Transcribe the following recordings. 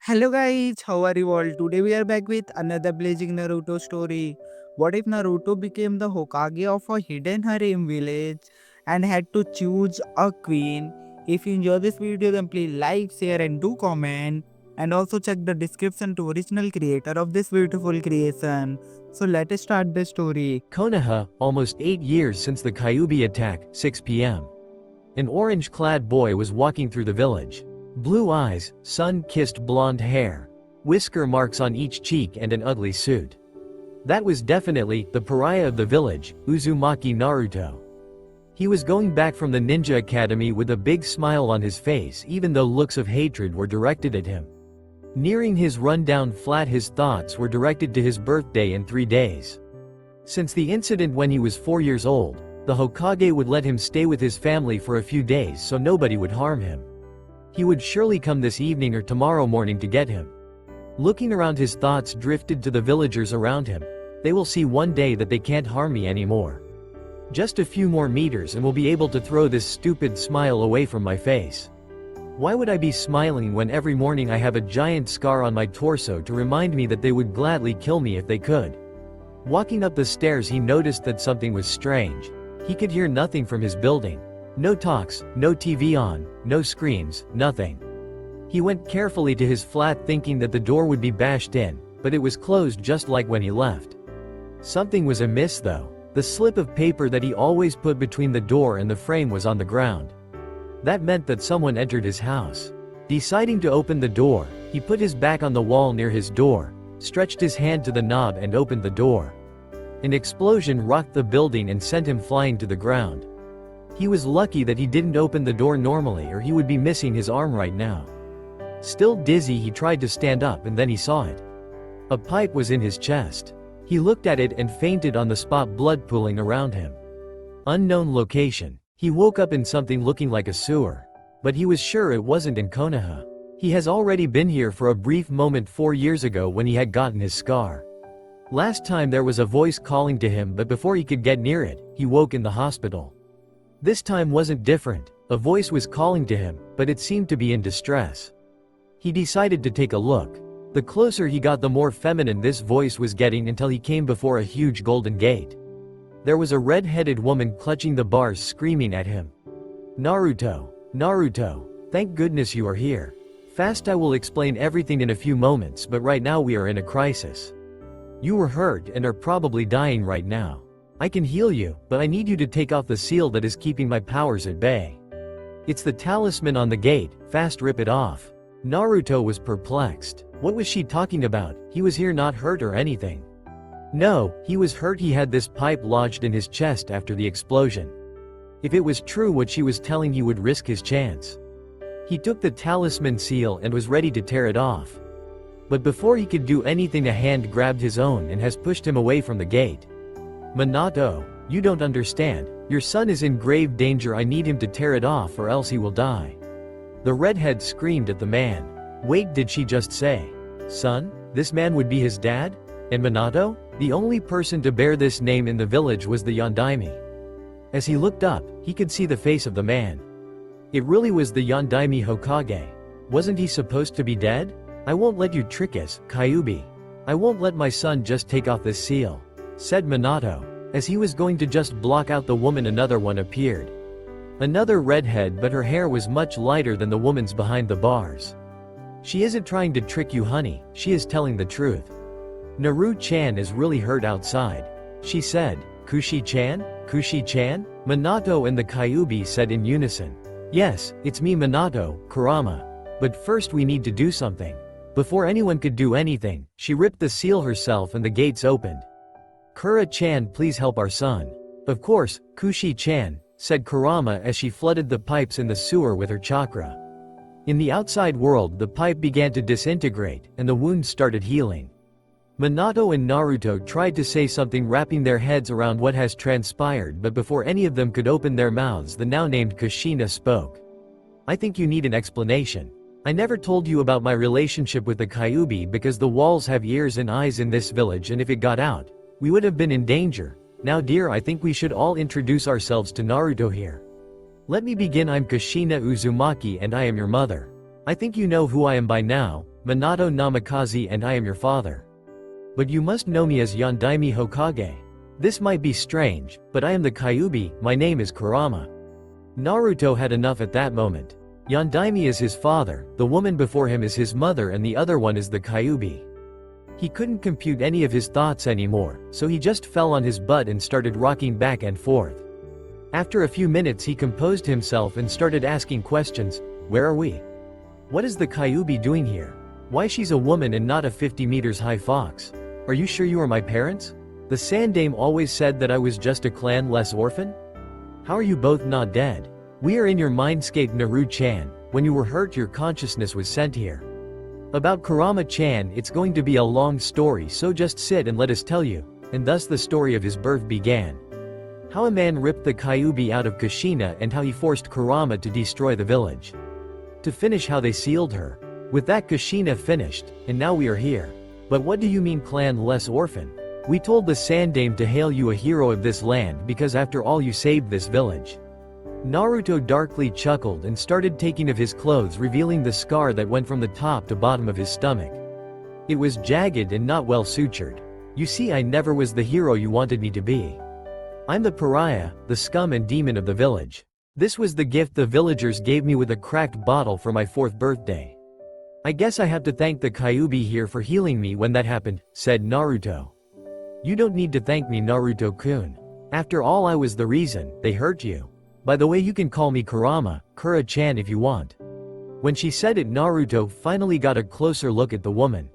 Hello guys, how are you all? Today we are back with another blazing Naruto story. What if Naruto became the Hokage of a hidden harem village and had to choose a queen? If you enjoy this video then please like, share and do comment. And also check the description to original creator of this beautiful creation. So let us start the story. Konoha, almost 8 years since the Kyuubi attack, 6 p.m. An orange-clad boy was walking through the village. Blue eyes, sun-kissed blonde hair, whisker marks on each cheek and an ugly suit. That was definitely the pariah of the village, Uzumaki Naruto. He was going back from the ninja academy with a big smile on his face even though looks of hatred were directed at him. Nearing his rundown flat, his thoughts were directed to his birthday in 3 days. Since the incident when he was 4 years old, the Hokage would let him stay with his family for a few days so nobody would harm him. He would surely come this evening or tomorrow morning to get him. Looking around, his thoughts drifted to the villagers around him. They will see one day that they can't harm me anymore. Just a few more meters and will be able to throw this stupid smile away from my face. Why would I be smiling when every morning I have a giant scar on my torso to remind me that they would gladly kill me if they could? Walking up the stairs, he noticed that something was strange. He could hear nothing from his building. No talks, no TV on, no screams, nothing. He went carefully to his flat thinking that the door would be bashed in, but it was closed just like when he left. Something was amiss though. The slip of paper that he always put between the door and the frame was on the ground. That meant that someone entered his house. Deciding to open the door, he put his back on the wall near his door, stretched his hand to the knob and opened the door. An explosion rocked the building and sent him flying to the ground. He was lucky that he didn't open the door normally or he would be missing his arm right now. Still dizzy, he tried to stand up and then he saw it. A pipe was in his chest. He looked at it and fainted on the spot, blood pooling around him. Unknown location. He woke up in something looking like a sewer. But he was sure it wasn't in Konoha. He has already been here for a brief moment 4 years ago when he had gotten his scar. Last time there was a voice calling to him, but before he could get near it, he woke in the hospital. This time wasn't different. A voice was calling to him, but it seemed to be in distress. He decided to take a look. The closer he got, the more feminine this voice was getting until he came before a huge golden gate. There was a red-headed woman clutching the bars, screaming at him. Naruto, Naruto, thank goodness you are here. Fast, I will explain everything in a few moments, but right now we are in a crisis. You were hurt and are probably dying right now. I can heal you, but I need you to take off the seal that is keeping my powers at bay. It's the talisman on the gate, fast, rip it off. Naruto was perplexed. What was she talking about? He was here not hurt or anything. No, he was hurt. He had this pipe lodged in his chest after the explosion. If it was true what she was telling, he would risk his chance. He took the talisman seal and was ready to tear it off. But before he could do anything, a hand grabbed his own and has pushed him away from the gate. Minato, you don't understand. Your son is in grave danger. I need him to tear it off or else he will die. The redhead screamed at the man. Wait, did she just say son? This man would be his dad? And Minato? The only person to bear this name in the village was the Yondaime. As he looked up, he could see the face of the man. It really was the Yondaime Hokage. Wasn't he supposed to be dead? I won't let you trick us, Kyuubi. I won't let my son just take off this seal, said Minato. As he was going to just block out the woman, another one appeared. Another redhead, but her hair was much lighter than the woman's behind the bars. She isn't trying to trick you, honey, she is telling the truth. Naru-chan is really hurt outside, she said. Kushi-chan? Kushi-chan? Minato and the Kyuubi said in unison. Yes, it's me, Minato, Kurama. But first we need to do something. Before anyone could do anything, she ripped the seal herself and the gates opened. Kura-chan, please help our son. Of course, Kushi-chan, said Kurama as she flooded the pipes in the sewer with her chakra. In the outside world, the pipe began to disintegrate, and the wound started healing. Minato and Naruto tried to say something, wrapping their heads around what has transpired, but before any of them could open their mouths, the now named Kushina spoke. I think you need an explanation. I never told you about my relationship with the Kyuubi because the walls have ears and eyes in this village, and if it got out, we would have been in danger. Now dear, I think we should all introduce ourselves to Naruto here. Let me begin. I'm Kushina Uzumaki and I am your mother. I think you know who I am by now. Minato Namikaze, and I am your father. But you must know me as Yondaime Hokage. This might be strange, but I am the Kyuubi, my name is Kurama. Naruto had enough at that moment. Yondaime is his father, the woman before him is his mother, and the other one is the Kyuubi. He couldn't compute any of his thoughts anymore, so he just fell on his butt and started rocking back and forth. After a few minutes he composed himself and started asking questions. Where are we? What is the Kyuubi doing here? Why she's a woman and not a 50 meters high fox? Are you sure you are my parents? The Sandame always said that I was just a clan-less orphan? How are you both not dead? We are in your mindscape, Naru-chan. When you were hurt your consciousness was sent here. About Kurama-chan it's going to be a long story, so just sit and let us tell you. And thus the story of his birth began. How a man ripped the Kyuubi out of Kushina and how he forced Kurama to destroy the village. To finish how they sealed her. With that Kushina finished, and now we are here. But what do you mean clan-less orphan? We told the Sandame to hail you a hero of this land because after all you saved this village. Naruto darkly chuckled and started taking of his clothes, revealing the scar that went from the top to bottom of his stomach. It was jagged and not well sutured. You see, I never was the hero you wanted me to be. I'm the pariah, the scum and demon of the village. This was the gift the villagers gave me with a cracked bottle for my 4th birthday. I guess I have to thank the Kyuubi here for healing me when that happened, said Naruto. You don't need to thank me, Naruto-kun. After all, I was the reason they hurt you. By the way, you can call me Kurama, Kura-chan if you want. When she said it, Naruto finally got a closer look at the woman.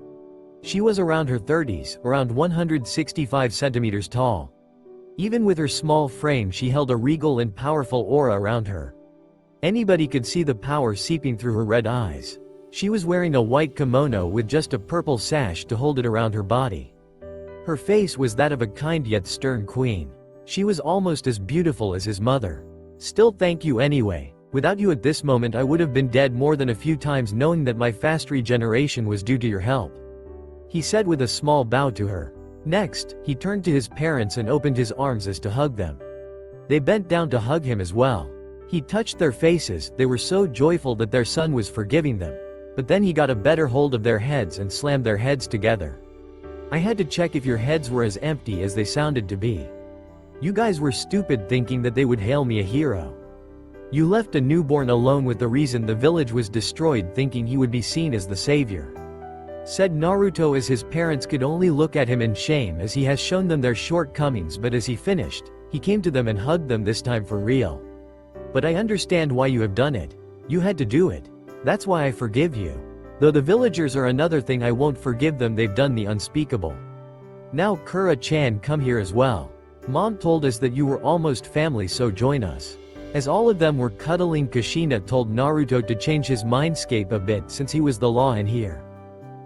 She was around her 30s, around 165 centimeters tall. Even with her small frame she held a regal and powerful aura around her. Anybody could see the power seeping through her red eyes. She was wearing a white kimono with just a purple sash to hold it around her body. Her face was that of a kind yet stern queen. She was almost as beautiful as his mother. Still, thank you anyway. Without you at this moment I would have been dead more than a few times, knowing that my fast regeneration was due to your help. He said with a small bow to her. Next, he turned to his parents and opened his arms as to hug them. They bent down to hug him as well. He touched their faces, they were so joyful that their son was forgiving them. But then he got a better hold of their heads and slammed their heads together. I had to check if your heads were as empty as they sounded to be. You guys were stupid thinking that they would hail me a hero. You left a newborn alone with the reason the village was destroyed, thinking he would be seen as the savior. Said Naruto as his parents could only look at him in shame as he has shown them their shortcomings, but as he finished, he came to them and hugged them, this time for real. But I understand why you have done it. You had to do it. That's why I forgive you. Though the villagers are another thing, I won't forgive them, they've done the unspeakable. Now Kura-chan, come here as well. Mom told us that you were almost family, so join us. As all of them were cuddling, Kushina told Naruto to change his mindscape a bit since he was the law in here.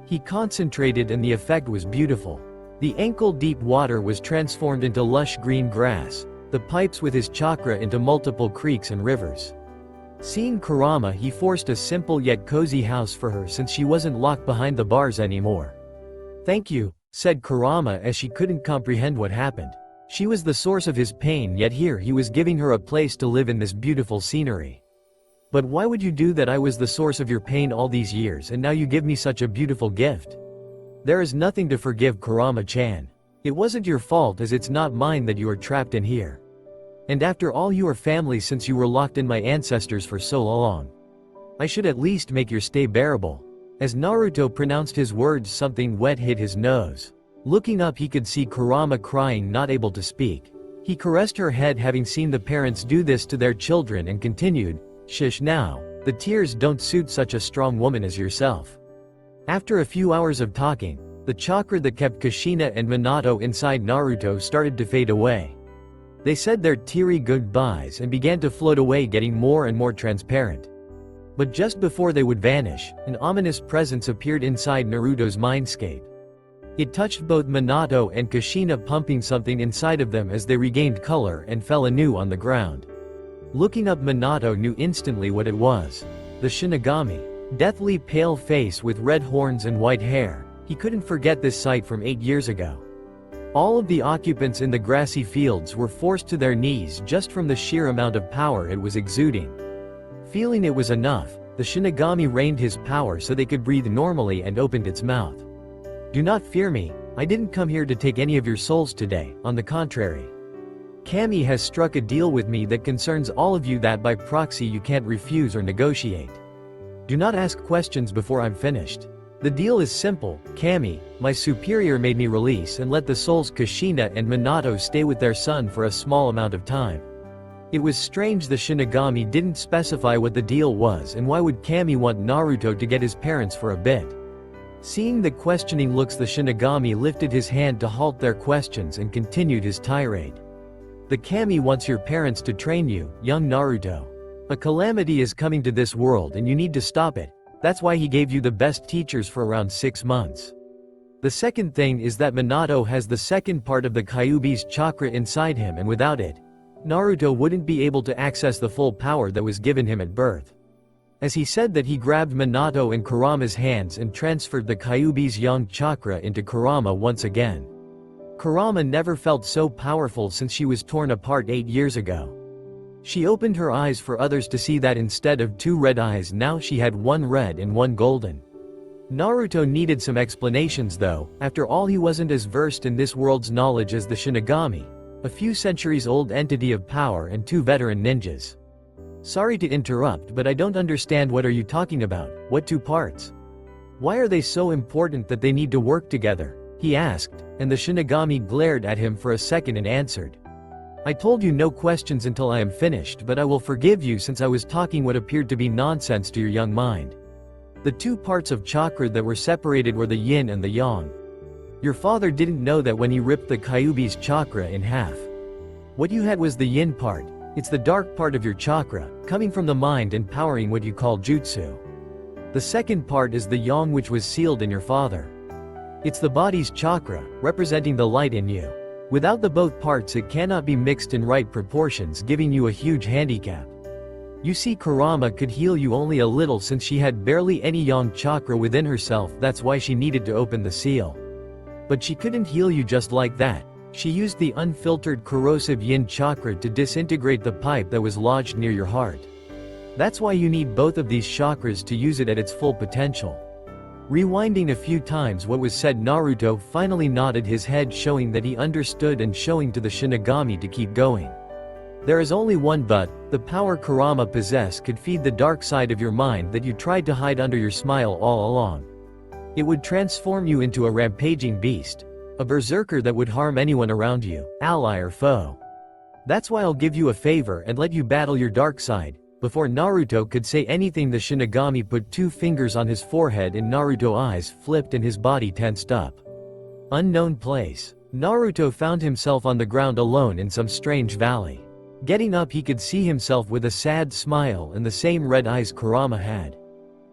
He concentrated and the effect was beautiful. The ankle-deep water was transformed into lush green grass, the pipes with his chakra into multiple creeks and rivers. Seeing Kurama, he forced a simple yet cozy house for her since she wasn't locked behind the bars anymore. Thank you, said Kurama as she couldn't comprehend what happened. She was the source of his pain, yet here he was giving her a place to live in this beautiful scenery. But why would you do that? I was the source of your pain all these years and now you give me such a beautiful gift. There is nothing to forgive, Kurama-chan. It wasn't your fault, as it's not mine that you are trapped in here. And after all, you are family since you were locked in my ancestors for so long. I should at least make your stay bearable. As Naruto pronounced his words, something wet hit his nose. Looking up he could see Kurama crying, not able to speak. He caressed her head, having seen the parents do this to their children, and continued, Shush now, the tears don't suit such a strong woman as yourself. After a few hours of talking, the chakra that kept Kushina and Minato inside Naruto started to fade away. They said their teary goodbyes and began to float away, getting more and more transparent. But just before they would vanish, an ominous presence appeared inside Naruto's mindscape. It touched both Minato and Kushina, pumping something inside of them as they regained color and fell anew on the ground. Looking up, Minato knew instantly what it was. The Shinigami. Deathly pale face with red horns and white hair. He couldn't forget this sight from 8 years ago. All of the occupants in the grassy fields were forced to their knees just from the sheer amount of power it was exuding. Feeling it was enough, the Shinigami rained his power so they could breathe normally and opened its mouth. Do not fear me, I didn't come here to take any of your souls today, on the contrary. Kami has struck a deal with me that concerns all of you that by proxy you can't refuse or negotiate. Do not ask questions before I'm finished. The deal is simple, Kami, my superior made me release and let the souls Kushina and Minato stay with their son for a small amount of time. It was strange the Shinigami didn't specify what the deal was and why would Kami want Naruto to get his parents for a bit. Seeing the questioning looks, the Shinigami lifted his hand to halt their questions and continued his tirade. The Kami wants your parents to train you, young Naruto. A calamity is coming to this world and you need to stop it. That's why he gave you the best teachers for around 6 months. The second thing is that Minato has the second part of the Kyuubi's chakra inside him, and without it, Naruto wouldn't be able to access the full power that was given him at birth. As he said that, he grabbed Minato and Kurama's hands and transferred the Kyuubi's yang chakra into Kurama once again. Kurama never felt so powerful since she was torn apart 8 years ago. She opened her eyes for others to see that instead of 2 red eyes now she had 1 red and 1 golden. Naruto needed some explanations though, after all he wasn't as versed in this world's knowledge as the Shinigami, a few centuries old entity of power and 2 veteran ninjas. Sorry to interrupt, but I don't understand, what are you talking about, what 2 parts? Why are they so important that they need to work together? He asked, and the Shinigami glared at him for a second and answered. I told you no questions until I am finished, but I will forgive you since I was talking what appeared to be nonsense to your young mind. The 2 parts of chakra that were separated were the yin and the yang. Your father didn't know that when he ripped the Kyuubi's chakra in half. What you had was the yin part. It's the dark part of your chakra, coming from the mind and powering what you call jutsu. The second part is the yang, which was sealed in your father. It's the body's chakra, representing the light in you. Without the both parts it cannot be mixed in right proportions, giving you a huge handicap. You see, Kurama could heal you only a little since she had barely any yang chakra within herself, that's why she needed to open the seal. But she couldn't heal you just like that. She used the unfiltered corrosive yin chakra to disintegrate the pipe that was lodged near your heart. That's why you need both of these chakras to use it at its full potential. Rewinding a few times what was said, Naruto finally nodded his head, showing that he understood and showing to the Shinigami to keep going. There is only one but, the power Kurama possessed could feed the dark side of your mind that you tried to hide under your smile all along. It would transform you into a rampaging beast. A berserker that would harm anyone around you, ally or foe. That's why I'll give you a favor and let you battle your dark side. Before Naruto could say anything, the Shinigami put 2 fingers on his forehead and Naruto's eyes flipped and his body tensed up. Unknown place. Naruto found himself on the ground alone in some strange valley. Getting up, he could see himself with a sad smile and the same red eyes Kurama had.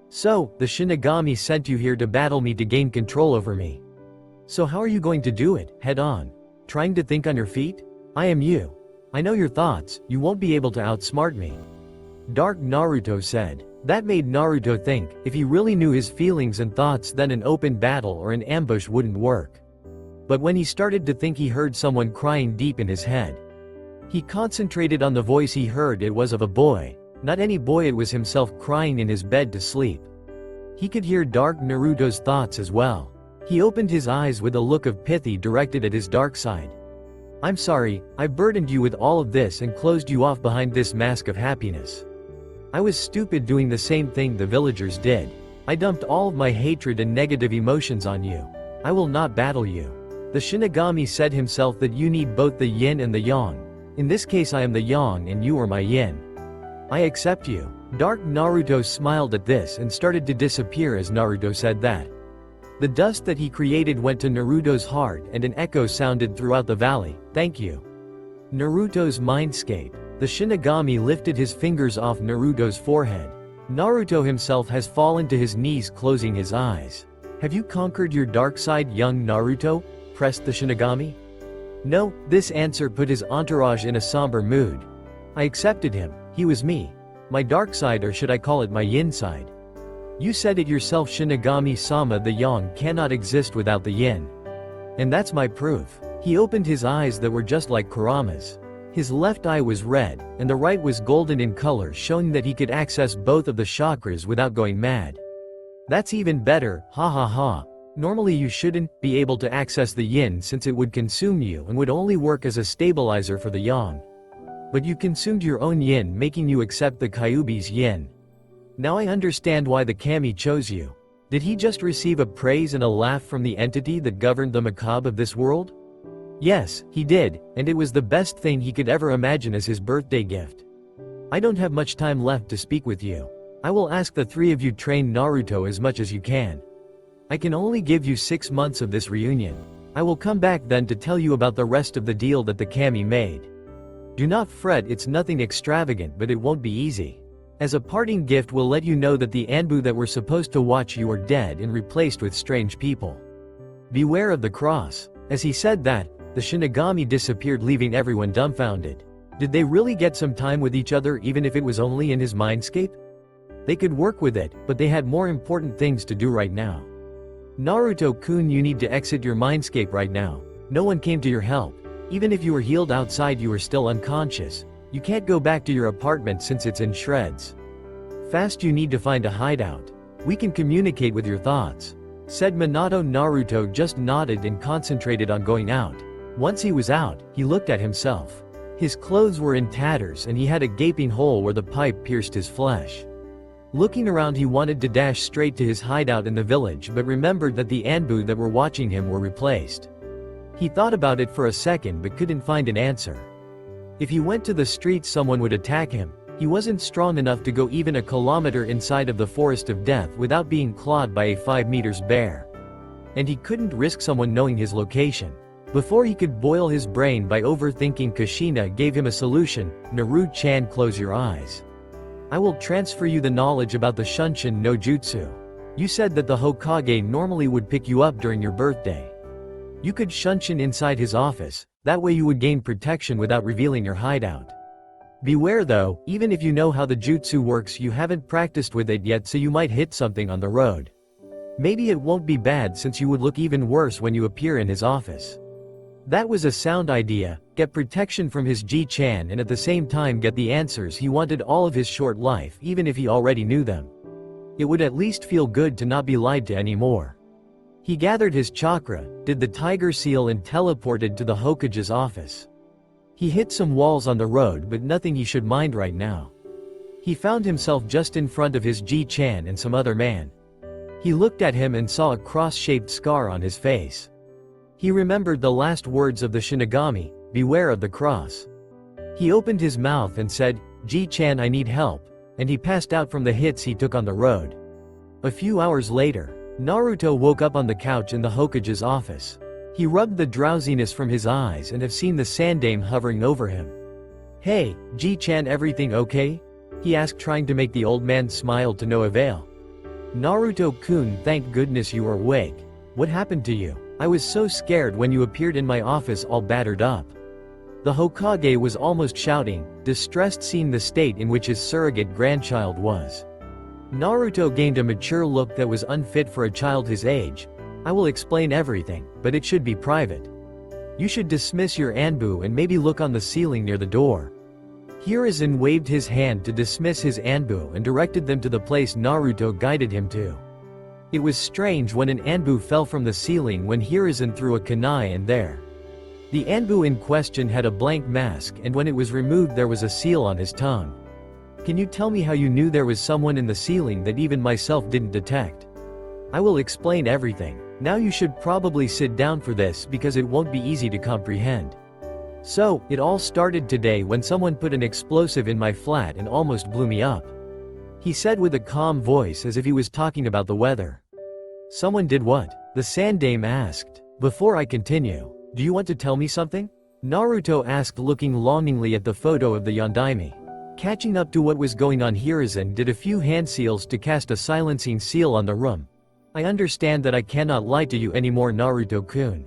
So, the Shinigami sent you here to battle me to gain control over me. So how are you going to do it, head on? Trying to think on your feet? I am you. I know your thoughts, you won't be able to outsmart me. Dark Naruto said. That made Naruto think, if he really knew his feelings and thoughts, then an open battle or an ambush wouldn't work. But when he started to think, he heard someone crying deep in his head. He concentrated on the voice he heard. It was of a boy. Not any boy, it was himself crying in his bed to sleep. He could hear Dark Naruto's thoughts as well. He opened his eyes with a look of pity directed at his dark side. I'm sorry, I burdened you with all of this and closed you off behind this mask of happiness. I was stupid doing the same thing the villagers did. I dumped all of my hatred and negative emotions on you. I will not battle you. The Shinigami said himself that you need both the yin and the yang. In this case I am the yang and you are my yin. I accept you. Dark Naruto smiled at this and started to disappear as Naruto said that. The dust that he created went to Naruto's heart and an echo sounded throughout the valley. Thank you. Naruto's mindscape. The Shinigami lifted his fingers off Naruto's forehead. Naruto himself has fallen to his knees, closing his eyes. Have you conquered your dark side, young Naruto? Pressed the Shinigami. No, this answer put his entourage in a somber mood. I accepted him, he was me. My dark side, or should I call it my yin side. You said it yourself, Shinigami-sama, the yang cannot exist without the yin. And that's my proof. He opened his eyes that were just like Kurama's. His left eye was red, and the right was golden in color, showing that he could access both of the chakras without going mad. That's even better, ha ha ha. Normally you shouldn't be able to access the yin since it would consume you and would only work as a stabilizer for the yang. But you consumed your own yin, making you accept the Kyuubi's yin. Now I understand why the kami chose you. Did he just receive a praise and a laugh from the entity that governed the macabre of this world? Yes, he did, and it was the best thing he could ever imagine as his birthday gift. I don't have much time left to speak with you. I will ask the three of you train Naruto as much as you can. I can only give you 6 months of this reunion. I will come back then to tell you about the rest of the deal that the kami made. Do not fret, it's nothing extravagant, but it won't be easy. As a parting gift we'll let you know that the Anbu that were supposed to watch you are dead and replaced with strange people. Beware of the cross. As he said that, the Shinigami disappeared, leaving everyone dumbfounded. Did they really get some time with each other even if it was only in his mindscape? They could work with it, but they had more important things to do right now. Naruto-kun, you need to exit your mindscape right now. No one came to your help. Even if you were healed outside, you were still unconscious. You can't go back to your apartment since it's in shreds. Fast, you need to find a hideout. We can communicate with your thoughts. Said Minato. Naruto just nodded and concentrated on going out. Once he was out, he looked at himself. His clothes were in tatters and he had a gaping hole where the pipe pierced his flesh. Looking around, he wanted to dash straight to his hideout in the village, but remembered that the Anbu that were watching him were replaced. He thought about it for a second but couldn't find an answer. If he went to the street, someone would attack him. He wasn't strong enough to go even a kilometer inside of the forest of death without being clawed by a 5 meters bear. And he couldn't risk someone knowing his location. Before he could boil his brain by overthinking, Kushina gave him a solution. Naru-chan, close your eyes. I will transfer you the knowledge about the Shunshin no Jutsu. You said that the Hokage normally would pick you up during your birthday. You could Shunshin inside his office, that way you would gain protection without revealing your hideout. Beware though, even if you know how the jutsu works, you haven't practiced with it yet, so you might hit something on the road. Maybe it won't be bad since you would look even worse when you appear in his office. That was a sound idea. Get protection from his Ji-chan and at the same time get the answers he wanted all of his short life, even if he already knew them. It would at least feel good to not be lied to anymore. He gathered his chakra, did the tiger seal and teleported to the Hokage's office. He hit some walls on the road, but nothing he should mind right now. He found himself just in front of his Ji-chan and some other man. He looked at him and saw a cross-shaped scar on his face. He remembered the last words of the Shinigami, beware of the cross. He opened his mouth and said, Ji-chan, I need help, and he passed out from the hits he took on the road. A few hours later, Naruto woke up on the couch in the Hokage's office. He rubbed the drowsiness from his eyes and have seen the Sandame hovering over him. Hey, Ji-chan, everything okay? He asked, trying to make the old man smile to no avail. Naruto-kun, thank goodness you are awake. What happened to you? I was so scared when you appeared in my office all battered up. The Hokage was almost shouting, distressed seeing the state in which his surrogate grandchild was. Naruto gained a mature look that was unfit for a child his age. I will explain everything, but it should be private. You should dismiss your Anbu and maybe look on the ceiling near the door. Hiruzen waved his hand to dismiss his Anbu and directed them to the place Naruto guided him to. It was strange when an Anbu fell from the ceiling when Hiruzen threw a kunai in there. The Anbu in question had a blank mask, and when it was removed there was a seal on his tongue. Can you tell me how you knew there was someone in the ceiling that even myself didn't detect? I will explain everything. Now you should probably sit down for this because it won't be easy to comprehend. So, it all started today when someone put an explosive in my flat and almost blew me up. He said with a calm voice as if he was talking about the weather. Someone did what? The Sandame asked. Before I continue, do you want to tell me something? Naruto asked, looking longingly at the photo of the Yondaime. Catching up to what was going on, Hiruzen did a few hand seals to cast a silencing seal on the room. I understand that I cannot lie to you anymore, Naruto-kun.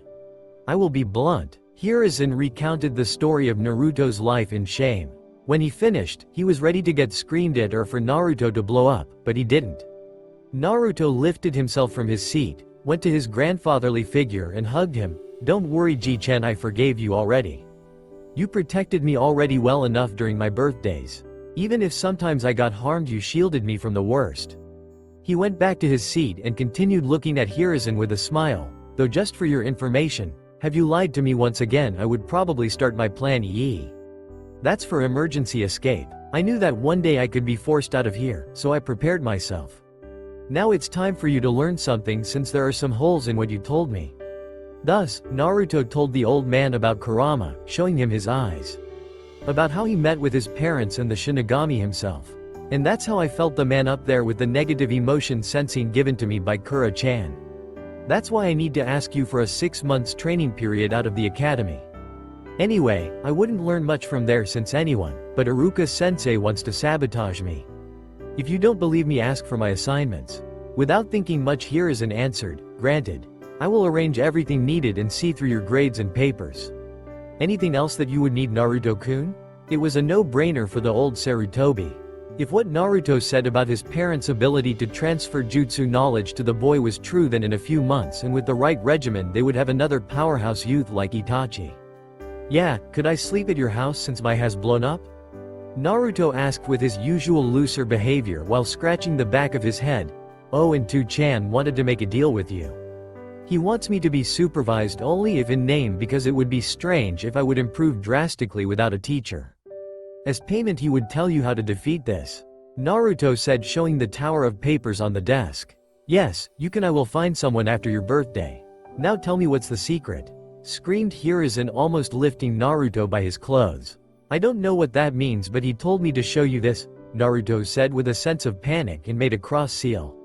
I will be blunt. Hiruzen recounted the story of Naruto's life in shame. When he finished, he was ready to get screamed at or for Naruto to blow up, but he didn't. Naruto lifted himself from his seat, went to his grandfatherly figure and hugged him. Don't worry, Ji-chan, I forgave you already. You protected me already well enough during my birthdays. Even if sometimes I got harmed, you shielded me from the worst. He went back to his seat and continued looking at Hiruzen with a smile. Though just for your information, have you lied to me once again, I would probably start my plan EE. That's for emergency escape. I knew that one day I could be forced out of here, so I prepared myself. Now it's time for you to learn something since there are some holes in what you told me. Thus, Naruto told the old man about Kurama, showing him his eyes. About how he met with his parents and the Shinigami himself. And that's how I felt the man up there with the negative emotion sensing given to me by Kura-chan. That's why I need to ask you for a 6 months training period out of the academy. Anyway, I wouldn't learn much from there since anyone, but Iruka-sensei wants to sabotage me. If you don't believe me, ask for my assignments. Without thinking much, Hiruzen answered, granted. I will arrange everything needed and see through your grades and papers. Anything else that you would need, Naruto-kun? It was a no-brainer for the old Sarutobi. If what Naruto said about his parents' ability to transfer jutsu knowledge to the boy was true, then in a few months and with the right regimen they would have another powerhouse youth like Itachi. Yeah, could I sleep at your house since my has blown up? Naruto asked with his usual looser behavior while scratching the back of his head. Oh, and Tu-chan wanted to make a deal with you. He wants me to be supervised only if in name, because it would be strange if I would improve drastically without a teacher. As payment he would tell you how to defeat this. Naruto said, showing the tower of papers on the desk. Yes, you can. I will find someone after your birthday. Now tell me what's the secret? Screamed Hiruzen, almost lifting Naruto by his clothes. I don't know what that means, but he told me to show you this, Naruto said with a sense of panic and made a cross seal.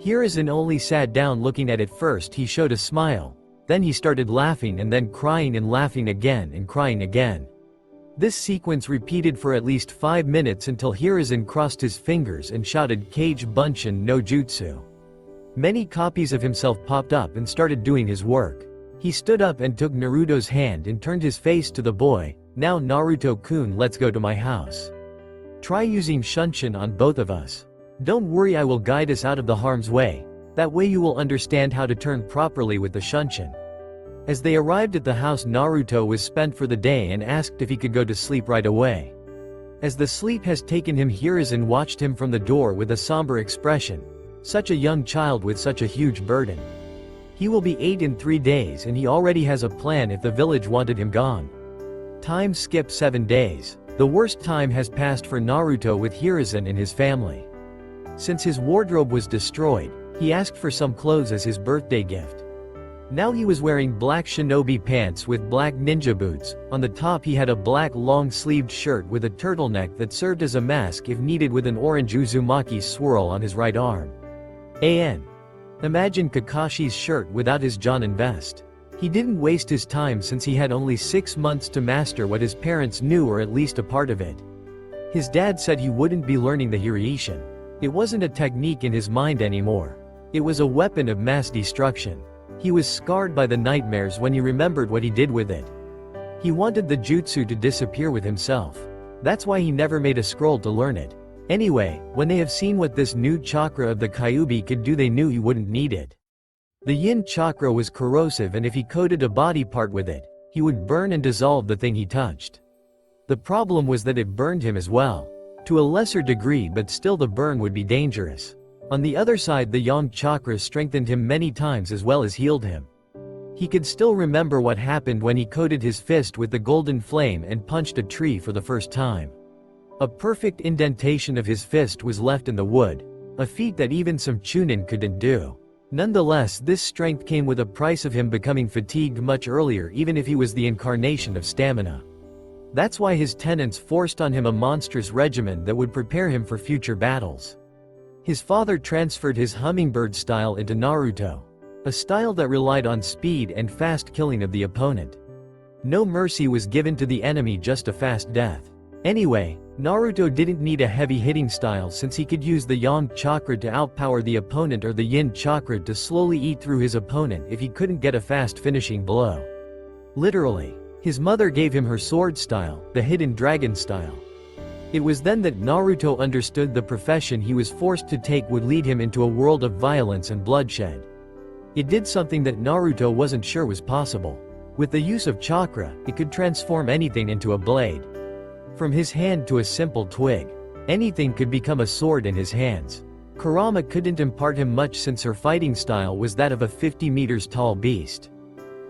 Hiruzen only sat down looking at it. First he showed a smile, then he started laughing and then crying and laughing again and crying again. This sequence repeated for at least 5 minutes until Hiruzen crossed his fingers and shouted Kage Bunshin no Jutsu. Many copies of himself popped up and started doing his work. He stood up and took Naruto's hand and turned his face to the boy. Now Naruto-kun, let's go to my house. Try using Shunshin on both of us. Don't worry, I will guide us out of the harm's way. That way you will understand how to turn properly with the Shunshin. As they arrived at the house, Naruto was spent for the day and asked if he could go to sleep right away. As the sleep has taken him, Hiruzen watched him from the door with a somber expression. Such a young child with such a huge burden. He will be 8 in 3 days and he already has a plan if the village wanted him gone. Time skip 7 days. The worst time has passed for Naruto with Hiruzen and his family. Since his wardrobe was destroyed, he asked for some clothes as his birthday gift. Now he was wearing black shinobi pants with black ninja boots. On the top he had a black long-sleeved shirt with a turtleneck that served as a mask if needed, with an orange Uzumaki swirl on his right arm. Imagine Kakashi's shirt without his Jonin vest. He didn't waste his time since he had only 6 months to master what his parents knew, or at least a part of it. His dad said he wouldn't be learning the Hireishin. It wasn't a technique in his mind anymore. It was a weapon of mass destruction. He was scarred by the nightmares when he remembered what he did with it. He wanted the jutsu to disappear with himself. That's why he never made a scroll to learn it. Anyway, when they have seen what this new chakra of the Kyuubi could do, they knew he wouldn't need it. The yin chakra was corrosive, and if he coated a body part with it, he would burn and dissolve the thing he touched. The problem was that it burned him as well. To a lesser degree, but still the burn would be dangerous. On the other side, the yang chakra strengthened him many times as well as healed him. He could still remember what happened when he coated his fist with the golden flame and punched a tree for the first time. A perfect indentation of his fist was left in the wood, a feat that even some chunin couldn't do. Nonetheless, this strength came with a price of him becoming fatigued much earlier, even if he was the incarnation of stamina. That's why his tenants forced on him a monstrous regimen that would prepare him for future battles. His father transferred his hummingbird style into Naruto, a style that relied on speed and fast killing of the opponent. No mercy was given to the enemy, just a fast death. Anyway, Naruto didn't need a heavy hitting style since he could use the yang chakra to outpower the opponent, or the yin chakra to slowly eat through his opponent if he couldn't get a fast finishing blow. Literally. His mother gave him her sword style, the hidden dragon style. It was then that Naruto understood the profession he was forced to take would lead him into a world of violence and bloodshed. It did something that Naruto wasn't sure was possible. With the use of chakra, it could transform anything into a blade. From his hand to a simple twig, anything could become a sword in his hands. Kurama couldn't impart him much since her fighting style was that of a 50 meters tall beast.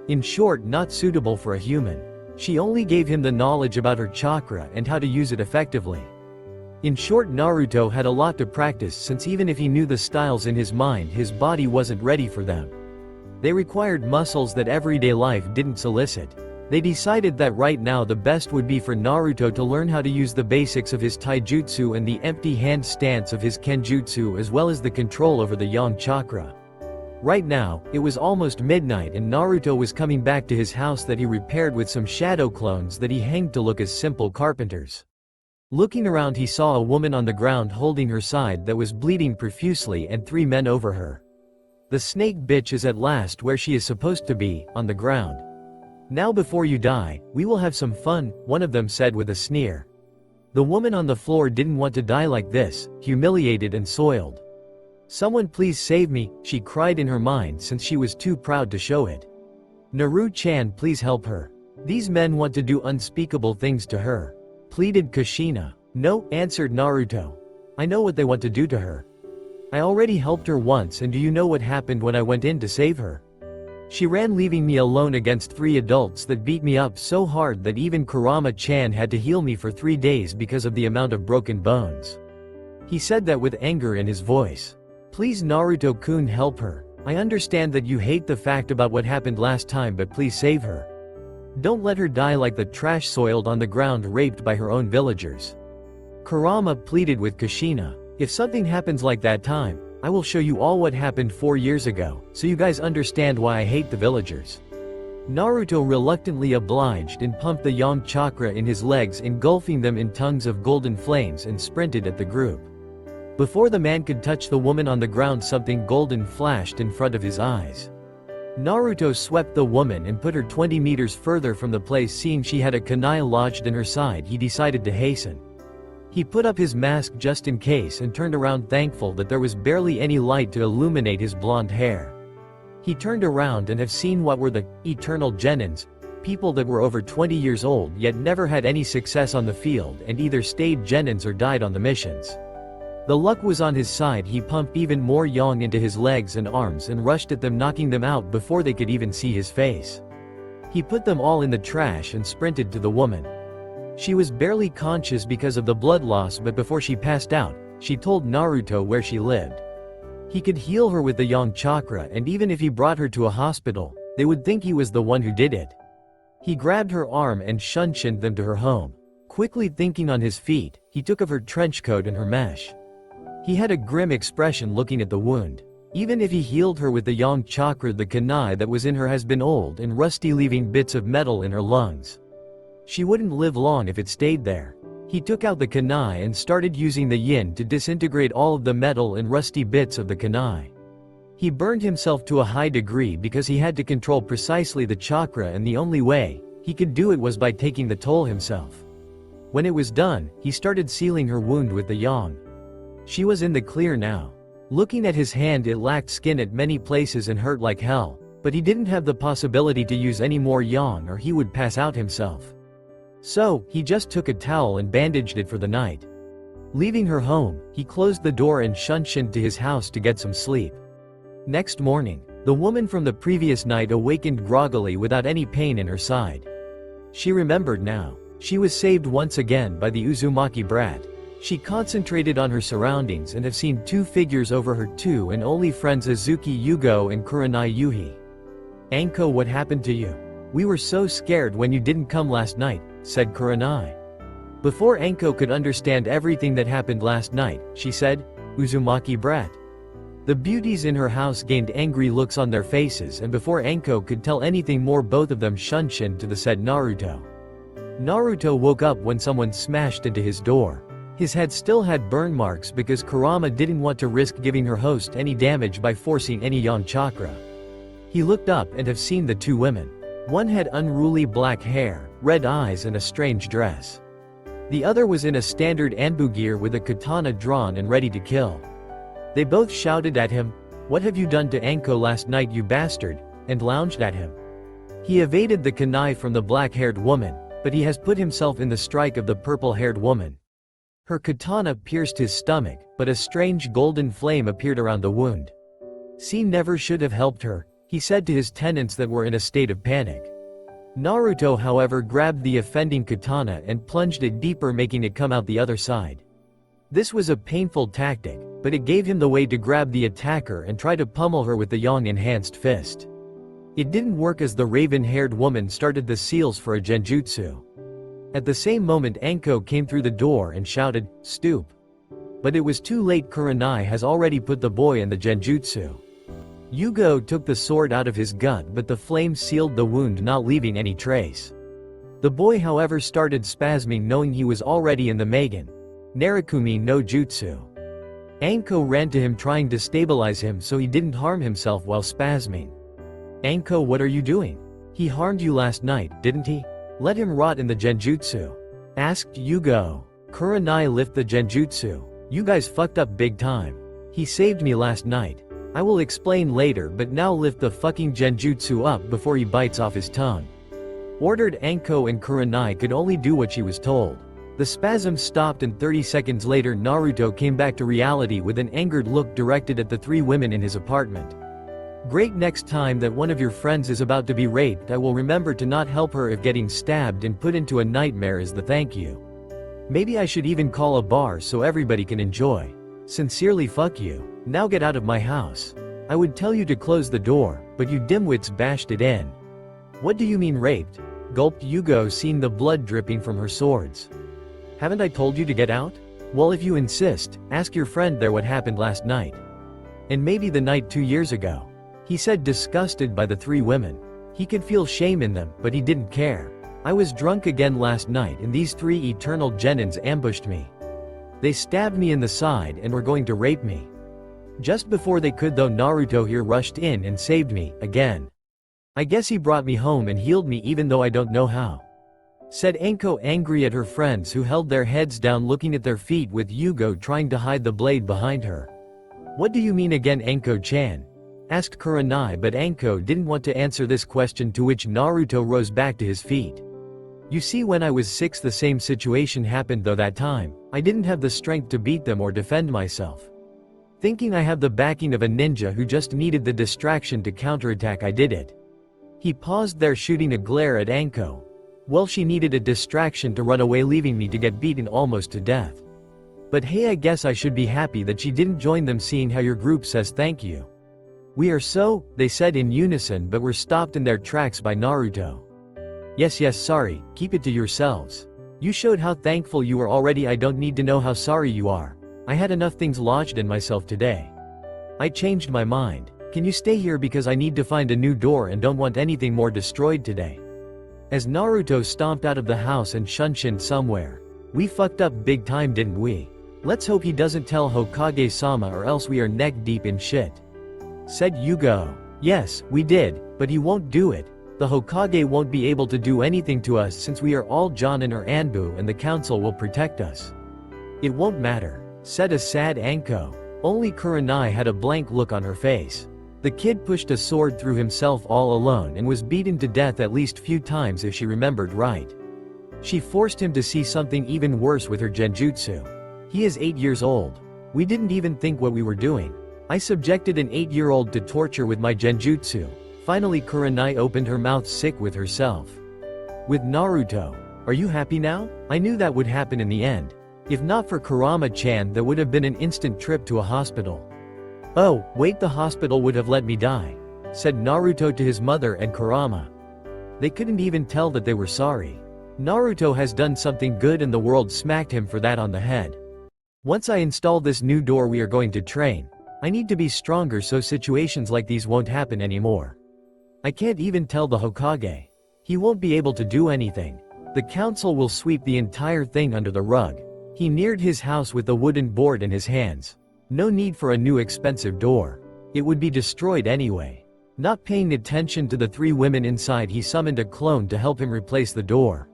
In short, not suitable for a human. She only gave him the knowledge about her chakra and how to use it effectively. In short, Naruto had a lot to practice since even if he knew the styles in his mind, his body wasn't ready for them. They required muscles that everyday life didn't solicit. They decided that right now the best would be for Naruto to learn how to use the basics of his taijutsu and the empty hand stance of his kenjutsu as well as the control over the yang chakra. Right now, it was almost midnight and Naruto was coming back to his house that he repaired with some shadow clones that he hanged to look as simple carpenters. Looking around, he saw a woman on the ground holding her side that was bleeding profusely and 3 men over her. The snake bitch is at last where she is supposed to be, on the ground. Now before you die, we will have some fun, one of them said with a sneer. The woman on the floor didn't want to die like this, humiliated and soiled. Someone please save me, she cried in her mind since she was too proud to show it. Naru-chan, please help her. These men want to do unspeakable things to her, pleaded Kushina. No, answered Naruto. I know what they want to do to her. I already helped her once, and do you know what happened when I went in to save her? She ran, leaving me alone against 3 adults that beat me up so hard that even Kurama-chan had to heal me for 3 days because of the amount of broken bones. He said that with anger in his voice. Please Naruto-kun, help her. I understand that you hate the fact about what happened last time, but please save her. Don't let her die like the trash, soiled on the ground, raped by her own villagers. Kurama pleaded with Kushina. If something happens like that time, I will show you all what happened 4 years ago, so you guys understand why I hate the villagers. Naruto reluctantly obliged and pumped the yang chakra in his legs, engulfing them in tongues of golden flames, and sprinted at the group. Before the man could touch the woman on the ground, something golden flashed in front of his eyes. Naruto swept the woman and put her 20 meters further from the place. Seeing she had a kunai lodged in her side, he decided to hasten. He put up his mask just in case and turned around, thankful that there was barely any light to illuminate his blonde hair. He turned around and have seen what were the eternal genins, people that were over 20 years old yet never had any success on the field and either stayed genins or died on the missions. The luck was on his side. He pumped even more yang into his legs and arms and rushed at them, knocking them out before they could even see his face. He put them all in the trash and sprinted to the woman. She was barely conscious because of the blood loss, but before she passed out, she told Naruto where she lived. He could heal her with the yang chakra, and even if he brought her to a hospital, they would think he was the one who did it. He grabbed her arm and shunshined them to her home. Quickly thinking on his feet, he took off her trench coat and her mesh. He had a grim expression looking at the wound. Even if he healed her with the yang chakra, the kunai that was in her has been old and rusty, leaving bits of metal in her lungs. She wouldn't live long if it stayed there. He took out the kunai and started using the yin to disintegrate all of the metal and rusty bits of the kunai. He burned himself to a high degree because he had to control precisely the chakra, and the only way he could do it was by taking the toll himself. When it was done, he started sealing her wound with the yang. She was in the clear now. Looking at his hand, it lacked skin at many places and hurt like hell, but he didn't have the possibility to use any more yang or he would pass out himself. So, he just took a towel and bandaged it for the night. Leaving her home, he closed the door and shunshined to his house to get some sleep. Next morning, the woman from the previous night awakened groggily without any pain in her side. She remembered now. She was saved once again by the Uzumaki brat. She concentrated on her surroundings and have seen 2 figures over her, 2 and only friends, Azuki Yugo and Kurenai Yuhi. Anko, what happened to you? We were so scared when you didn't come last night, said Kurenai. Before Anko could understand everything that happened last night, she said, Uzumaki brat. The beauties in her house gained angry looks on their faces, and before Anko could tell anything more, both of them shunshined to the said Naruto. Naruto woke up when someone smashed into his door. His head still had burn marks because Kurama didn't want to risk giving her host any damage by forcing any yang chakra. He looked up and have seen the 2 women. One had unruly black hair, red eyes and a strange dress. The other was in a standard Anbu gear with a katana drawn and ready to kill. They both shouted at him, "What have you done to Anko last night, you bastard?" and lounged at him. He evaded the kunai from the black-haired woman, but he has put himself in the strike of the purple-haired woman. Her katana pierced his stomach, but a strange golden flame appeared around the wound. "C never should have helped her," he said to his tenants that were in a state of panic. Naruto however grabbed the offending katana and plunged it deeper, making it come out the other side. This was a painful tactic, but it gave him the way to grab the attacker and try to pummel her with the yang-enhanced fist. It didn't work as the raven-haired woman started the seals for a genjutsu. At the same moment Anko came through the door and shouted, "Stoop." But it was too late. Kurenai has already put the boy in the genjutsu. Yugo took the sword out of his gut, but the flame sealed the wound, not leaving any trace. The boy however started spasming, knowing he was already in the Magen Narukumi no Jutsu. Anko ran to him trying to stabilize him so he didn't harm himself while spasming. "Anko, what are you doing? He harmed you last night, didn't he? Let him rot in the genjutsu," asked Yugo. "Kurenai, lift the genjutsu. You guys fucked up big time. He saved me last night. I will explain later, but now lift the fucking genjutsu up before he bites off his tongue," ordered Anko, and Kurenai could only do what she was told. The spasms stopped and 30 seconds later Naruto came back to reality with an angered look directed at the three women in his apartment. "Great, next time that one of your friends is about to be raped I will remember to not help her if getting stabbed and put into a nightmare is the thank you. Maybe I should even call a bar so everybody can enjoy. Sincerely, fuck you. Now get out of my house. I would tell you to close the door, but you dimwits bashed it in." "What do you mean raped?" gulped Yugo, seeing the blood dripping from her swords. "Haven't I told you to get out? Well, if you insist, ask your friend there what happened last night. And maybe the night 2 years ago," he said, disgusted by the three women. He could feel shame in them, but he didn't care. "I was drunk again last night and these three eternal genins ambushed me. They stabbed me in the side and were going to rape me. Just before they could though, Naruto here rushed in and saved me, again. I guess he brought me home and healed me even though I don't know how," said Anko, angry at her friends who held their heads down looking at their feet with Yugo trying to hide the blade behind her. "What do you mean again, Anko-chan?" asked Kurenai, but Anko didn't want to answer this question, to which Naruto rose back to his feet. "You see, when I was 6 the same situation happened though. That time, I didn't have the strength to beat them or defend myself. Thinking I have the backing of a ninja who just needed the distraction to counterattack, I did it." He paused there, shooting a glare at Anko. "Well, she needed a distraction to run away, leaving me to get beaten almost to death. But hey, I guess I should be happy that she didn't join them, seeing how your group says thank you." "We are so," they said in unison, but were stopped in their tracks by Naruto. Yes, sorry, keep it to yourselves. You showed how thankful you were already. I don't need to know how sorry you are. I had enough things lodged in myself today. I changed my mind. Can you stay here because I need to find a new door and don't want anything more destroyed today." As Naruto stomped out of the house and Shunshin somewhere. "We fucked up big time, didn't we? Let's hope he doesn't tell Hokage-sama or else we are neck deep in shit," said Yugo. "Yes, we did, but he won't do it. The Hokage won't be able to do anything to us since we are all Jonin or Anbu, and the council will protect us." "It won't matter," said a sad Anko. Only Kurenai had a blank look on her face. The kid pushed a sword through himself all alone and was beaten to death at least few times if she remembered right. She forced him to see something even worse with her genjutsu. He is 8 years old. We didn't even think what we were doing. I subjected an 8-year-old to torture with my genjutsu. Finally Kurenai opened her mouth, sick with herself. With Naruto. "Are you happy now? I knew that would happen in the end. If not for Kurama-chan, that would have been an instant trip to a hospital." "Oh, wait, the hospital would have let me die," said Naruto to his mother and Kurama. They couldn't even tell that they were sorry. Naruto has done something good and the world smacked him for that on the head. "Once I install this new door we are going to train. I need to be stronger so situations like these won't happen anymore. I can't even tell the Hokage. He won't be able to do anything. The council will sweep the entire thing under the rug." He neared his house with the wooden board in his hands. No need for a new expensive door. It would be destroyed anyway. Not paying attention to the three women inside, he summoned a clone to help him replace the door.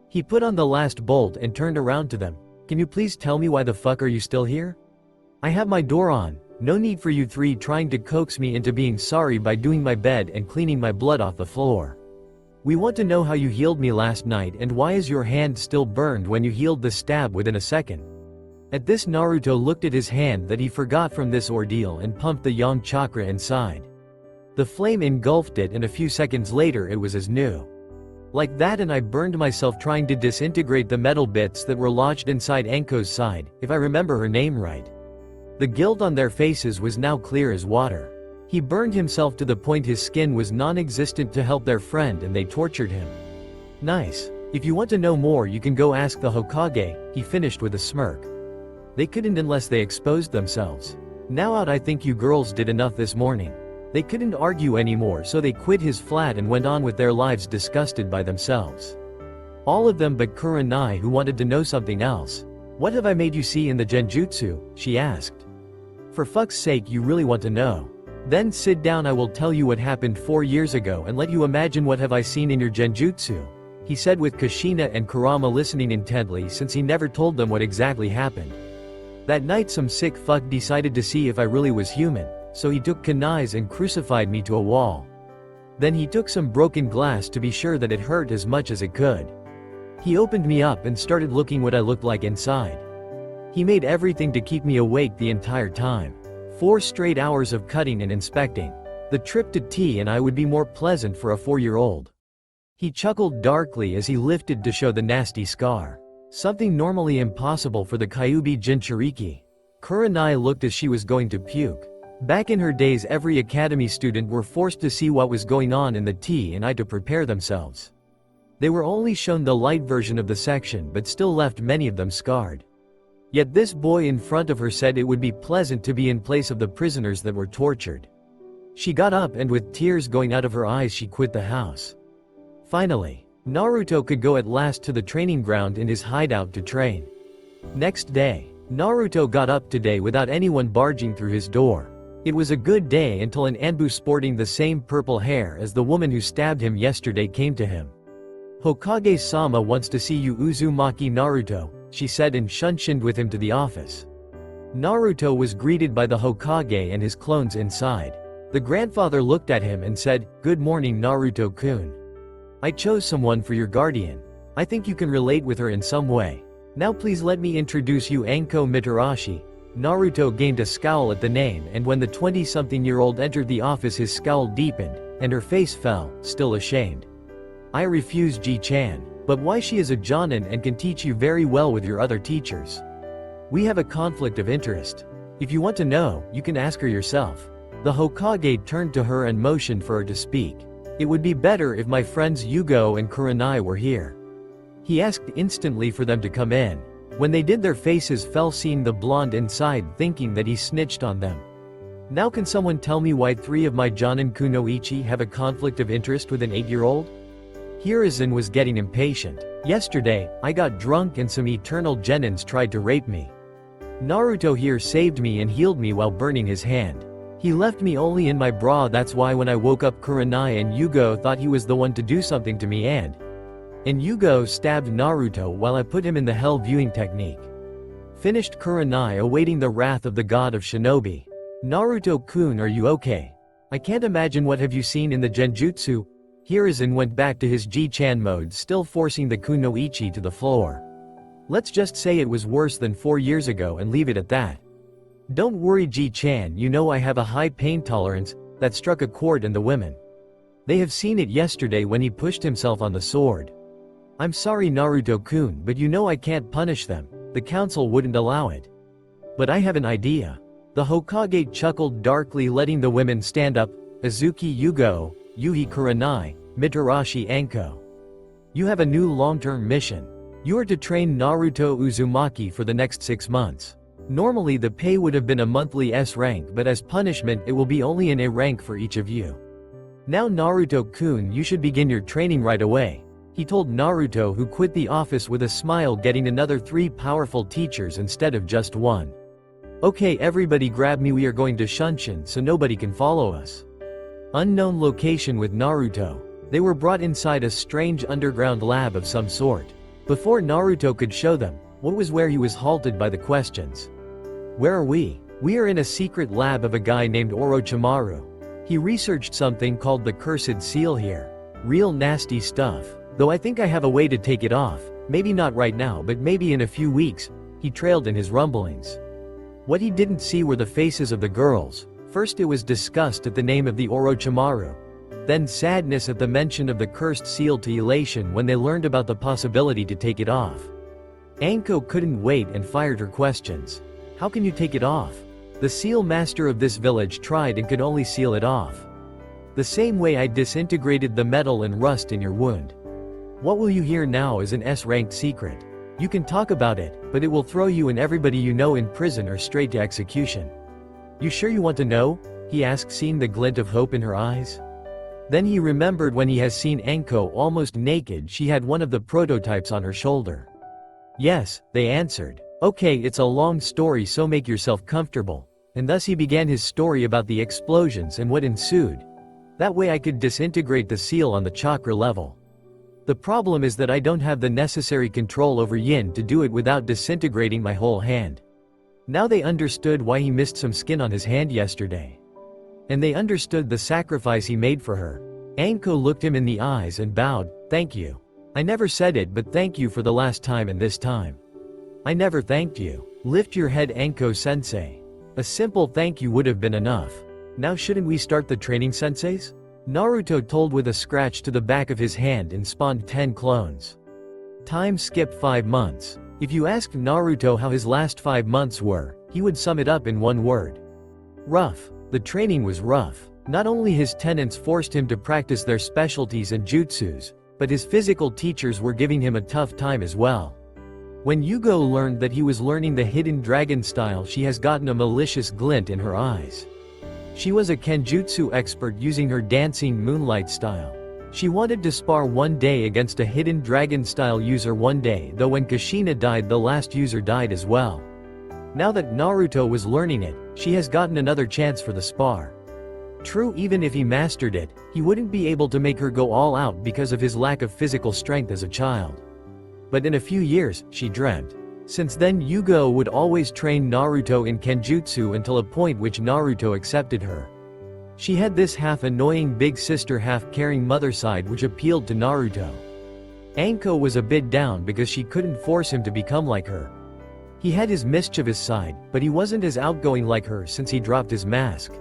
He put on the last bolt and turned around to them. "Can you please tell me why the fuck are you still here? I have my door on. No need for you three trying to coax me into being sorry by doing my bed and cleaning my blood off the floor." We want to know how you healed me last night and why is your hand still burned when you healed the stab within a second. At this, Naruto looked at his hand that he forgot from this ordeal and pumped the yang chakra inside. The flame engulfed it and a few seconds later it was as new. Like that, and I burned myself trying to disintegrate the metal bits that were lodged inside Anko's side, if I remember her name right. The guilt on their faces was now clear as water. He burned himself to the point his skin was non-existent to help their friend and they tortured him. Nice. If you want to know more you can go ask the Hokage, he finished with a smirk. They couldn't unless they exposed themselves. Now out, I think you girls did enough this morning. They couldn't argue anymore, so they quit his flat and went on with their lives disgusted by themselves. All of them but Kurenai, who wanted to know something else. What have I made you see in the genjutsu? She asked. For fuck's sake, you really want to know? Then sit down, I will tell you what happened 4 years ago and let you imagine what have I seen in your genjutsu, he said with Kushina and Kurama listening intently since he never told them what exactly happened. That night some sick fuck decided to see if I really was human, so he took kunais and crucified me to a wall. Then he took some broken glass to be sure that it hurt as much as it could. He opened me up and started looking what I looked like inside. He made everything to keep me awake the entire time. 4 straight hours of cutting and inspecting. The trip to tea and I would be more pleasant for a 4-year-old. He chuckled darkly as he lifted to show the nasty scar. Something normally impossible for the Kyuubi Jinchuriki. Kurenai looked as she was going to puke. Back in her days every academy student were forced to see what was going on in the tea and I to prepare themselves. They were only shown the light version of the section but still left many of them scarred. Yet this boy in front of her said it would be pleasant to be in place of the prisoners that were tortured. She got up and with tears going out of her eyes she quit the house. Finally, Naruto could go at last to the training ground in his hideout to train. Next day, Naruto got up today without anyone barging through his door. It was a good day until an Anbu sporting the same purple hair as the woman who stabbed him yesterday came to him. Hokage-sama wants to see you, Uzumaki Naruto, she said and shunshined with him to the office. Naruto was greeted by the Hokage and his clones inside. The grandfather looked at him and said, "Good morning Naruto-kun. I chose someone for your guardian. I think you can relate with her in some way. Now please let me introduce you, Anko Mitarashi." Naruto gained a scowl at the name, and when the 20-something-year-old entered the office his scowl deepened, and her face fell, still ashamed. "I refuse, Ji-chan. But why? She is a jonin and can teach you very well with your other teachers. We have a conflict of interest. If you want to know, you can ask her yourself." The Hokage turned to her and motioned for her to speak. "It would be better if my friends Yugo and Kurenai were here." He asked instantly for them to come in. When they did their faces fell seeing the blonde inside thinking that he snitched on them. "Now can someone tell me why 3 of my Jonin Kunoichi have a conflict of interest with an 8-year-old? Hiruzen was getting impatient. "Yesterday, I got drunk and some eternal genins tried to rape me. Naruto here saved me and healed me while burning his hand. He left me only in my bra, that's why when I woke up Kurenai and Yugo thought he was the one to do something to me and Yugo stabbed Naruto while I put him in the hell viewing technique." Finished Kurenai, awaiting the wrath of the god of shinobi. "Naruto-kun, are you okay? I can't imagine what have you seen in the genjutsu?" Hiruzen went back to his Ji-chan mode, still forcing the kunoichi to the floor. "Let's just say it was worse than 4 years ago and leave it at that. Don't worry Ji-chan, you know I have a high pain tolerance." That struck a chord in the women. They have seen it yesterday when he pushed himself on the sword. "I'm sorry Naruto-kun, but you know I can't punish them. The council wouldn't allow it. But I have an idea." The Hokage chuckled darkly, letting the women stand up. "Azuki Yugo, Yuhi Kurenai, Mitarashi Anko. You have a new long-term mission. You are to train Naruto Uzumaki for the next 6 months. Normally the pay would have been a monthly S rank, but as punishment it will be only an A rank for each of you. Now Naruto-kun, you should begin your training right away," he told Naruto, who quit the office with a smile, getting another 3 powerful teachers instead of just 1. "Okay everybody grab me, we are going to Shunshin so nobody can follow us." Unknown location with Naruto. They were brought inside a strange underground lab of some sort. Before Naruto could show them what was where, he was halted by the questions. "Where are we?" "We are in a secret lab of a guy named Orochimaru. He researched something called the Cursed Seal here. Real nasty stuff. Though I think I have a way to take it off. Maybe not right now, but maybe in a few weeks, he trailed in his rumblings. What he didn't see were the faces of the girls. First it was disgust at the name of the Orochimaru. Then sadness at the mention of the cursed seal to elation when they learned about the possibility to take it off. Anko couldn't wait and fired her questions. How can you take it off? The seal master of this village tried and could only seal it off. The same way I disintegrated the metal and rust in your wound. What will you hear now is an S-ranked secret. You can talk about it, but it will throw you and everybody you know in prison or straight to execution. You sure you want to know? He asked, seeing the glint of hope in her eyes. Then he remembered when he has seen Anko almost naked, she had one of the prototypes on her shoulder. Yes, they answered. Okay, it's a long story, so make yourself comfortable. And thus he began his story about the explosions and what ensued. That way I could disintegrate the seal on the chakra level. The problem is that I don't have the necessary control over yin to do it without disintegrating my whole hand. Now they understood why he missed some skin on his hand yesterday. And they understood the sacrifice he made for her. Anko looked him in the eyes and bowed. Thank you. I never said it, but thank you for the last time and this time. I never thanked you. Lift your head, Anko-sensei. A simple thank you would have been enough. Now shouldn't we start the training, senseis? Naruto told with a scratch to the back of his hand and spawned 10 clones. Time skipped 5 months. If you asked Naruto how his last 5 months were, he would sum it up in one word. Rough. The training was rough. Not only his tenants forced him to practice their specialties and jutsus, but his physical teachers were giving him a tough time as well. When Yugo learned that he was learning the hidden dragon style, she has gotten a malicious glint in her eyes. She was a kenjutsu expert using her dancing moonlight style. She wanted to spar one day against a hidden dragon style user one day, though when Kushina died the last user died as well. Now that Naruto was learning it, she has gotten another chance for the spar. True, even if he mastered it, he wouldn't be able to make her go all out because of his lack of physical strength as a child. But in a few years, she dreamt. Since then Yugo would always train Naruto in kenjutsu until a point which Naruto accepted her. She had this half-annoying big sister half-caring mother side which appealed to Naruto. Anko was a bit down because she couldn't force him to become like her. He had his mischievous side, but he wasn't as outgoing like her since he dropped his mask.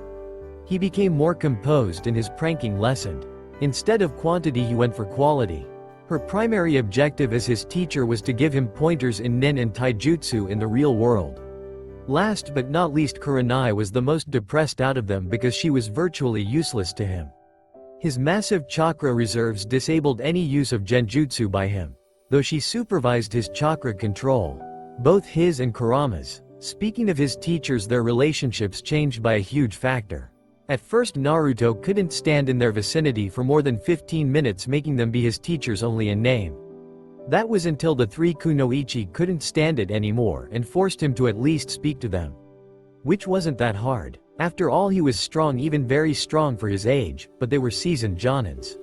He became more composed and his pranking lessened. Instead of quantity he went for quality. Her primary objective as his teacher was to give him pointers in nin and taijutsu in the real world. Last but not least, Kurenai was the most depressed out of them because she was virtually useless to him. His massive chakra reserves disabled any use of genjutsu by him, though she supervised his chakra control. Both his and Kurama's. Speaking of his teachers, their relationships changed by a huge factor. At first Naruto couldn't stand in their vicinity for more than 15 minutes, making them be his teachers only in name. That was until the 3 kunoichi couldn't stand it anymore and forced him to at least speak to them. Which wasn't that hard. After all, he was strong, even very strong for his age, but they were seasoned jonins.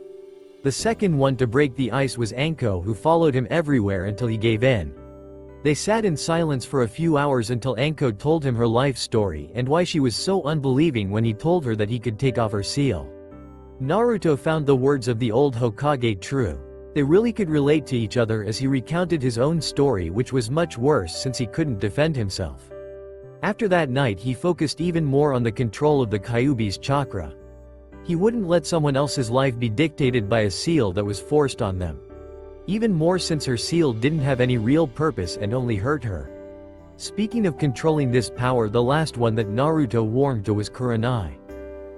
The second one to break the ice was Anko, who followed him everywhere until he gave in. They sat in silence for a few hours until Anko told him her life story and why she was so unbelieving when he told her that he could take off her seal. Naruto found the words of the old Hokage true. They really could relate to each other as he recounted his own story, which was much worse since he couldn't defend himself. After that night he focused even more on the control of the Kyuubi's chakra. He wouldn't let someone else's life be dictated by a seal that was forced on them. Even more since her seal didn't have any real purpose and only hurt her. Speaking of controlling this power, the last one that Naruto warmed to was Kurenai.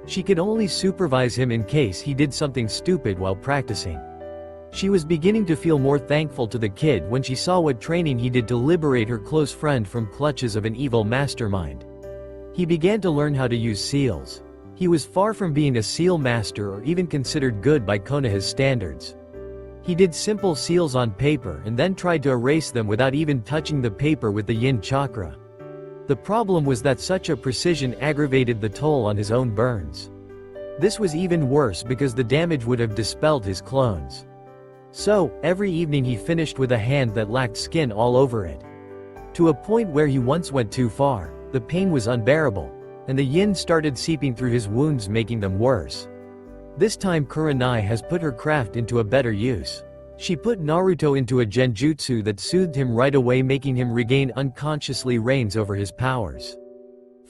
She could only supervise him in case he did something stupid while practicing. She was beginning to feel more thankful to the kid when she saw what training he did to liberate her close friend from clutches of an evil mastermind. He began to learn how to use seals. He was far from being a seal master or even considered good by Konoha's standards. He did simple seals on paper and then tried to erase them without even touching the paper with the yin chakra. The problem was that such a precision aggravated the toll on his own burns. This was even worse because the damage would have dispelled his clones. So, every evening he finished with a hand that lacked skin all over it. To a point where he once went too far. The pain was unbearable, and the yin started seeping through his wounds, making them worse. This time Kurenai has put her craft into a better use. She put Naruto into a genjutsu that soothed him right away, making him regain unconsciously reigns over his powers.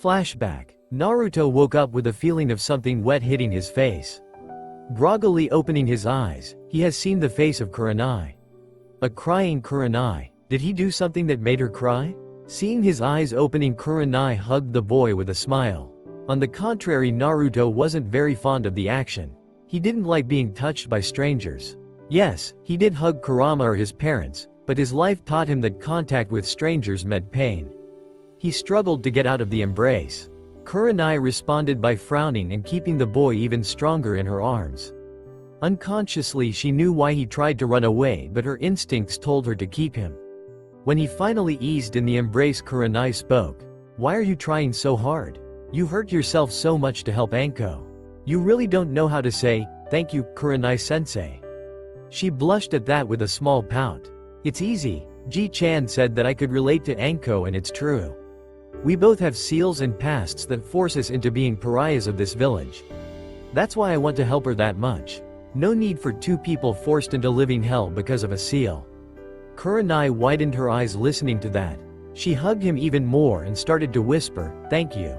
Flashback. Naruto woke up with a feeling of something wet hitting his face. Groggily opening his eyes, he has seen the face of Kurenai. A crying Kurenai. Did he do something that made her cry? Seeing his eyes opening, Kurenai hugged the boy with a smile. On the contrary, Naruto wasn't very fond of the action. He didn't like being touched by strangers. Yes, he did hug Kurama or his parents, but his life taught him that contact with strangers meant pain. He struggled to get out of the embrace. Kurenai responded by frowning and keeping the boy even stronger in her arms. Unconsciously, she knew why he tried to run away, but her instincts told her to keep him. When he finally eased in the embrace, Kurenai spoke. "Why are you trying so hard? You hurt yourself so much to help Anko. You really don't know how to say, thank you, Kurenai-sensei." She blushed at that with a small pout. "It's easy. Ji-chan said that I could relate to Anko, and it's true. We both have seals and pasts that force us into being pariahs of this village. That's why I want to help her that much. No need for two people forced into living hell because of a seal." Kurenai widened her eyes listening to that. She hugged him even more and started to whisper, "Thank you.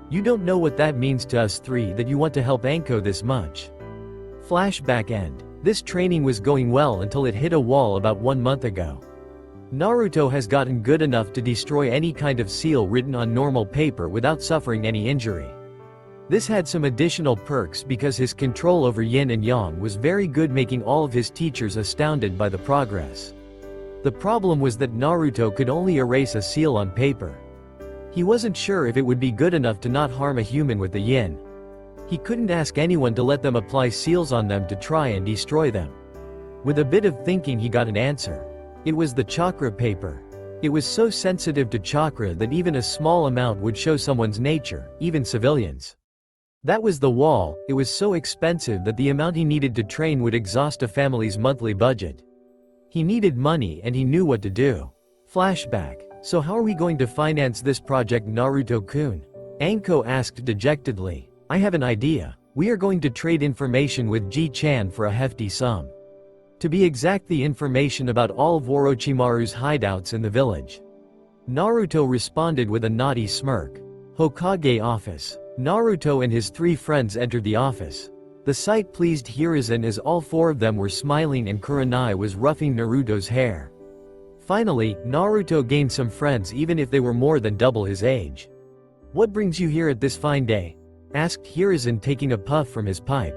You don't know what that means to us three, that you want to help Anko this much." Flashback end. This training was going well until it hit a wall about 1 month ago. Naruto has gotten good enough to destroy any kind of seal written on normal paper without suffering any injury. This had some additional perks because his control over yin and yang was very good, making all of his teachers astounded by the progress. The problem was that Naruto could only erase a seal on paper. He wasn't sure if it would be good enough to not harm a human with the yin. He couldn't ask anyone to let them apply seals on them to try and destroy them. With a bit of thinking, he got an answer. It was the chakra paper. It was so sensitive to chakra that even a small amount would show someone's nature, even civilians. That was the wall. It was so expensive that the amount he needed to train would exhaust a family's monthly budget. He needed money and he knew what to do. Flashback. So how are we going to finance this project, Naruto-kun? Anko asked dejectedly. "I have an idea. We are going to trade information with Ji-chan for a hefty sum. To be exact, the information about all of Orochimaru's hideouts in the village." Naruto responded with a naughty smirk. Hokage office. Naruto and his 3 friends entered the office. The sight pleased Hiruzen as all 4 of them were smiling and Kurenai was roughing Naruto's hair. Finally, Naruto gained some friends even if they were more than double his age. "What brings you here at this fine day?" asked Hiruzen, taking a puff from his pipe.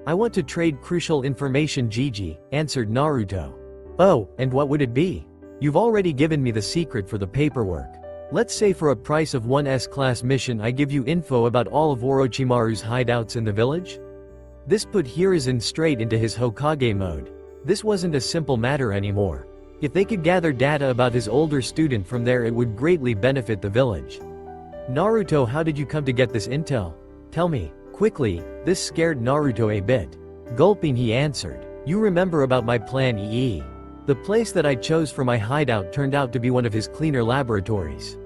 "I want to trade crucial information, Gigi," answered Naruto. "Oh, and what would it be?" "You've already given me the secret for the paperwork. Let's say for a price of 1 S-class mission I give you info about all of Orochimaru's hideouts in the village?" This put Hiruzen straight into his Hokage mode. This wasn't a simple matter anymore. If they could gather data about his older student from there, it would greatly benefit the village. "Naruto, how did you come to get this intel? Tell me, quickly." This scared Naruto a bit. Gulping, he answered, "You remember about my plan EE. The place that I chose for my hideout turned out to be one of his cleaner laboratories.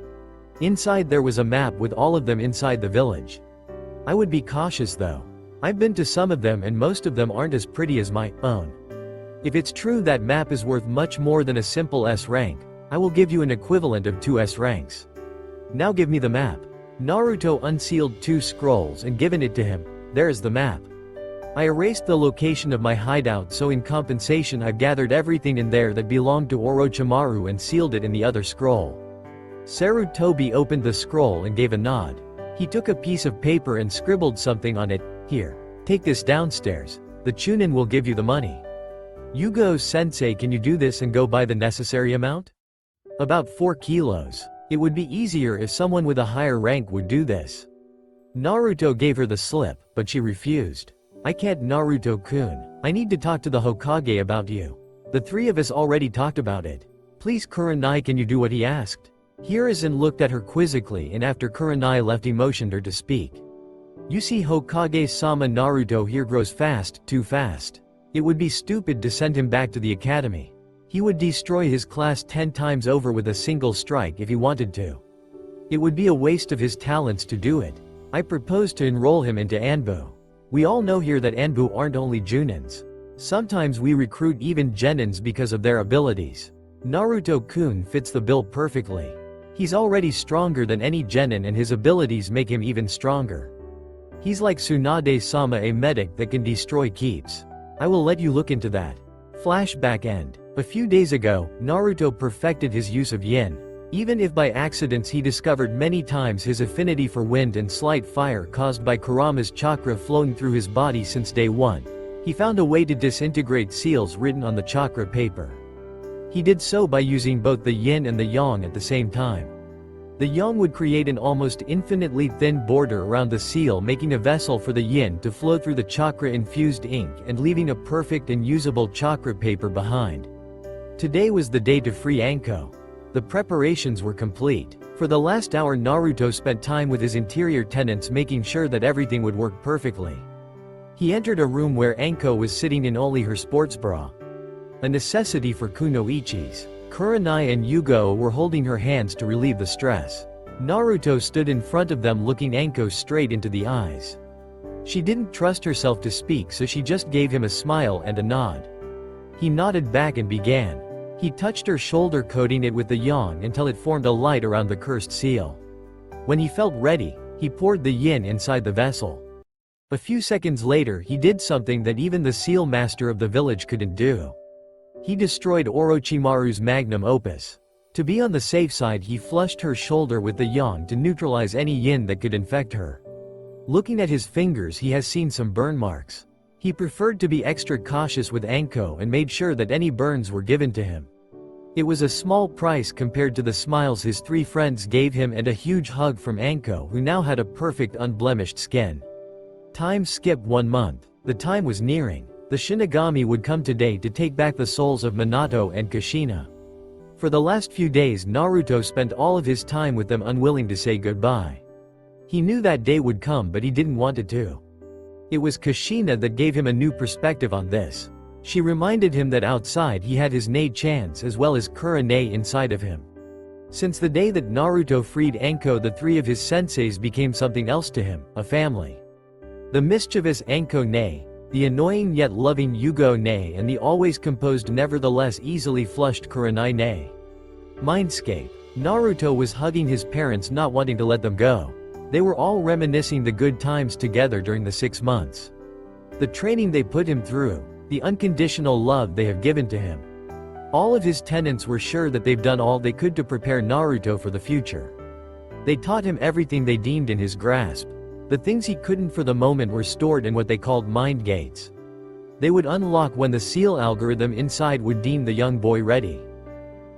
Inside there was a map with all of them inside the village. I would be cautious though. I've been to some of them and most of them aren't as pretty as my own. If it's true that map is worth much more than a simple S rank, I will give you an equivalent of 2 S ranks. Now give me the map." Naruto unsealed 2 scrolls and given it to him. "There is the map. I erased the location of my hideout, so in compensation I've gathered everything in there that belonged to Orochimaru and sealed it in the other scroll." Sarutobi opened the scroll and gave a nod. He took a piece of paper and scribbled something on it. "Here. Take this downstairs. The Chunin will give you the money." "Yugo-sensei, can you do this and go buy the necessary amount?" "About 4 kilos. It would be easier if someone with a higher rank would do this." Naruto gave her the slip, but she refused. "I can't, Naruto-kun. I need to talk to the Hokage about you. The 3 of us already talked about it. Please, Kurenai, can you do what he asked?" Hiruzen looked at her quizzically, and after Kurenai left, he motioned her to speak. "You see, Hokage-sama, Naruto here grows fast, too fast. It would be stupid to send him back to the academy. He would destroy his class 10 times over with a single strike if he wanted to. It would be a waste of his talents to do it. I propose to enroll him into Anbu." We all know here that Anbu aren't only Junins. Sometimes we recruit even Genins because of their abilities. Naruto-kun fits the bill perfectly. He's already stronger than any genin and his abilities make him even stronger. He's like Tsunade-sama, a medic that can destroy keeps. I will let you look into that. Flashback end. A few days ago, Naruto perfected his use of yin. Even if by accidents he discovered many times his affinity for wind and slight fire caused by Kurama's chakra flowing through his body since day one, he found a way to disintegrate seals written on the chakra paper. He did so by using both the yin and the yang at the same time. The yang would create an almost infinitely thin border around the seal, making a vessel for the yin to flow through the chakra-infused ink and leaving a perfect and usable chakra paper behind. Today was the day to free Anko. The preparations were complete. For the last hour, Naruto spent time with his interior tenants, making sure that everything would work perfectly. He entered a room where Anko was sitting in only her sports bra. A necessity for kunoichis. Kurenai and Yugo were holding her hands to relieve the stress. Naruto stood in front of them, looking Anko straight into the eyes. She didn't trust herself to speak, so she just gave him a smile and a nod. He nodded back and began. He touched her shoulder, coating it with the yang until it formed a light around the cursed seal. When he felt ready, he poured the yin inside the vessel. A few seconds later, he did something that even the seal master of the village couldn't do. He destroyed Orochimaru's magnum opus. To be on the safe side, he flushed her shoulder with the yang to neutralize any yin that could infect her. Looking at his fingers, he has seen some burn marks. He preferred to be extra cautious with Anko and made sure that any burns were given to him. It was a small price compared to the smiles his three friends gave him and a huge hug from Anko, who now had a perfect unblemished skin. Time skipped 1 month. The time was nearing. The Shinigami would come today to take back the souls of Minato and Kushina. For the last few days, Naruto spent all of his time with them, unwilling to say goodbye. He knew that day would come, but he didn't want it to. It was Kushina that gave him a new perspective on this. She reminded him that outside he had his Nei-chans as well as Kurenai inside of him. Since the day that Naruto freed Anko, the three of his senseis became something else to him, a family. The mischievous Anko Nei, the annoying yet loving Yugo Nei, and the always composed nevertheless easily flushed Kurenai Nei. Mindscape. Naruto was hugging his parents, not wanting to let them go. They were all reminiscing the good times together during the 6 months. The training they put him through, the unconditional love they have given to him. All of his tenants were sure that they've done all they could to prepare Naruto for the future. They taught him everything they deemed in his grasp. The things he couldn't for the moment were stored in what they called mind gates. They would unlock when the seal algorithm inside would deem the young boy ready.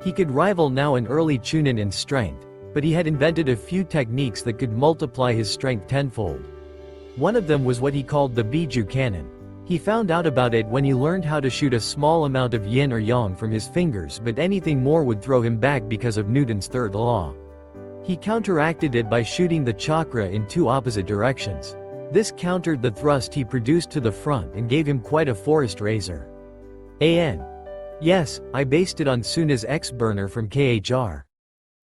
He could rival now an early Chunin in strength, but he had invented a few techniques that could multiply his strength tenfold. One of them was what he called the Biju cannon. He found out about it when he learned how to shoot a small amount of yin or yang from his fingers, but anything more would throw him back because of Newton's third law. He counteracted it by shooting the chakra in 2 opposite directions. This countered the thrust he produced to the front and gave him quite a forest razor. Yes, I based it on Suna's X-burner from KHR.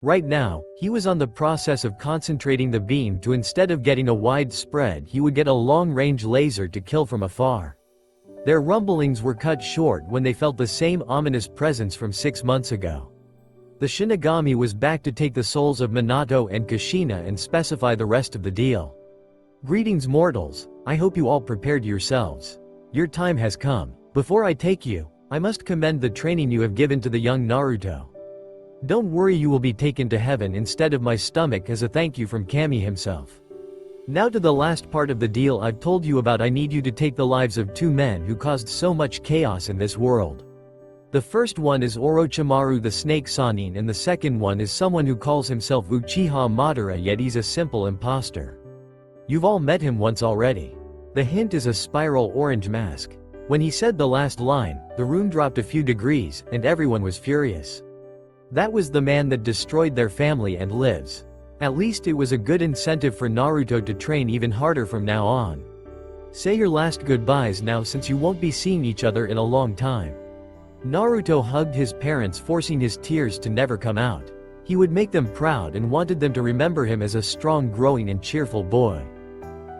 Right now, he was on the process of concentrating the beam to, instead of getting a wide spread, he would get a long-range laser to kill from afar. Their rumblings were cut short when they felt the same ominous presence from 6 months ago. The Shinigami was back to take the souls of Minato and Kushina and specify the rest of the deal. Greetings, mortals. I hope you all prepared yourselves. Your time has come. Before I take you, I must commend the training you have given to the young Naruto. Don't worry, you will be taken to heaven instead of my stomach as a thank you from Kami himself. Now to the last part of the deal I've told you about. I need you to take the lives of 2 men who caused so much chaos in this world. The first one is Orochimaru the Snake Sannin, and the second one is someone who calls himself Uchiha Madara, yet he's a simple imposter. You've all met him once already. The hint is a spiral orange mask. When he said the last line, the room dropped a few degrees, and everyone was furious. That was the man that destroyed their family and lives. At least it was a good incentive for Naruto to train even harder from now on. Say your last goodbyes now, since you won't be seeing each other in a long time. Naruto hugged his parents, forcing his tears to never come out. He would make them proud and wanted them to remember him as a strong, growing and cheerful boy.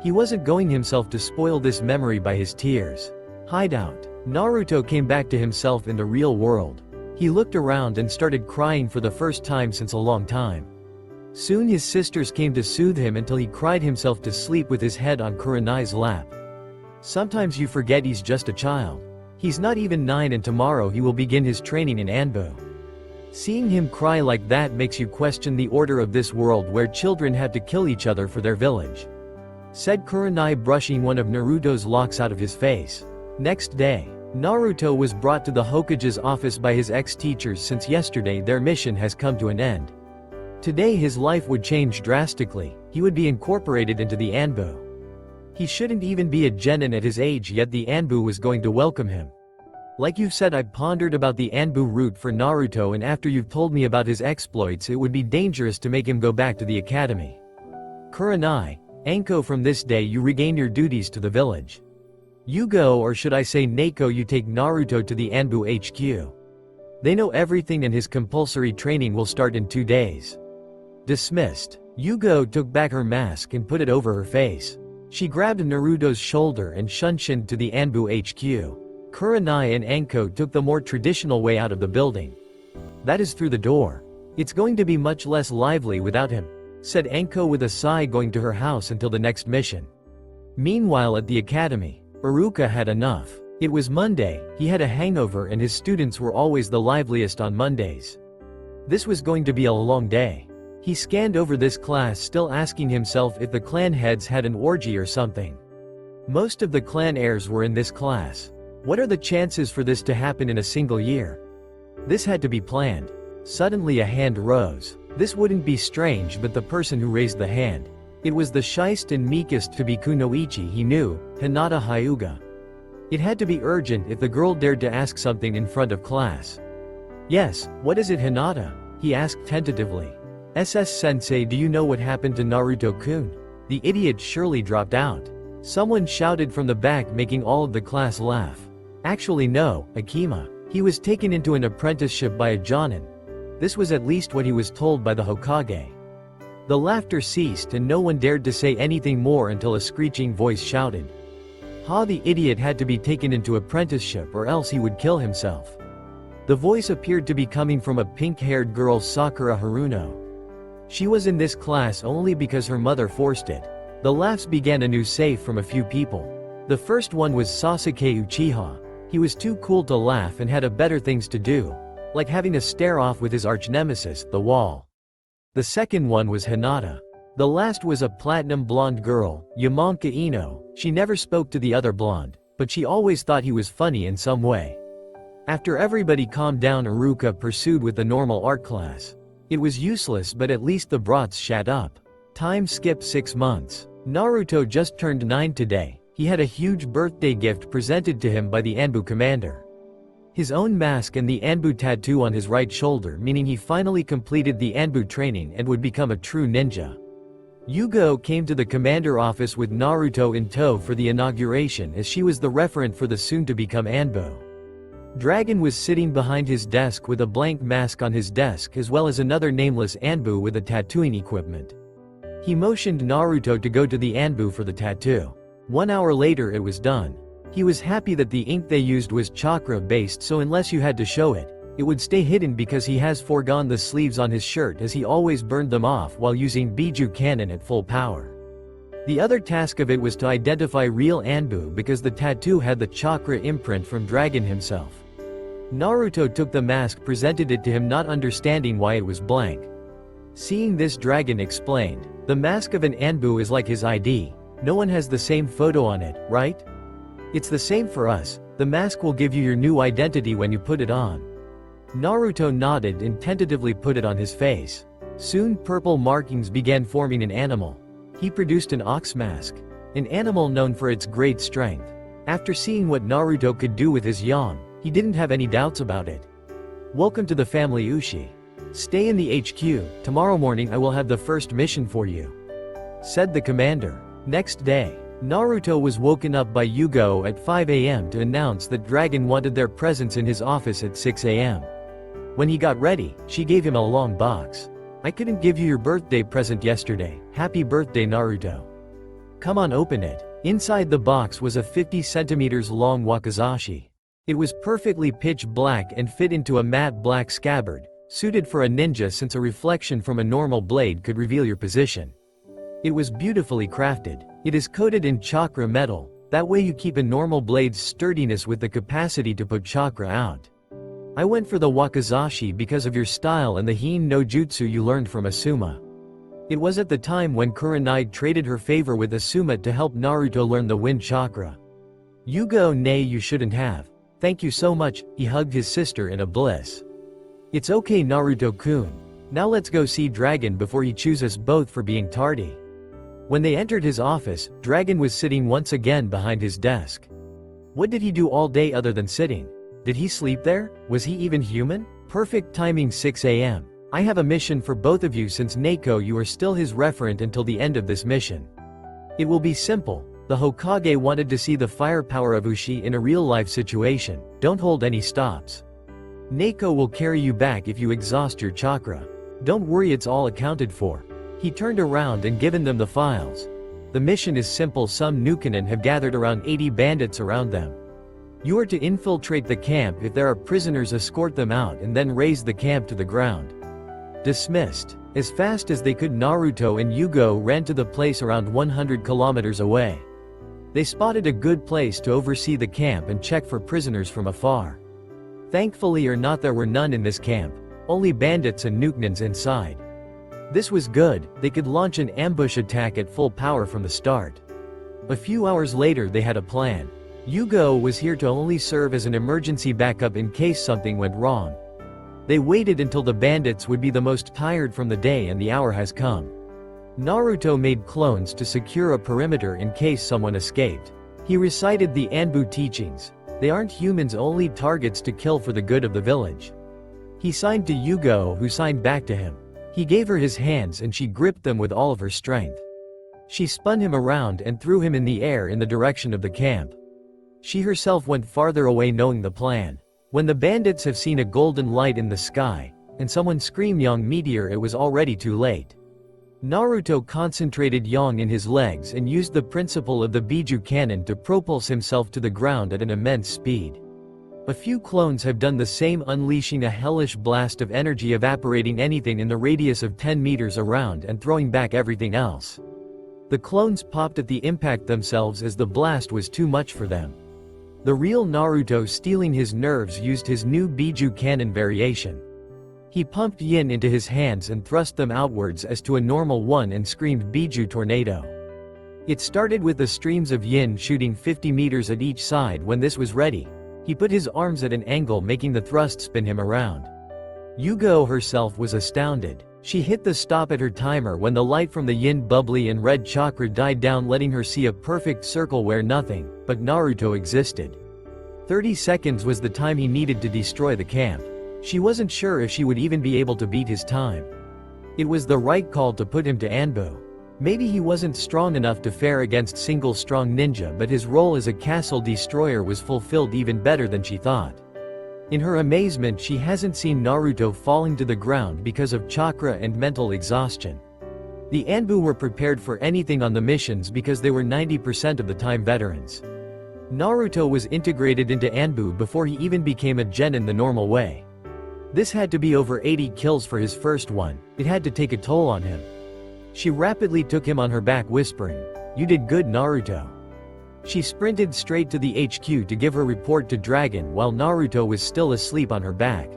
He wasn't going himself to spoil this memory by his tears. Hideout. Naruto came back to himself in the real world. He looked around and started crying for the first time since a long time. Soon his sisters came to soothe him until he cried himself to sleep with his head on Kurenai's lap. Sometimes you forget he's just a child. He's not even 9 and tomorrow he will begin his training in Anbu. Seeing him cry like that makes you question the order of this world where children have to kill each other for their village. Said Kurenai, brushing one of Naruto's locks out of his face. Next day, Naruto was brought to the Hokage's office by his ex-teachers since yesterday their mission has come to an end. Today his life would change drastically, he would be incorporated into the Anbu. He shouldn't even be a genin at his age, yet the Anbu was going to welcome him. Like you've said, I pondered about the Anbu route for Naruto, and after you've told me about his exploits it would be dangerous to make him go back to the academy. Kurenai, Anko, from this day you regain your duties to the village. You go, or should I say Neko, you take Naruto to the Anbu HQ. They know everything and his compulsory training will start in 2 days. Dismissed. Yugo took back her mask and put it over her face. She grabbed Naruto's shoulder and shunshined to the Anbu HQ. Kurenai and Anko took the more traditional way out of the building. That is through the door. It's going to be much less lively without him, said Anko with a sigh, going to her house until the next mission. Meanwhile at the academy, Iruka had enough. It was Monday, he had a hangover and his students were always the liveliest on Mondays. This was going to be a long day. He scanned over this class, still asking himself if the clan heads had an orgy or something. Most of the clan heirs were in this class. What are the chances for this to happen in a single year? This had to be planned. Suddenly a hand rose. This wouldn't be strange, but the person who raised the hand. It was the shyest and meekest to be Kunoichi he knew, Hinata Hyuga. It had to be urgent if the girl dared to ask something in front of class. Yes, what is it, Hinata? He asked tentatively. SS-sensei, do you know what happened to Naruto-kun? The idiot surely dropped out. Someone shouted from the back, making all of the class laugh. Actually no, Akima. He was taken into an apprenticeship by a jonin. This was at least what he was told by the Hokage. The laughter ceased and no one dared to say anything more until a screeching voice shouted. Ha, the idiot had to be taken into apprenticeship or else he would kill himself. The voice appeared to be coming from a pink-haired girl, Sakura Haruno. She was in this class only because her mother forced it. The laughs began anew, save from a few people. The first one was Sasuke Uchiha. He was too cool to laugh and had a better things to do, like having a stare-off with his arch-nemesis, the wall. The second one was Hinata. The last was a platinum blonde girl, Yamanka Ino. She never spoke to the other blonde, but she always thought he was funny in some way. After everybody calmed down, Iruka pursued with the normal art class. It was useless, but at least the brats shut up. Time skipped 6 months. Naruto just turned 9 today. He had a huge birthday gift presented to him by the Anbu commander. His own mask and the Anbu tattoo on his right shoulder, meaning he finally completed the Anbu training and would become a true ninja. Yugo came to the commander office with Naruto in tow for the inauguration, as she was the referent for the soon-to-become Anbu. Dragon was sitting behind his desk with a blank mask on his desk, as well as another nameless Anbu with a tattooing equipment. He motioned Naruto to go to the Anbu for the tattoo. 1 hour later it was done. He was happy that the ink they used was chakra-based, so unless you had to show it, it would stay hidden, because he has foregone the sleeves on his shirt as he always burned them off while using Biju cannon at full power. The other task of it was to identify real Anbu, because the tattoo had the chakra imprint from Dragon himself. Naruto took the mask, presented it to him, not understanding why it was blank. Seeing this, Dragon explained, "The mask of an Anbu is like his ID. No one has the same photo on it, right? It's the same for us. The mask will give you your new identity when you put it on." Naruto nodded and tentatively put it on his face. Soon purple markings began forming an animal. He produced an ox mask, an animal known for its great strength. After seeing what Naruto could do with his yang, he didn't have any doubts about it. "Welcome to the family, Ushi. Stay in the HQ, tomorrow morning I will have the first mission for you," said the commander. Next day, Naruto was woken up by Yugo at 5 a.m. to announce that Dragon wanted their presence in his office at 6 a.m. When he got ready, she gave him a long box. "I couldn't give you your birthday present yesterday. Happy birthday, Naruto." Come on, open it. Inside the box was a 50 centimeters long wakizashi. It was perfectly pitch black and fit into a matte black scabbard, suited for a ninja since a reflection from a normal blade could reveal your position. It was beautifully crafted. It is coated in chakra metal, that way you keep a normal blade's sturdiness with the capacity to put chakra out. I went for the wakizashi because of your style and the Hien no Jutsu you learned from Asuma. It was at the time when Kurenai traded her favor with Asuma to help Naruto learn the wind chakra. Yugo, nay, you shouldn't have. Thank you so much, he hugged his sister in a bliss. It's okay, Naruto-kun. Now let's go see Dragon before he chews us both for being tardy. When they entered his office, Dragon was sitting once again behind his desk. What did he do all day other than sitting? Did he sleep there? Was he even human? Perfect timing, 6 a.m. I have a mission for both of you since Neko you are still his referent until the end of this mission. It will be simple. The Hokage wanted to see the firepower of Ushi in a real-life situation. Don't hold any stops. Neko will carry you back if you exhaust your chakra. Don't worry, it's all accounted for. He turned around and given them the files. The mission is simple. Some Nukanen have gathered around 80 bandits around them. You are to infiltrate the camp. If there are prisoners, escort them out and then raise the camp to the ground. Dismissed. As fast as they could, Naruto and Yugo ran to the place around 100 kilometers away. They spotted a good place to oversee the camp and check for prisoners from afar. Thankfully or not, there were none in this camp, only bandits and Nukanens inside. This was good, they could launch an ambush attack at full power from the start. A few hours later they had a plan. Yugo was here to only serve as an emergency backup in case something went wrong. They waited until the bandits would be the most tired from the day, and the hour has come. Naruto made clones to secure a perimeter in case someone escaped. He recited the Anbu teachings. They aren't humans, only targets to kill for the good of the village. He signed to Yugo, who signed back to him. He gave her his hands and she gripped them with all of her strength. She spun him around and threw him in the air in the direction of the camp. She herself went farther away, knowing the plan. When the bandits have seen a golden light in the sky, and someone screamed Yang meteor, it was already too late. Naruto concentrated Yang in his legs and used the principle of the Biju cannon to propulse himself to the ground at an immense speed. A few clones have done the same, unleashing a hellish blast of energy, evaporating anything in the radius of 10 meters around and throwing back everything else. The clones popped at the impact themselves as the blast was too much for them. The real Naruto, stealing his nerves, used his new Biju cannon variation. He pumped yin into his hands and thrust them outwards as to a normal one and screamed Biju tornado. It started with the streams of yin shooting 50 meters at each side. When this was ready, he put his arms at an angle, making the thrust spin him around. Yugo herself was astounded. She hit the stop at her timer when the light from the yin, bubbly and red chakra died down, letting her see a perfect circle where nothing but Naruto existed. 30 seconds was the time he needed to destroy the camp. She wasn't sure if she would even be able to beat his time. It was the right call to put him to Anbu. Maybe he wasn't strong enough to fare against single strong ninja, but his role as a castle destroyer was fulfilled even better than she thought. In her amazement, she hasn't seen Naruto falling to the ground because of chakra and mental exhaustion. The Anbu were prepared for anything on the missions because they were 90% of the time veterans. Naruto was integrated into Anbu before he even became a genin the normal way. This had to be over 80 kills for his first one. It had to take a toll on him. She rapidly took him on her back, whispering, "You did good, Naruto." She sprinted straight to the HQ to give her report to Dragon while Naruto was still asleep on her back.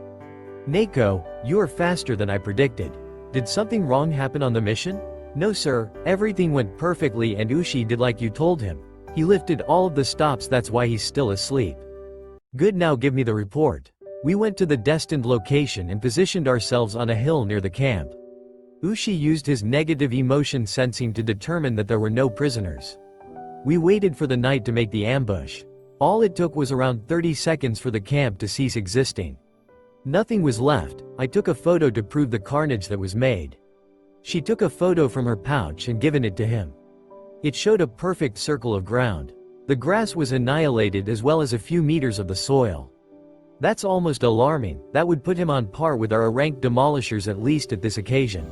"Neko, you are faster than I predicted. Did something wrong happen on the mission?" "No sir, everything went perfectly and Ushi did like you told him. He lifted all of the stops, that's why he's still asleep." "Good, now give me the report." We went to the destined location and positioned ourselves on a hill near the camp. Ushi used his negative emotion sensing to determine that there were no prisoners. We waited for the night to make the ambush. All it took was around 30 seconds for the camp to cease existing. Nothing was left. I took a photo to prove the carnage that was made. She took a photo from her pouch and given it to him. It showed a perfect circle of ground. The grass was annihilated as well as a few meters of the soil. That's almost alarming. That would put him on par with our ranked demolishers, at least at this occasion.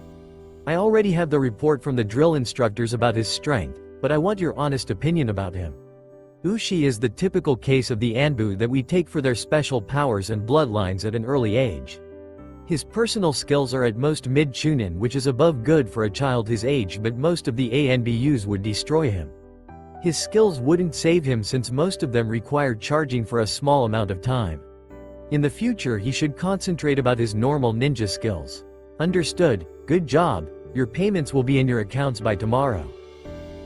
I already have the report from the drill instructors about his strength. but I want your honest opinion about him. Ushi is the typical case of the Anbu that we take for their special powers and bloodlines at an early age. His personal skills are at most mid-chunin, which is above good for a child his age, but most of the ANBUs would destroy him. His skills wouldn't save him since most of them required charging for a small amount of time. In the future he should concentrate about his normal ninja skills. Understood, good job, your payments will be in your accounts by tomorrow.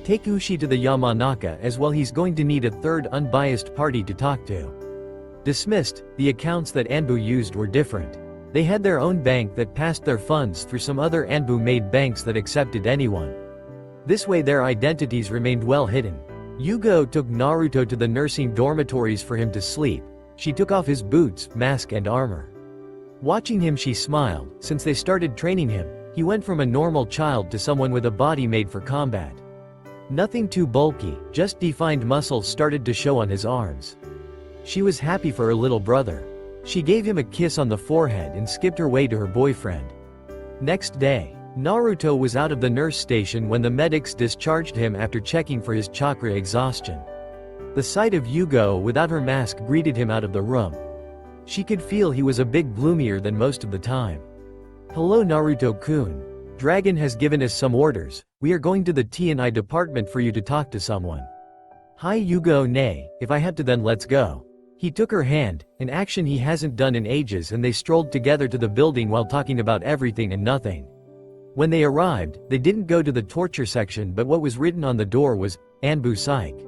Take Ushi to the Yamanaka as well, he's going to need a third unbiased party to talk to. Dismissed, the accounts that Anbu used were different. They had their own bank that passed their funds through some other Anbu-made banks that accepted anyone. This way their identities remained well hidden. Yugo took Naruto to the nursing dormitories for him to sleep. She took off his boots, mask and armor. Watching him she smiled. Since they started training him, he went from a normal child to someone with a body made for combat. Nothing too bulky, just defined muscles started to show on his arms. She was happy for her little brother. She gave him a kiss on the forehead and skipped her way to her boyfriend. Next day, Naruto was out of the nurse station when the medics discharged him after checking for his chakra exhaustion. The sight of Yugo without her mask greeted him out of the room. She could feel he was a bit gloomier than most of the time. Hello Naruto-kun. Dragon has given us some orders. We are going to the T&I department for you to talk to someone. Hi Yugo, nay, if I have to then let's go. He took her hand, an action he hasn't done in ages, and they strolled together to the building while talking about everything and nothing. When they arrived, they didn't go to the torture section, but what was written on the door was, Anbu Psych.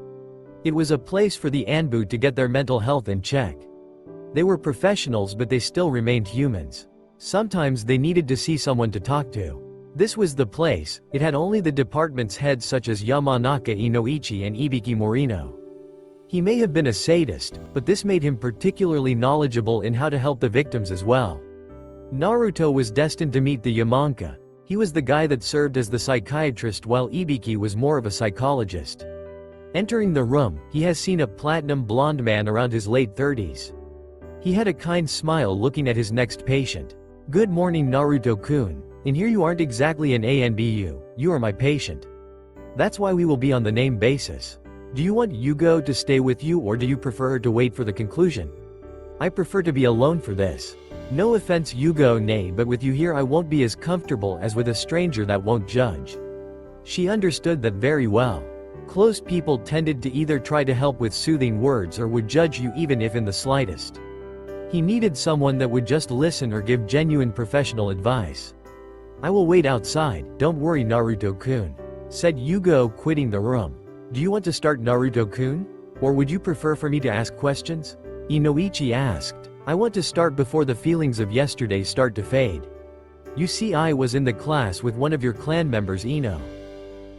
It was a place for the Anbu to get their mental health in check. They were professionals but they still remained humans. Sometimes they needed to see someone to talk to. This was the place. It had only the department's heads such as Yamanaka Inoichi and Ibiki Morino. He may have been a sadist, but this made him particularly knowledgeable in how to help the victims as well. Naruto was destined to meet the Yamanka. He was the guy that served as the psychiatrist while Ibiki was more of a psychologist. Entering the room, he has seen a platinum blonde man around his late 30s. He had a kind smile looking at his next patient. Good morning Naruto-kun. In here you aren't exactly an ANBU, you are my patient. That's why we will be on the name basis. Do you want Yugo to stay with you or do you prefer her to wait for the conclusion? I prefer to be alone for this. No offense Yugo, nay, but with you here I won't be as comfortable as with a stranger that won't judge. She understood that very well. Close people tended to either try to help with soothing words or would judge you even if in the slightest. He needed someone that would just listen or give genuine professional advice. I will wait outside, don't worry Naruto-kun, said Yugo, quitting the room. Do you want to start Naruto-kun? Or would you prefer for me to ask questions? Inoichi asked. I want to start before the feelings of yesterday start to fade. You see, I was in the class with one of your clan members, Ino.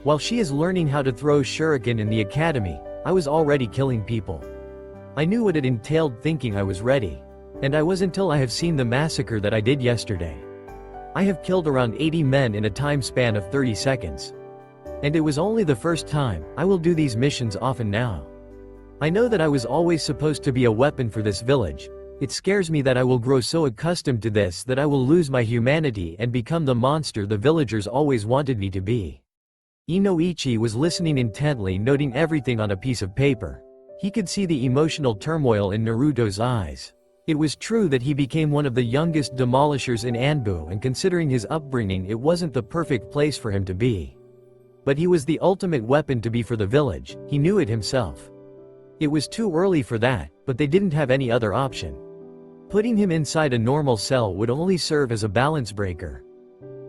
While she is learning how to throw shuriken in the academy, I was already killing people. I knew what it entailed, thinking I was ready. And I was until I have seen the massacre that I did yesterday. I have killed around 80 men in a time span of 30 seconds. And it was only the first time. I will do these missions often now. I know that I was always supposed to be a weapon for this village. It scares me that I will grow so accustomed to this that I will lose my humanity and become the monster the villagers always wanted me to be. Inoichi was listening intently, noting everything on a piece of paper. He could see the emotional turmoil in Naruto's eyes. It was true that he became one of the youngest demolishers in Anbu, and considering his upbringing it wasn't the perfect place for him to be. But he was the ultimate weapon to be for the village, he knew it himself. It was too early for that, but they didn't have any other option. Putting him inside a normal cell would only serve as a balance breaker.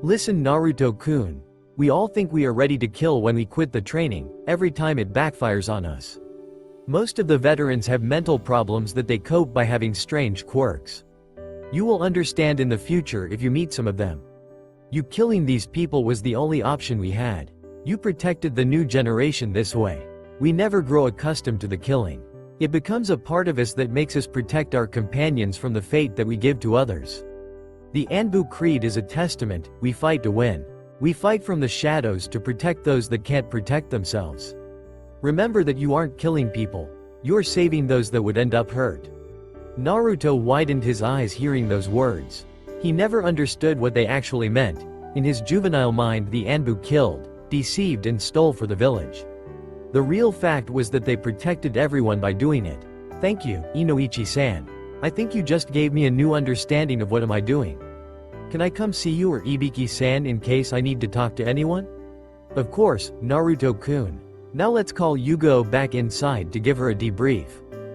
Listen Naruto-kun, we all think we are ready to kill when we quit the training, every time it backfires on us. Most of the veterans have mental problems that they cope by having strange quirks. You will understand in the future if you meet some of them. You killing these people was the only option we had. You protected the new generation this way. We never grow accustomed to the killing. It becomes a part of us that makes us protect our companions from the fate that we give to others. The Anbu Creed is a testament, we fight to win. We fight from the shadows to protect those that can't protect themselves. Remember that you aren't killing people. You're saving those that would end up hurt. Naruto widened his eyes hearing those words. He never understood what they actually meant. In his juvenile mind the Anbu killed, deceived and stole for the village. The real fact was that they protected everyone by doing it. Thank you, Inoichi-san. I think you just gave me a new understanding of what am I doing. Can I come see you or Ibiki-san in case I need to talk to anyone? Of course, Naruto-kun. Now let's call Yugo back inside to give her a debrief.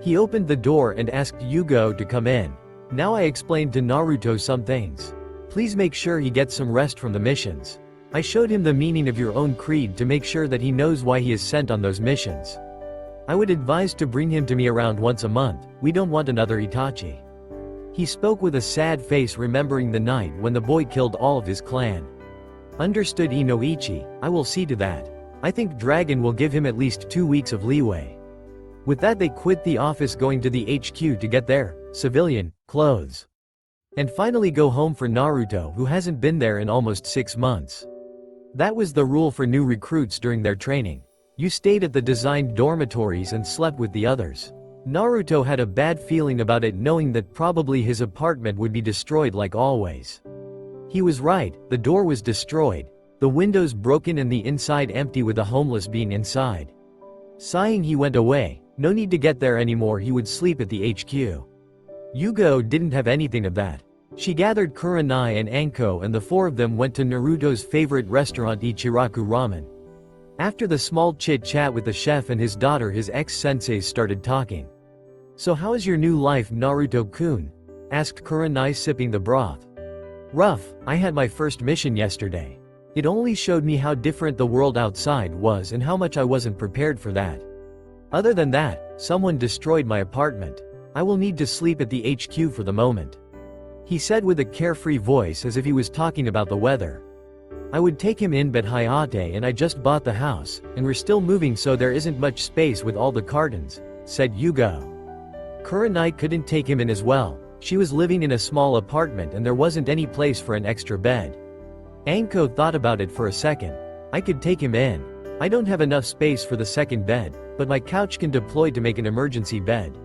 He opened the door and asked Yugo to come in. Now I explained to Naruto some things. Please make sure he gets some rest from the missions. I showed him the meaning of your own creed to make sure that he knows why he is sent on those missions. I would advise to bring him to me around once a month. We don't want another Itachi. He spoke with a sad face, remembering the night when the boy killed all of his clan. Understood, Inoichi, I will see to that. I think Dragon will give him at least 2 weeks of leeway. With that they quit the office, going to the HQ to get their civilian clothes. And finally go home for Naruto, who hasn't been there in almost 6 months. That was the rule for new recruits during their training. You stayed at the designed dormitories and slept with the others. Naruto had a bad feeling about it, knowing that probably his apartment would be destroyed like always. He was right, the door was destroyed, the windows broken and the inside empty with a homeless being inside. Sighing, he went away. No need to get there anymore, he would sleep at the HQ. Yugo didn't have anything of that. She gathered Kurenai and Anko and the 4 of them went to Naruto's favorite restaurant, Ichiraku Ramen. After the small chit-chat with the chef and his daughter, his ex-senseis started talking. So how is your new life, Naruto-kun? Asked Kurenai, sipping the broth. Rough, I had my first mission yesterday. It only showed me how different the world outside was and how much I wasn't prepared for that. Other than that, someone destroyed my apartment. I will need to sleep at the HQ for the moment. He said with a carefree voice, as if he was talking about the weather. I would take him in, but Hayate and I just bought the house, and we're still moving, so there isn't much space with all the cartons, said Yugo. Kurenai couldn't take him in as well. She was living in a small apartment and there wasn't any place for an extra bed. Anko thought about it for a second. I could take him in. I don't have enough space for the second bed, but my couch can deploy to make an emergency bed.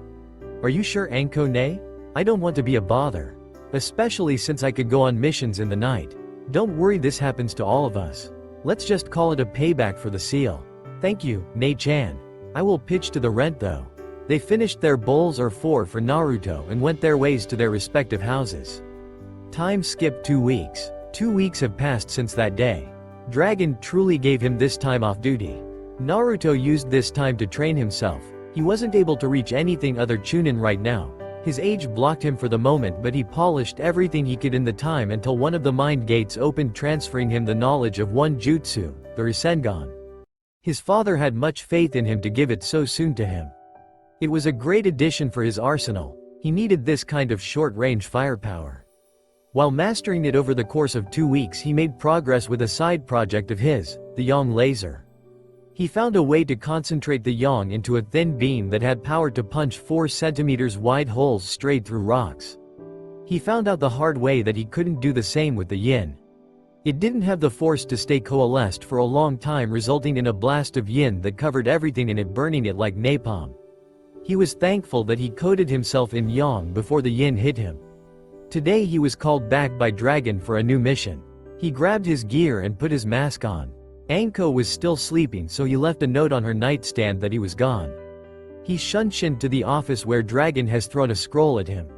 Are you sure, Anko-ne? I don't want to be a bother. Especially since I could go on missions in the night. Don't worry, this happens to all of us. Let's just call it a payback for the seal. Thank you, Ne-chan. I will pitch to the rent though. They finished their bowls or 4 for Naruto and went their ways to their respective houses. Time skipped 2 weeks. 2 weeks have passed since that day. Dragon truly gave him this time off duty. Naruto used this time to train himself. He wasn't able to reach anything other Chunin right now. His age blocked him for the moment, but he polished everything he could in the time until one of the mind gates opened, transferring him the knowledge of one jutsu, the Rasengan. His father had much faith in him to give it so soon to him. It was a great addition for his arsenal. He needed this kind of short-range firepower. While mastering it over the course of 2 weeks, he made progress with a side project of his, the Yang laser. He found a way to concentrate the Yang into a thin beam that had power to punch 4 centimeters wide holes straight through rocks. He found out the hard way that he couldn't do the same with the Yin. It didn't have the force to stay coalesced for a long time, resulting in a blast of Yin that covered everything in it, burning it like napalm. He was thankful that he coated himself in Yang before the Yin hit him. Today he was called back by Dragon for a new mission. He grabbed his gear and put his mask on. Anko was still sleeping, so he left a note on her nightstand that he was gone. He shunshined to the office where Dragon has thrown a scroll at him.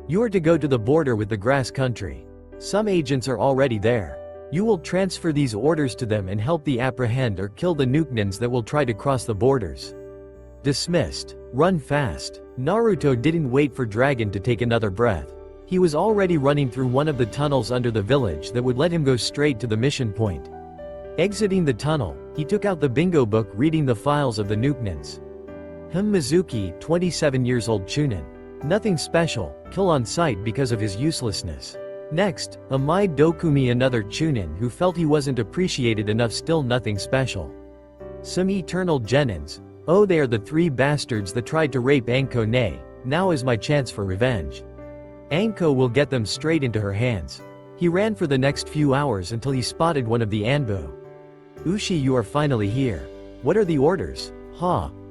You are to go to the border with the grass country. Some agents are already there. You will transfer these orders to them and help the apprehend or kill the Nuknins that will try to cross the borders. Dismissed. Run fast. Naruto didn't wait for Dragon to take another breath. He was already running through one of the tunnels under the village that would let him go straight to the mission point. Exiting the tunnel, he took out the bingo book, reading the files of the Nuknins. Mizuki, 27 years old Chunin. Nothing special, kill on sight because of his uselessness. Next, Amai Dokumi, another Chunin who felt he wasn't appreciated enough, still nothing special. Some eternal Genins. Oh, they are the 3 bastards that tried to rape Anko-ne, now is my chance for revenge. Anko will get them straight into her hands. He ran for the next few hours until he spotted one of the Anbu. Ushi, you are finally here. What are the orders?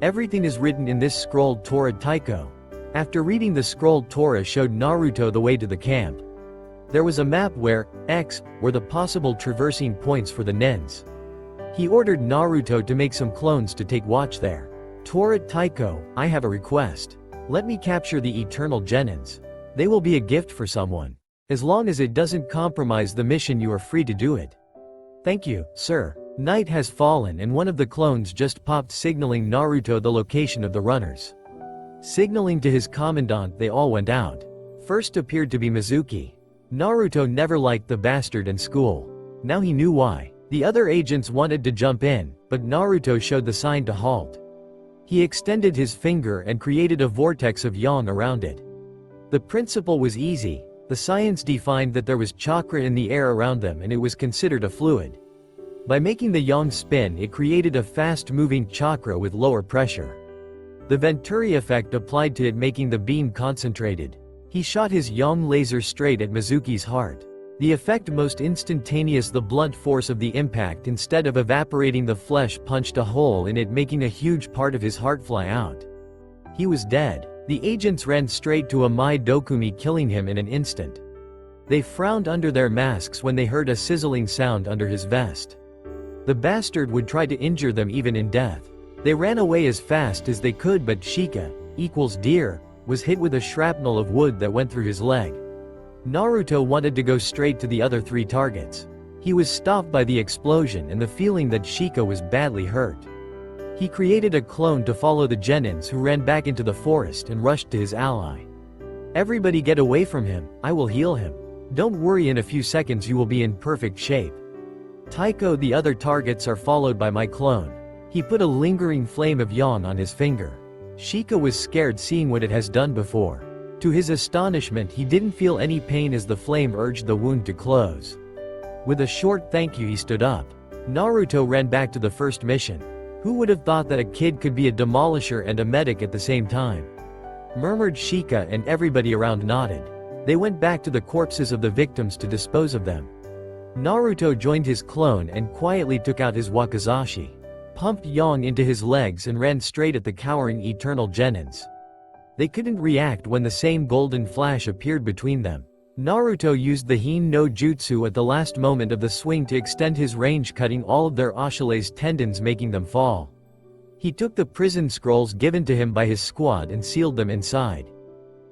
Everything is written in this scrolled Torah Taiko. After reading the scrolled Torah showed Naruto the way to the camp. There was a map where X were the possible traversing points for the Nens. He ordered Naruto to make some clones to take watch there. Toward Taiko, I have a request. Let me capture the eternal genins. They will be a gift for someone. As long as it doesn't compromise the mission, you are free to do it. Thank you, sir. Night has fallen and one of the clones just popped, signaling Naruto the location of the runners. Signaling to his commandant, they all went out. First appeared to be Mizuki. Naruto never liked the bastard in school. Now he knew why. The other agents wanted to jump in, but Naruto showed the sign to halt. He extended his finger and created a vortex of yang around it. The principle was easy. The science defined that there was chakra in the air around them and it was considered a fluid. By making the yang spin, it created a fast-moving chakra with lower pressure. The Venturi effect applied to it, making the beam concentrated. He shot his yang laser straight at Mizuki's heart. The effect most instantaneous. The blunt force of the impact, instead of evaporating the flesh, punched a hole in it, making a huge part of his heart fly out. He was dead. The agents ran straight to Amai Dokumi, killing him in an instant. They frowned under their masks when they heard a sizzling sound under his vest. The bastard would try to injure them even in death. They ran away as fast as they could, but Shika, equals deer, was hit with a shrapnel of wood that went through his leg. Naruto wanted to go straight to the other 3 targets. He was stopped by the explosion and the feeling that Shika was badly hurt. He created a clone to follow the genins, who ran back into the forest and rushed to his ally. Everybody get away from him, I will heal him. Don't worry, in a few seconds you will be in perfect shape. Taiko, the other targets are followed by my clone. He put a lingering flame of yang on his finger. Shika was scared, seeing what it has done before. To his astonishment, he didn't feel any pain as the flame urged the wound to close. With a short thank you, he stood up. Naruto ran back to the first mission. Who would have thought that a kid could be a demolisher and a medic at the same time? Murmured Shika, and everybody around nodded. They went back to the corpses of the victims to dispose of them. Naruto joined his clone and quietly took out his wakizashi, pumped yang into his legs and ran straight at the cowering eternal genins. They couldn't react when the same golden flash appeared between them. Naruto used the Hin no Jutsu at the last moment of the swing to extend his range, cutting all of their Achilles tendons, making them fall. He took the prison scrolls given to him by his squad and sealed them inside.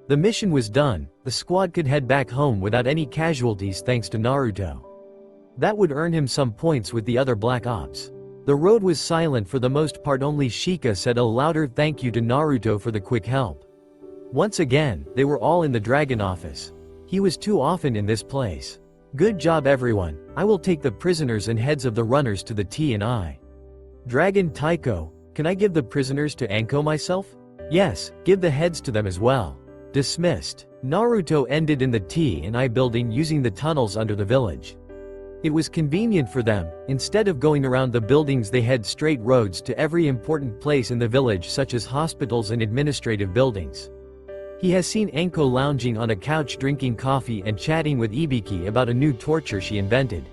The mission was done. The squad could head back home without any casualties thanks to Naruto. That would earn him some points with the other Black Ops. The road was silent for the most part. Only Shika said a louder thank you to Naruto for the quick help. Once again, they were all in the dragon office. He was too often in this place. Good job everyone. I will take the prisoners and heads of the runners to the T&I. Dragon Taiko, can I give the prisoners to Anko myself? Yes, give the heads to them as well. Dismissed. Naruto ended in the T&I building using the tunnels under the village. It was convenient for them. Instead of going around the buildings, they had straight roads to every important place in the village, such as hospitals and administrative buildings. He has seen Anko lounging on a couch drinking coffee and chatting with Ibiki about a new torture she invented.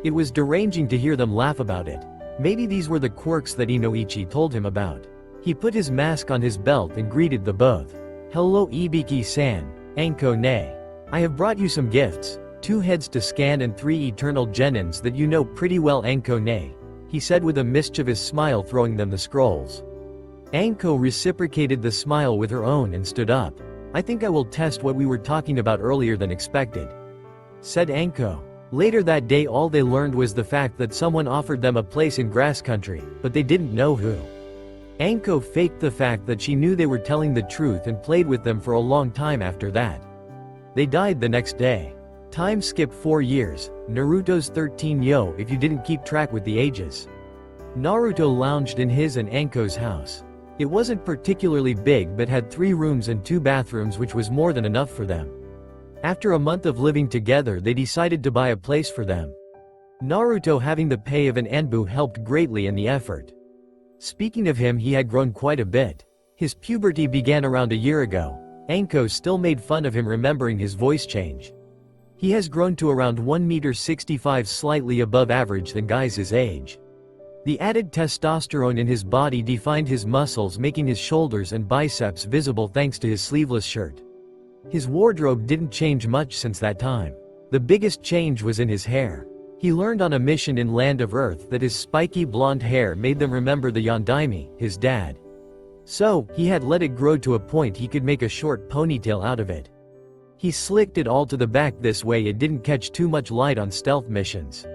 It was deranging to hear them laugh about it. Maybe these were the quirks that Inoichi told him about. He put his mask on his belt and greeted the both. Hello Ibiki-san, Anko ne. I have brought you some gifts. 2 heads to scan and 3 eternal genins that you know pretty well, Anko ne, he said with a mischievous smile, throwing them the scrolls. Anko reciprocated the smile with her own and stood up. I think I will test what we were talking about earlier than expected, said Anko. Later that day, all they learned was the fact that someone offered them a place in grass country, but they didn't know who. Anko faked the fact that she knew they were telling the truth and played with them for a long time after that. They died the next day. Time skip 4 years, Naruto's 13 yo if you didn't keep track with the ages. Naruto lounged in his and Anko's house. It wasn't particularly big but had 3 rooms and 2 bathrooms, which was more than enough for them. After a month of living together, they decided to buy a place for them. Naruto, having the pay of an Anbu, helped greatly in the effort. Speaking of him, he had grown quite a bit. His puberty began around a year ago. Anko still made fun of him, remembering his voice change. He has grown to around 1.65 m, slightly above average than guys his age. The added testosterone in his body defined his muscles, making his shoulders and biceps visible thanks to his sleeveless shirt. His wardrobe didn't change much since that time. The biggest change was in his hair. He learned on a mission in Land of Earth that his spiky blonde hair made them remember the Yondaime, his dad. So, he had let it grow to a point he could make a short ponytail out of it. He slicked it all to the back, this way it didn't catch too much light on stealth missions.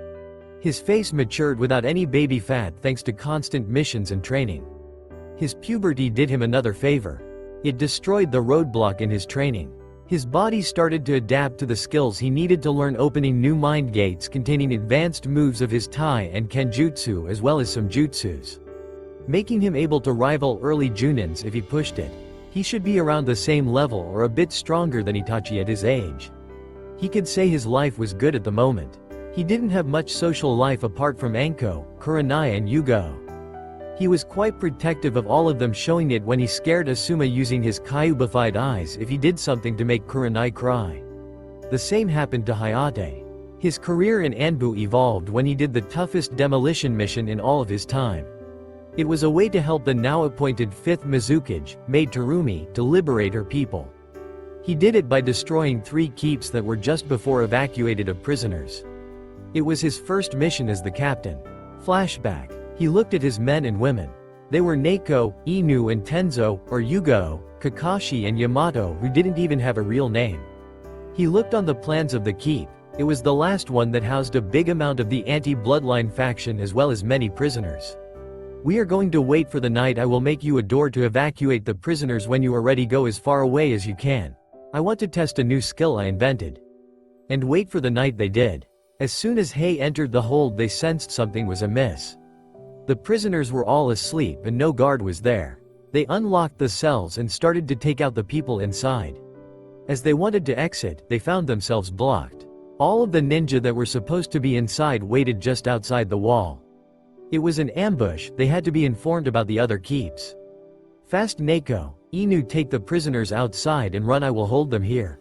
His face matured without any baby fat thanks to constant missions and training. His puberty did him another favor. It destroyed the roadblock in his training. His body started to adapt to the skills he needed to learn, opening new mind gates containing advanced moves of his Tai and Kenjutsu as well as some jutsus, making him able to rival early Junins if he pushed it. He should be around the same level or a bit stronger than Itachi at his age. He could say his life was good at the moment. He didn't have much social life apart from Anko, Kurenai and Yugo. He was quite protective of all of them, showing it when he scared Asuma using his Kyuubified eyes if he did something to make Kurenai cry. The same happened to Hayate. His career in Anbu evolved when he did the toughest demolition mission in all of his time. It was a way to help the now appointed 5th Mizukage, Maid Terumi, to liberate her people. He did it by destroying 3 keeps that were just before evacuated of prisoners. It was his first mission as the captain. Flashback. He looked at his men and women. They were Neko, Inu and Tenzo, or Yugo, Kakashi and Yamato, who didn't even have a real name. He looked on the plans of the keep. It was the last one that housed a big amount of the anti-bloodline faction as well as many prisoners. We are going to wait for the night. I will make you a door to evacuate the prisoners. When you are ready, go as far away as you can. I want to test a new skill I invented. And wait for the night. They did. As soon as Hei entered the hold, they sensed something was amiss. The prisoners were all asleep and no guard was there. They unlocked the cells and started to take out the people inside. As they wanted to exit, they found themselves blocked. All of the ninja that were supposed to be inside waited just outside the wall. It was an ambush. They had to be informed about the other keeps. Fast, Neko, Inu, take the prisoners outside and run. I will hold them here.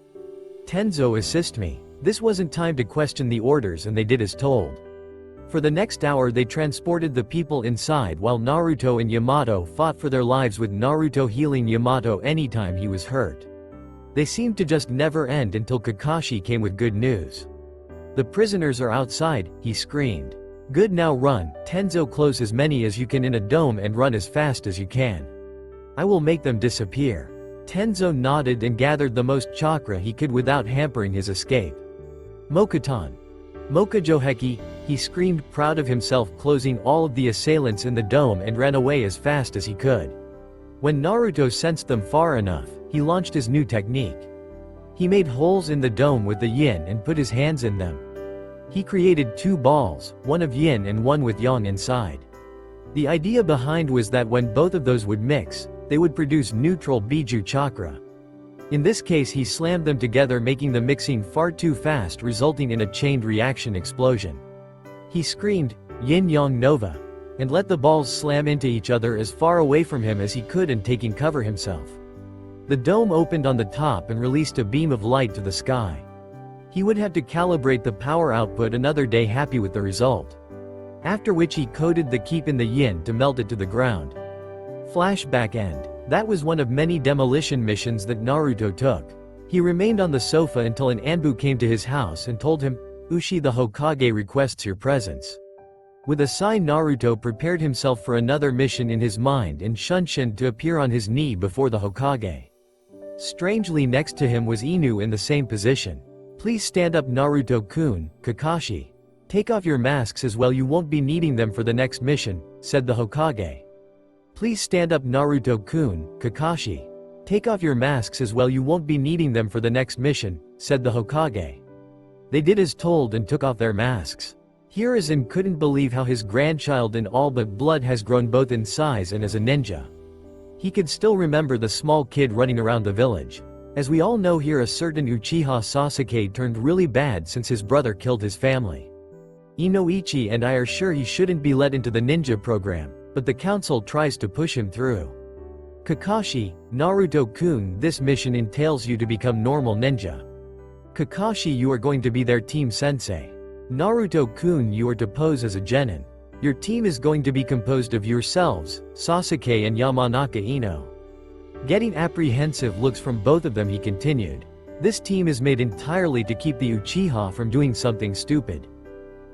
Tenzo, assist me. This wasn't time to question the orders and they did as told. For the next hour they transported the people inside while Naruto and Yamato fought for their lives, with Naruto healing Yamato anytime he was hurt. They seemed to just never end until Kakashi came with good news. The prisoners are outside, he screamed. Good, now run, Tenzo, close as many as you can in a dome and run as fast as you can. I will make them disappear. Tenzo nodded and gathered the most chakra he could without hampering his escape. Mokuton. Mokujoheki, he screamed, proud of himself, closing all of the assailants in the dome and ran away as fast as he could. When Naruto sensed them far enough, he launched his new technique. He made holes in the dome with the yin and put his hands in them. He created 2 balls, one of yin and one with yang inside. The idea behind was that when both of those would mix, they would produce neutral Biju chakra. In this case he slammed them together, making the mixing far too fast, resulting in a chained reaction explosion. He screamed, Yin-Yang Nova, and let the balls slam into each other as far away from him as he could and taking cover himself. The dome opened on the top and released a beam of light to the sky. He would have to calibrate the power output another day, happy with the result. After which he coated the keep in the yin to melt it to the ground. Flashback end. That was one of many demolition missions that Naruto took. He remained on the sofa until an Anbu came to his house and told him, Ushi the Hokage requests your presence. With a sigh, Naruto prepared himself for another mission in his mind and shunshined to appear on his knee before the Hokage. Strangely, next to him was Inu in the same position. Please stand up, Naruto-kun, Kakashi. Take off your masks as well, you won't be needing them for the next mission, said the Hokage. Please stand up, Naruto-kun, Kakashi. Take off your masks as well, you won't be needing them for the next mission, said the Hokage. They did as told and took off their masks. Hiruzen couldn't believe how his grandchild in all but blood has grown both in size and as a ninja. He could still remember the small kid running around the village. As we all know here, a certain Uchiha Sasuke turned really bad since his brother killed his family. Inoichi and I are sure he shouldn't be let into the ninja program, but the council tries to push him through. Kakashi, Naruto-kun, this mission entails you to become normal ninja. Kakashi, you are going to be their team sensei. Naruto-kun, you are to pose as a genin. Your team is going to be composed of yourselves, Sasuke and Yamanaka Ino. Getting apprehensive looks from both of them, he continued. This team is made entirely to keep the Uchiha from doing something stupid.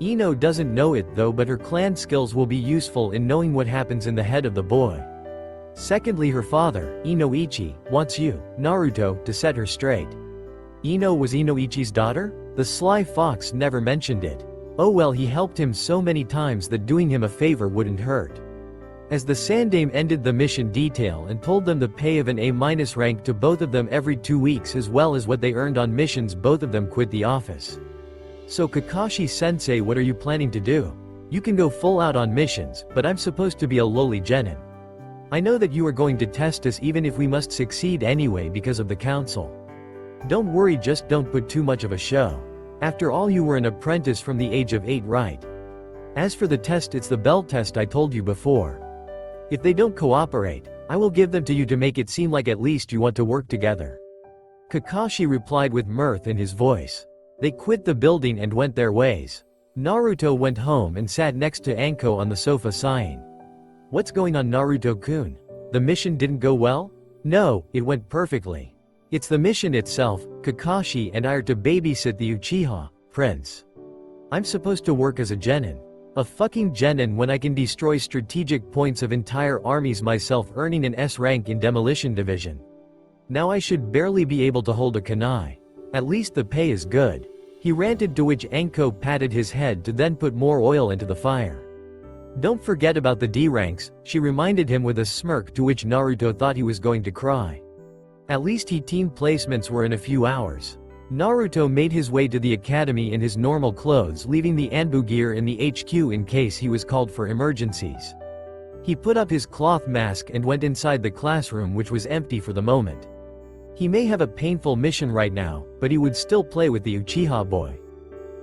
Ino doesn't know it though, but her clan skills will be useful in knowing what happens in the head of the boy. Secondly, her father, Inoichi, wants you, Naruto, to set her straight. Ino was Inoichi's daughter? The sly fox never mentioned it. Oh well, he helped him so many times that doing him a favor wouldn't hurt. As the Sandaime ended the mission detail and told them the pay of an A- rank to both of them every 2 weeks as well as what they earned on missions, both of them quit the office. So Kakashi-sensei, what are you planning to do? You can go full out on missions, but I'm supposed to be a lowly genin. I know that you are going to test us even if we must succeed anyway because of the council. Don't worry, just don't put too much of a show. After all, you were an apprentice from the age of 8, right? As for the test, it's the bell test I told you before. If they don't cooperate, I will give them to you to make it seem like at least you want to work together. Kakashi replied with mirth in his voice. They quit the building and went their ways. Naruto went home and sat next to Anko on the sofa sighing. What's going on, Naruto-kun? The mission didn't go well? No, it went perfectly. It's the mission itself. Kakashi and I are to babysit the Uchiha prince. I'm supposed to work as a genin. A fucking genin when I can destroy strategic points of entire armies myself, earning an S rank in demolition division. Now I should barely be able to hold a kunai. At least the pay is good. He ranted, to which Anko patted his head to then put more oil into the fire. Don't forget about the D ranks, she reminded him with a smirk, to which Naruto thought he was going to cry. At least team placements were in a few hours. Naruto made his way to the academy in his normal clothes, leaving the Anbu gear in the HQ in case he was called for emergencies. He put up his cloth mask and went inside the classroom, which was empty for the moment. He may have a painful mission right now, but he would still play with the Uchiha boy.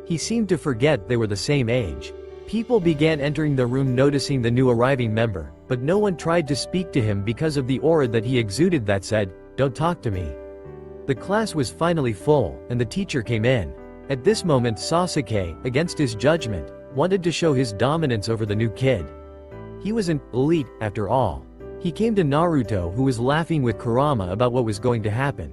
He seemed to forget they were the same age. People began entering the room noticing the new arriving member, but no one tried to speak to him because of the aura that he exuded that said, "Don't talk to me." The class was finally full, and the teacher came in. At this moment, Sasuke, against his judgment, wanted to show his dominance over the new kid. He was an elite, after all. He came to Naruto, who was laughing with Kurama about what was going to happen.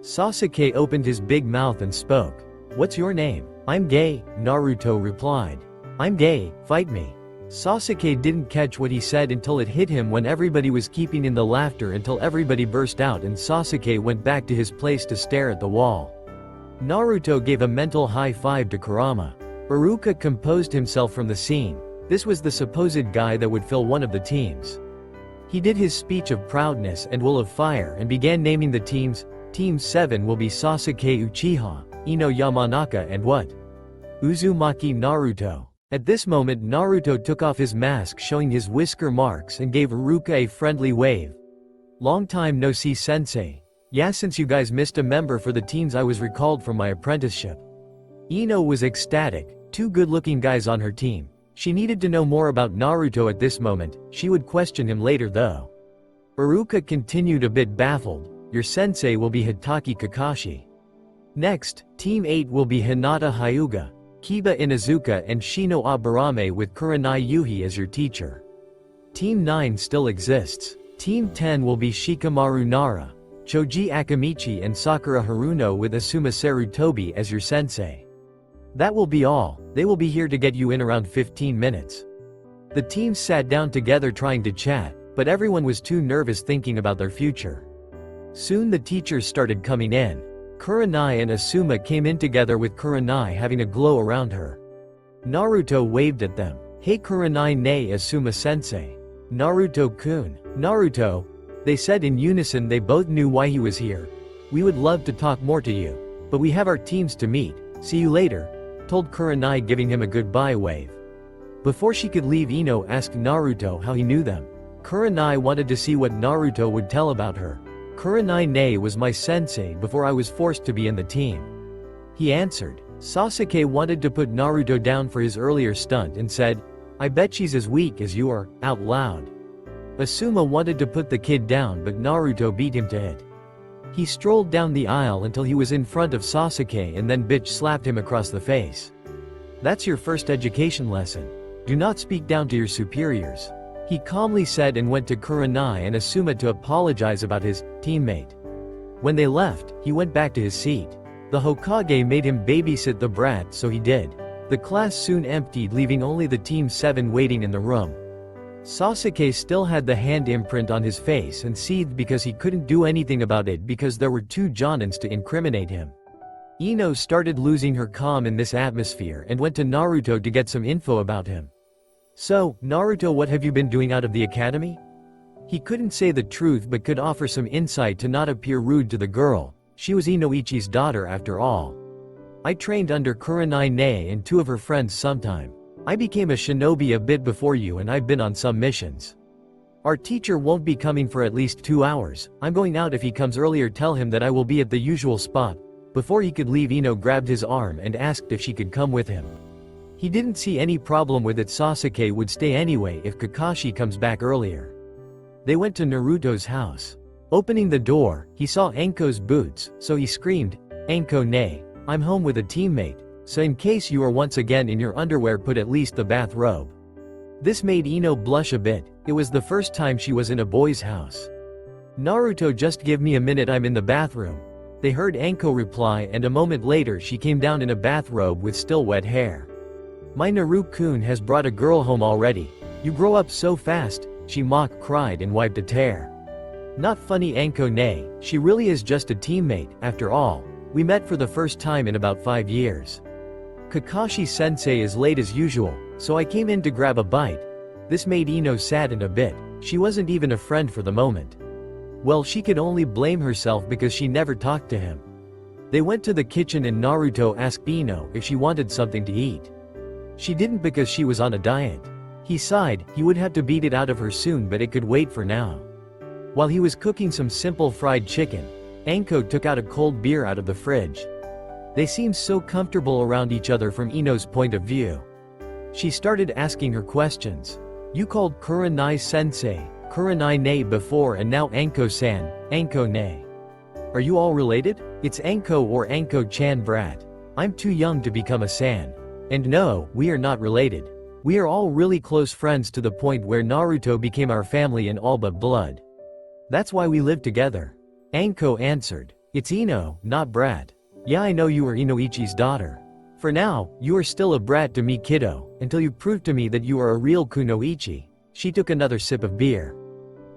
Sasuke opened his big mouth and spoke. "What's your name?" "I'm Gay," Naruto replied. "I'm Gay, fight me." Sasuke didn't catch what he said until it hit him, when everybody was keeping in the laughter until everybody burst out and Sasuke went back to his place to stare at the wall. Naruto gave a mental high five to Kurama. Iruka composed himself from the scene. This was the supposed guy that would fill one of the teams. He did his speech of proudness and will of fire and began naming the teams. Team 7 will be Sasuke Uchiha, Ino Yamanaka and what? Uzumaki Naruto. At this moment, Naruto took off his mask, showing his whisker marks, and gave Iruka a friendly wave. "Long time no see, sensei. Yeah, since you guys missed a member for the teams, I was recalled from my apprenticeship." Ino was ecstatic, 2 good-looking guys on her team. She needed to know more about Naruto at this moment. She would question him later though. Iruka continued a bit baffled. "Your sensei will be Hitaki Kakashi. Next, Team 8 will be Hinata Hyuga, Kiba Inuzuka and Shino Aburame with Kurenai Yuhi as your teacher. Team 9 still exists. Team 10 will be Shikamaru Nara, Choji Akamichi and Sakura Haruno with Asuma Sarutobi as your sensei. That will be all. They will be here to get you in around 15 minutes. The teams sat down together trying to chat, but everyone was too nervous thinking about their future. Soon the teachers started coming in. Kurenai and Asuma came in together with Kurenai having a glow around her. Naruto waved at them. "Hey Kurenai ne Asuma-sensei. Naruto-kun." "Naruto," they said in unison. They both knew why he was here. "We would love to talk more to you, but we have our teams to meet. See you later," told Kurenai, giving him a goodbye wave. Before she could leave, Ino asked Naruto how he knew them. Kurenai wanted to see what Naruto would tell about her. "Kurenai ne was my sensei before I was forced to be in the team," he answered. Sasuke wanted to put Naruto down for his earlier stunt and said, "I bet she's as weak as you are," out loud. Asuma wanted to put the kid down, but Naruto beat him to it. He strolled down the aisle until he was in front of Sasuke and then bitch slapped him across the face. "That's your first education lesson. Do not speak down to your superiors," he calmly said, and went to Kurenai and Asuma to apologize about his teammate. When they left, he went back to his seat. The Hokage made him babysit the brat, so he did. The class soon emptied, leaving only the Team 7 waiting in the room. Sasuke still had the hand imprint on his face and seethed because he couldn't do anything about it because there were two Jonins to incriminate him. Ino started losing her calm in this atmosphere and went to Naruto to get some info about him. "So, Naruto, what have you been doing out of the academy?" He couldn't say the truth but could offer some insight to not appear rude to the girl. She was Inoichi's daughter after all. "I trained under Kurenai Ne and two of her friends sometime. I became a shinobi a bit before you and I've been on some missions. Our teacher won't be coming for at least 2 hours. I'm going out. If he comes earlier, tell him that I will be at the usual spot." Before he could leave, Ino grabbed his arm and asked if she could come with him. He didn't see any problem with it. Sasuke would stay anyway if Kakashi comes back earlier. They went to Naruto's house. Opening the door, he saw Anko's boots, so he screamed, "Anko Ne, I'm home with a teammate, so in case you are once again in your underwear, put at least the bathrobe." This made Ino blush a bit. It was the first time she was in a boy's house. "Naruto, just give me a minute, I'm in the bathroom." They heard Anko reply, and a moment later she came down in a bathrobe with still wet hair. "My Naru-kun has brought a girl home already. You grow up so fast," she cried and wiped a tear. "Not funny, Anko Ne, she really is just a teammate, after all. We met for the first time in about 5 years. Kakashi-sensei is late as usual, so I came in to grab a bite." This made Ino sadden a bit. She wasn't even a friend for the moment. Well, she could only blame herself because she never talked to him. They went to the kitchen and Naruto asked Ino if she wanted something to eat. She didn't because she was on a diet. He sighed. He would have to beat it out of her soon, but it could wait for now. While he was cooking some simple fried chicken, Anko took out a cold beer out of the fridge. They seemed so comfortable around each other from Ino's point of view. She started asking her questions. "You called Kurenai-sensei, Kurenai Ne before and now Anko-san, Anko Ne. Are you all related? It's Anko or Anko-chan brat. I'm too young to become a san. And no, we are not related. We are all really close friends to the point where Naruto became our family in all but blood. That's why we live together." Anko answered. "It's Ino, not brat. Yeah, I know you are Inoichi's daughter. For now, you are still a brat to me, kiddo, until you prove to me that you are a real kunoichi." She took another sip of beer.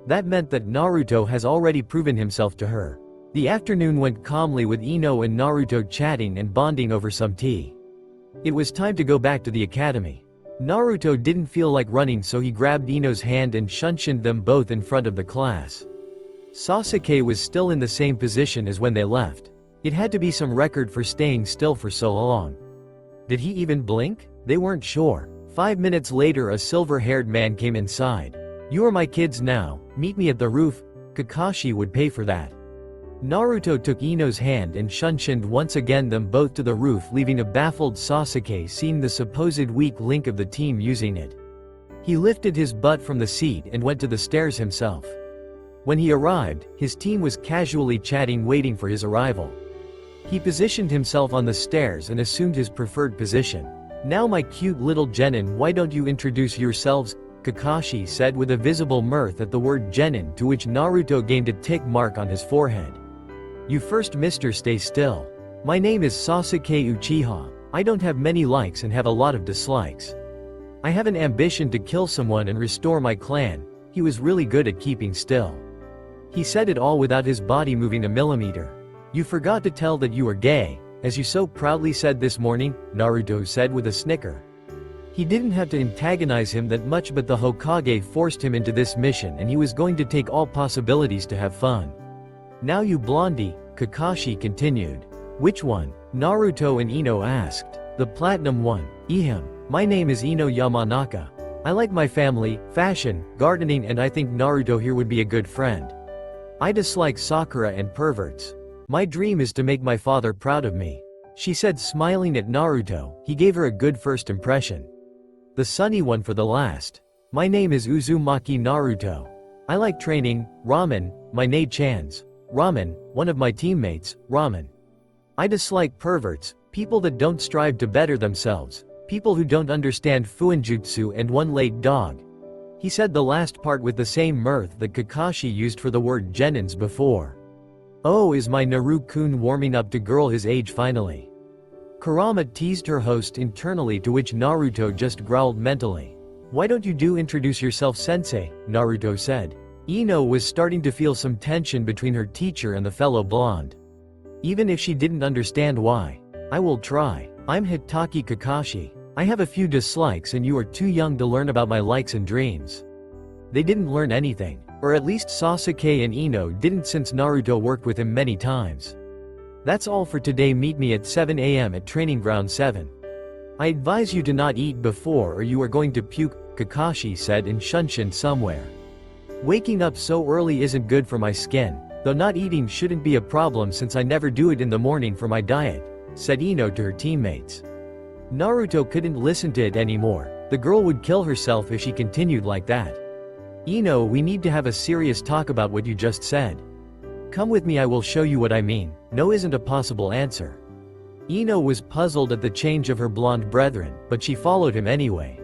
That meant that Naruto has already proven himself to her. The afternoon went calmly with Ino and Naruto chatting and bonding over some tea. It was time to go back to the academy. Naruto didn't feel like running, so he grabbed Ino's hand and shunshined them both in front of the class. Sasuke was still in the same position as when they left. It had to be some record for staying still for so long. Did he even blink? They weren't sure. 5 minutes later, a silver-haired man came inside. "You are my kids now, meet me at the roof. Kakashi would pay for that." Naruto took Ino's hand and shunshined once again them both to the roof, leaving a baffled Sasuke seeing the supposed weak link of the team using it. He lifted his butt from the seat and went to the stairs himself. When he arrived, his team was casually chatting, waiting for his arrival. He positioned himself on the stairs and assumed his preferred position. "Now my cute little genin, why don't you introduce yourselves?" Kakashi said with a visible mirth at the word genin, to which Naruto gained a tick mark on his forehead. "You first, Mr. Stay Still. My name is Sasuke Uchiha. I don't have many likes and have a lot of dislikes. I have an ambition to kill someone and restore my clan." He was really good at keeping still. He said it all without his body moving a millimeter. "You forgot to tell that you are gay, as you so proudly said this morning," Naruto said with a snicker. He didn't have to antagonize him that much, but the Hokage forced him into this mission and he was going to take all possibilities to have fun. "Now you blondie," Kakashi continued. "Which one?" Naruto and Ino asked. "The platinum one, Ehim. My name is Ino Yamanaka. I like my family, fashion, gardening, and I think Naruto here would be a good friend. I dislike Sakura and perverts. My dream is to make my father proud of me," she said, smiling at Naruto. He gave her a good first impression. "The sunny one for the last. My name is Uzumaki Naruto. I like training, ramen, my name Chan's. Ramen, one of my teammates, ramen. I dislike perverts, people that don't strive to better themselves, people who don't understand fuinjutsu, and one late dog." He said the last part with the same mirth that Kakashi used for the word genins before. "Oh, is my Naru-kun warming up to girl his age finally?" Kurama teased her host internally, to which Naruto just growled mentally. "Why don't you introduce yourself, sensei?" Naruto said. Ino was starting to feel some tension between her teacher and the fellow blonde. Even if she didn't understand why. "I will try. I'm Hitaki Kakashi. I have a few dislikes and you are too young to learn about my likes and dreams." They didn't learn anything. Or at least Sasuke and Ino didn't, since Naruto worked with him many times. "That's all for today. Meet me at 7 a.m. at Training Ground 7. I advise you to not eat before or you are going to puke," Kakashi said in Shunshin somewhere. "Waking up so early isn't good for my skin, though not eating shouldn't be a problem since I never do it in the morning for my diet," said Ino to her teammates. Naruto couldn't listen to it anymore. The girl would kill herself if she continued like that. "Ino, we need to have a serious talk about what you just said. Come with me, I will show you what I mean." No isn't a possible answer. Ino was puzzled at the change of her blonde brethren, but she followed him anyway.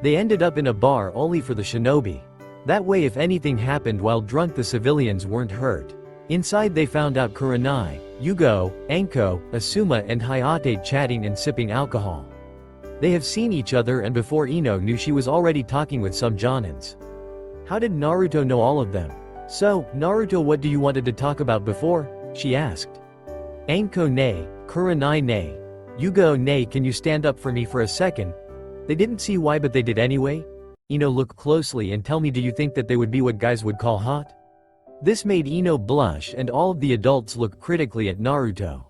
They ended up in a bar only for the shinobi. That way if anything happened while drunk the civilians weren't hurt. Inside they found out Kurenai, Yugo, Anko, Asuma and Hayate chatting and sipping alcohol. They have seen each other and before Ino knew she was already talking with some jonins. How did Naruto know all of them? "So, Naruto, what do you wanted to talk about before?" she asked. Anko nay, Kurenai nay. Yugo nay, can you stand up for me for a second? They didn't see why but they did anyway. Ino, look closely and tell me, do you think that they would be what guys would call hot? This made Ino blush and all of the adults look critically at Naruto.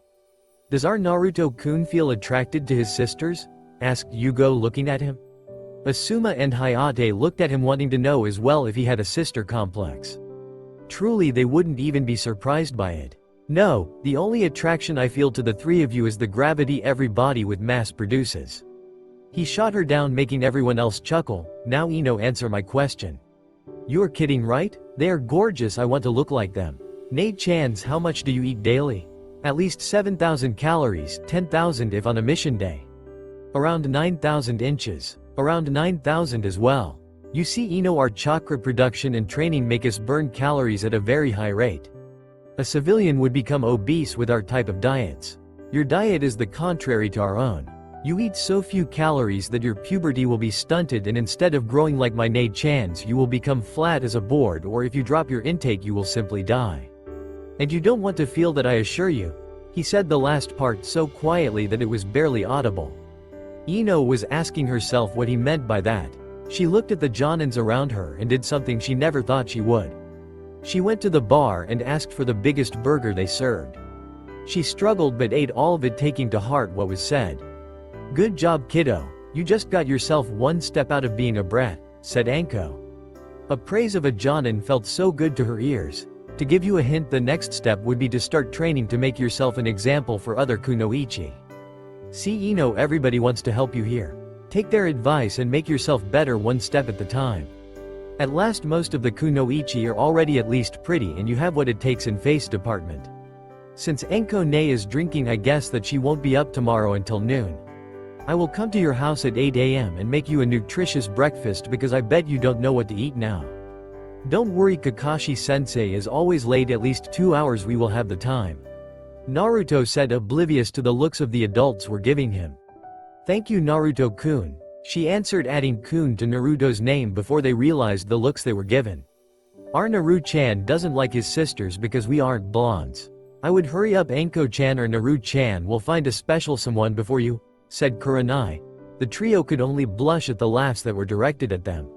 Does our Naruto-kun feel attracted to his sisters? Asked Yugo looking at him. Asuma and Hayate looked at him wanting to know as well if he had a sister complex. Truly they wouldn't even be surprised by it. No, the only attraction I feel to the three of you is the gravity every body with mass produces. He shot her down, making everyone else chuckle. Now Ino, answer my question. You're kidding, right? They are gorgeous, I want to look like them. Nei-chans, how much do you eat daily? At least 7,000 calories, 10,000 if on a mission day. Around 9,000 inches. Around 9,000 as well. You see Ino, our chakra production and training make us burn calories at a very high rate. A civilian would become obese with our type of diets. Your diet is the contrary to our own. You eat so few calories that your puberty will be stunted and instead of growing like my Nei-chans you will become flat as a board, or if you drop your intake you will simply die. And you don't want to feel that, I assure you. He said the last part so quietly that it was barely audible. Ino was asking herself what he meant by that. She looked at the jonins around her and did something she never thought she would. She went to the bar and asked for the biggest burger they served. She struggled but ate all of it, taking to heart what was said. Good job, kiddo. You just got yourself one step out of being a brat, said Anko. A praise of a jonin felt so good to her ears. To give you a hint, the next step would be to start training to make yourself an example for other kunoichi. See Ino, everybody wants to help you here. Take their advice and make yourself better one step at the time. At last most of the kunoichi are already at least pretty and you have what it takes in face department. Since Anko Nei is drinking, I guess that she won't be up tomorrow until noon. I will come to your house at 8 a.m. and make you a nutritious breakfast because I bet you don't know what to eat now. Don't worry, Kakashi-sensei is always late, at least 2 hours we will have the time. Naruto said, oblivious to the looks of the adults were giving him. Thank you, Naruto-kun, she answered, adding kun to Naruto's name before they realized the looks they were given. Our Naru-chan doesn't like his sisters because we aren't blondes. I would hurry up, Anko-chan or Naru-chan will find a special someone before you, said Kurenai. The trio could only blush at the laughs that were directed at them.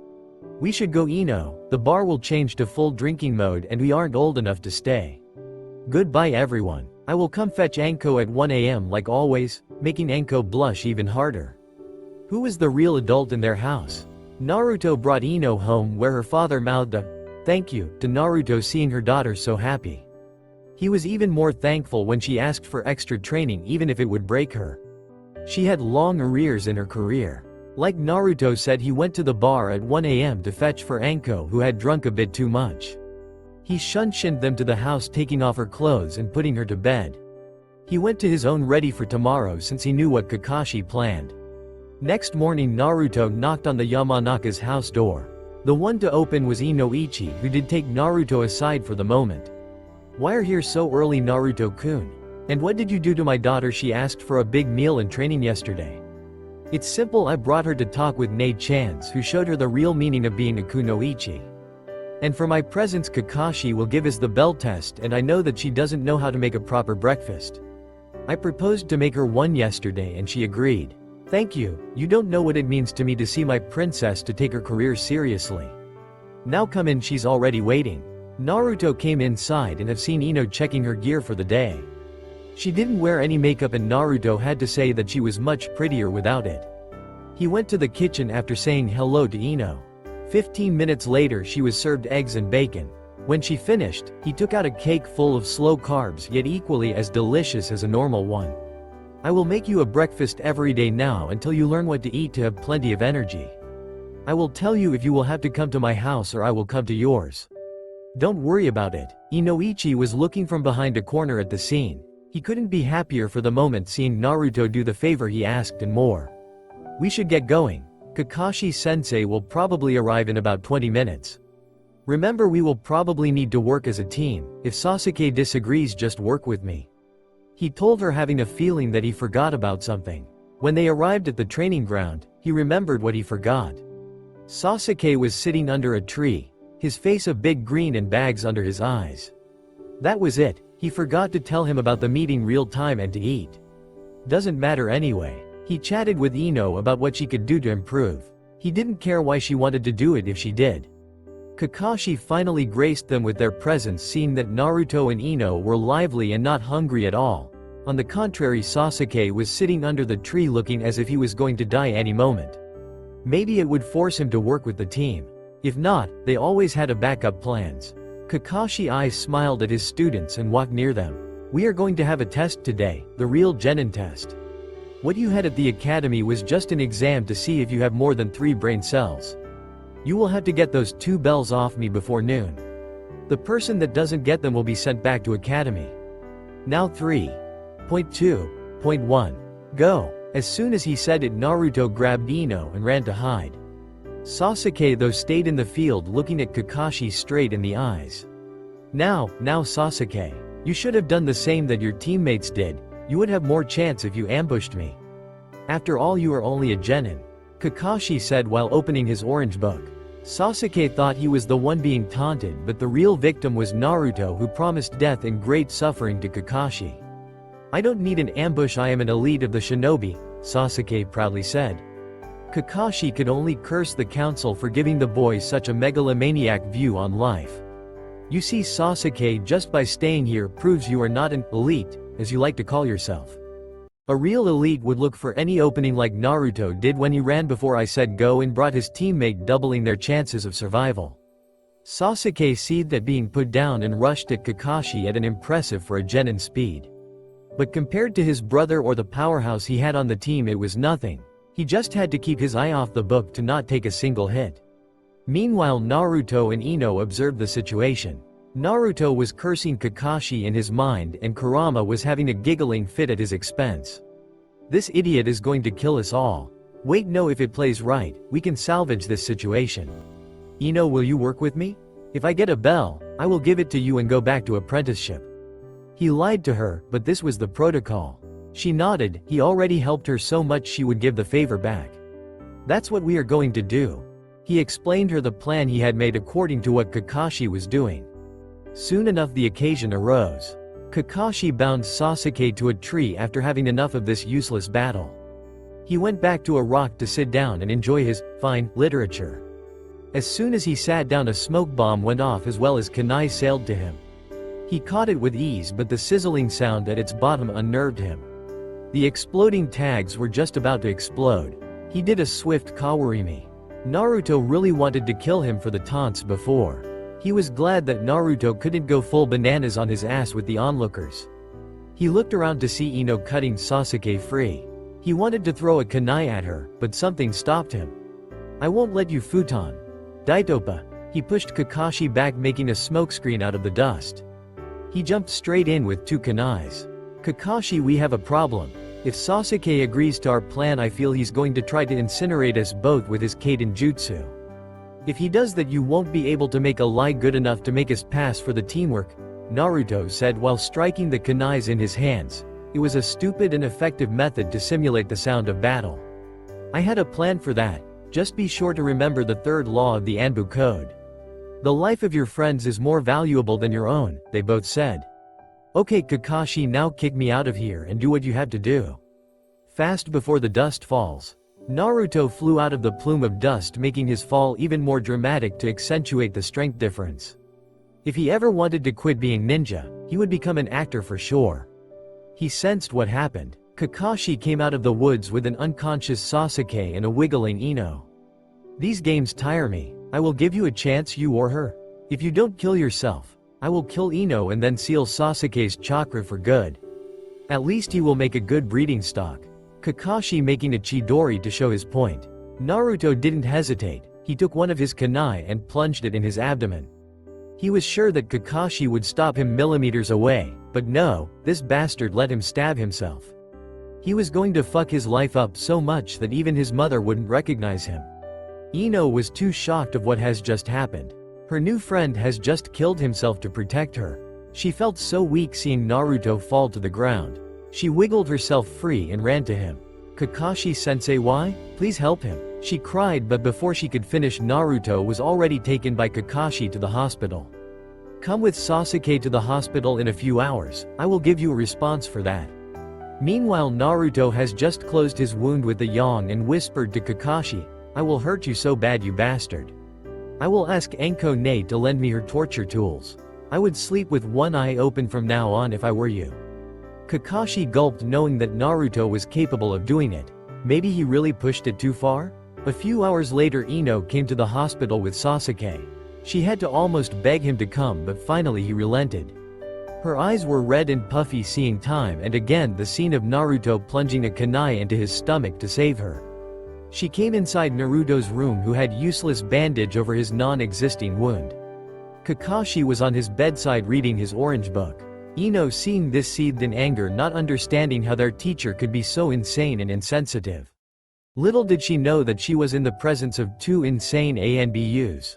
We should go, Ino, the bar will change to full drinking mode and we aren't old enough to stay. Goodbye everyone. I will come fetch Anko at 1 a.m. like always, making Anko blush even harder. Who was the real adult in their house? Naruto brought Ino home where her father mouthed a thank you to Naruto, seeing her daughter so happy. He was even more thankful when she asked for extra training even if it would break her. She had long arrears in her career. Like Naruto said, he went to the bar at 1 a.m. to fetch for Anko, who had drunk a bit too much. He shunshined them to the house, taking off her clothes and putting her to bed. He went to his own ready for tomorrow since he knew what Kakashi planned. Next morning Naruto knocked on the Yamanaka's house door. The one to open was Inoichi, who did take Naruto aside for the moment. Why are here so early, Naruto-kun? And what did you do to my daughter? She asked for a big meal and training yesterday. It's simple, I brought her to talk with Nei-chans, who showed her the real meaning of being a kunoichi. And for my presents Kakashi will give us the bell test, and I know that she doesn't know how to make a proper breakfast. I proposed to make her one yesterday and she agreed. Thank you, you don't know what it means to me to see my princess to take her career seriously. Now come in, she's already waiting. Naruto came inside and have seen Ino checking her gear for the day. She didn't wear any makeup and Naruto had to say that she was much prettier without it. He went to the kitchen after saying hello to Ino. 15 minutes later she was served eggs and bacon. When she finished, he took out a cake full of slow carbs yet equally as delicious as a normal one. I will make you a breakfast every day now until you learn what to eat to have plenty of energy. I will tell you if you will have to come to my house or I will come to yours. Don't worry about it. Inoichi was looking from behind a corner at the scene. He couldn't be happier for the moment seeing Naruto do the favor he asked and more. We should get going. Kakashi-sensei will probably arrive in about 20 minutes. Remember, we will probably need to work as a team. If Sasuke disagrees, just work with me. He told her, having a feeling that he forgot about something. When they arrived at the training ground, he remembered what he forgot. Sasuke was sitting under a tree, his face a big grin and bags under his eyes. That was it, he forgot to tell him about the meeting real time and to eat. Doesn't matter anyway. He chatted with Ino about what she could do to improve. He didn't care why she wanted to do it if she did. Kakashi finally graced them with their presence, seeing that Naruto and Ino were lively and not hungry at all. On the contrary, Sasuke was sitting under the tree looking as if he was going to die any moment. Maybe it would force him to work with the team. If not, they always had a backup plans. Kakashi eyes smiled at his students and walked near them. We are going to have a test today, the real Genin test. What you had at the academy was just an exam to see if you have more than 3 brain cells. You will have to get those 2 bells off me before noon. The person that doesn't get them will be sent back to academy. Now 3.2.1. Go. As soon as he said it, Naruto grabbed Ino and ran to hide. Sasuke though stayed in the field looking at Kakashi straight in the eyes. Now Sasuke. You should have done the same that your teammates did. You would have more chance if you ambushed me. After all, you are only a genin. Kakashi said while opening his orange book. Sasuke thought he was the one being taunted, but the real victim was Naruto, who promised death and great suffering to Kakashi. I don't need an ambush, I am an elite of the shinobi, Sasuke proudly said. Kakashi could only curse the council for giving the boy such a megalomaniac view on life. You see, Sasuke, just by staying here proves you are not an elite, as you like to call yourself. A real elite would look for any opening like Naruto did when he ran before I said go and brought his teammate, doubling their chances of survival. Sasuke seethed at being put down and rushed at Kakashi at an impressive for a genin speed. But compared to his brother or the powerhouse he had on the team, it was nothing. He just had to keep his eye off the book to not take a single hit. Meanwhile, Naruto and Ino observed the situation. Naruto was cursing Kakashi in his mind and Kurama was having a giggling fit at his expense. This idiot is going to kill us all. Wait, no, if it plays right, we can salvage this situation. Ino, will you work with me? If I get a bell, I will give it to you and go back to apprenticeship. He lied to her, but this was the protocol. She nodded, he already helped her so much she would give the favor back. That's what we are going to do. He explained her the plan he had made according to what Kakashi was doing. Soon enough the occasion arose. Kakashi bound Sasuke to a tree after having enough of this useless battle. He went back to a rock to sit down and enjoy his fine literature. As soon as he sat down, a smoke bomb went off as well as kunai sailed to him. He caught it with ease, but the sizzling sound at its bottom unnerved him. The exploding tags were just about to explode. He did a swift kawarimi. Naruto really wanted to kill him for the taunts before. He was glad that Naruto couldn't go full bananas on his ass with the onlookers. He looked around to see Ino cutting Sasuke free. He wanted to throw a kunai at her, but something stopped him. I won't let you, futon. Daitopa. He pushed Kakashi back, making a smokescreen out of the dust. He jumped straight in with 2 kunais. Kakashi, we have a problem. If Sasuke agrees to our plan, I feel he's going to try to incinerate us both with his Kaden Jutsu. If he does that, you won't be able to make a lie good enough to make us pass for the teamwork. Naruto said while striking the kunais in his hands. It was a stupid and effective method to simulate the sound of battle. I had a plan for that. Just be sure to remember the third law of the Anbu code. The life of your friends is more valuable than your own, they both said. Okay Kakashi, now kick me out of here and do what you have to do. Fast before the dust falls. Naruto flew out of the plume of dust, making his fall even more dramatic to accentuate the strength difference. If he ever wanted to quit being ninja, he would become an actor for sure. He sensed what happened. Kakashi came out of the woods with an unconscious Sasuke and a wiggling Ino. These games tire me. I will give you a chance, you or her. If you don't kill yourself, I will kill Ino and then seal Sasuke's chakra for good. At least he will make a good breeding stock. Kakashi making a Chidori to show his point. Naruto didn't hesitate. He took one of his kunai and plunged it in his abdomen. He was sure that Kakashi would stop him millimeters away, but no, this bastard let him stab himself. He was going to fuck his life up so much that even his mother wouldn't recognize him. Ino was too shocked of what has just happened. Her new friend has just killed himself to protect her. She felt so weak seeing Naruto fall to the ground. She wiggled herself free and ran to him. Kakashi-sensei, why? Please help him. She cried, but before she could finish, Naruto was already taken by Kakashi to the hospital. Come with Sasuke to the hospital in a few hours. I will give you a response for that. Meanwhile, Naruto has just closed his wound with the yang and whispered to Kakashi, I will hurt you so bad, you bastard. I will ask Anko to lend me her torture tools. I would sleep with one eye open from now on if I were you. Kakashi gulped, knowing that Naruto was capable of doing it. Maybe he really pushed it too far? A few hours later, Ino came to the hospital with Sasuke. She had to almost beg him to come, but finally he relented. Her eyes were red and puffy seeing time and again the scene of Naruto plunging a kunai into his stomach to save her. She came inside Naruto's room, who had useless bandage over his non-existing wound. Kakashi was on his bedside reading his orange book. Ino seeing this seethed in anger, not understanding how their teacher could be so insane and insensitive. Little did she know that she was in the presence of two insane ANBUs.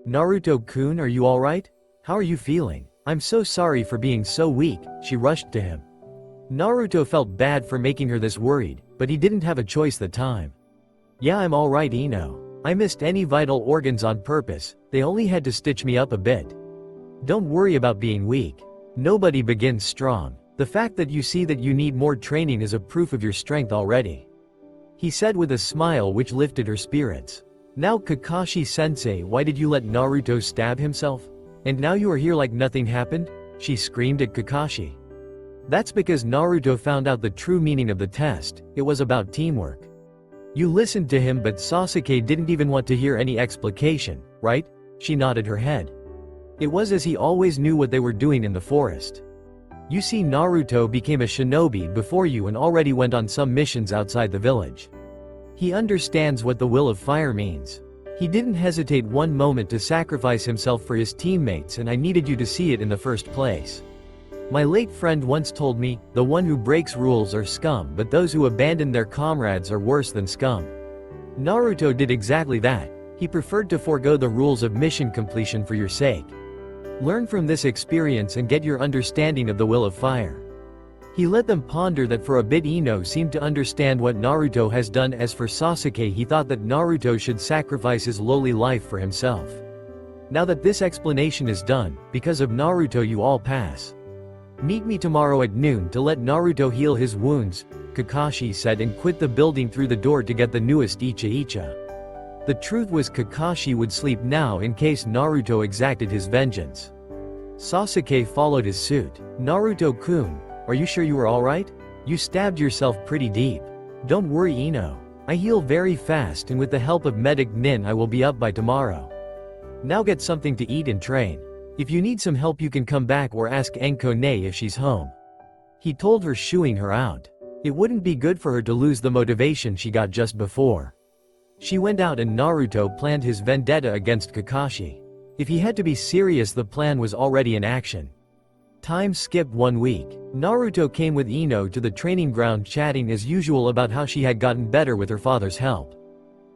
Naruto-kun, are you alright? How are you feeling? I'm so sorry for being so weak, she rushed to him. Naruto felt bad for making her this worried, but he didn't have a choice that time. Yeah, I'm alright, Ino. I missed any vital organs on purpose, they only had to stitch me up a bit. Don't worry about being weak. Nobody begins strong. The fact that you see that you need more training is a proof of your strength already. He said with a smile which lifted her spirits. Now Kakashi-sensei, why did you let Naruto stab himself? And now you are here like nothing happened? She screamed at Kakashi. That's because Naruto found out the true meaning of the test. It was about teamwork. You listened to him, but Sasuke didn't even want to hear any explication, right? She nodded her head. It was as he always knew what they were doing in the forest. You see, Naruto became a shinobi before you and already went on some missions outside the village. He understands what the will of fire means. He didn't hesitate one moment to sacrifice himself for his teammates, and I needed you to see it in the first place. My late friend once told me, the one who breaks rules are scum, but those who abandon their comrades are worse than scum. Naruto did exactly that. He preferred to forego the rules of mission completion for your sake. Learn from this experience and get your understanding of the will of fire. He let them ponder that for a bit. Ino seemed to understand what Naruto has done. As for Sasuke, he thought that Naruto should sacrifice his lowly life for himself. Now that this explanation is done, because of Naruto you all pass. Meet me tomorrow at noon to let Naruto heal his wounds, Kakashi said, and quit the building through the door to get the newest Icha. The truth was Kakashi would sleep now in case Naruto exacted his vengeance. Sasuke followed his suit. Naruto-kun, are you sure you are alright? You stabbed yourself pretty deep. Don't worry, Ino. I heal very fast, and with the help of Medic Nin I will be up by tomorrow. Now get something to eat and train. If you need some help you can come back or ask Anko if she's home. He told her, shooing her out. It wouldn't be good for her to lose the motivation she got just before. She went out and Naruto planned his vendetta against Kakashi. If he had to be serious, the plan was already in action. Time skipped 1 week. Naruto came with Ino to the training ground, chatting as usual about how she had gotten better with her father's help.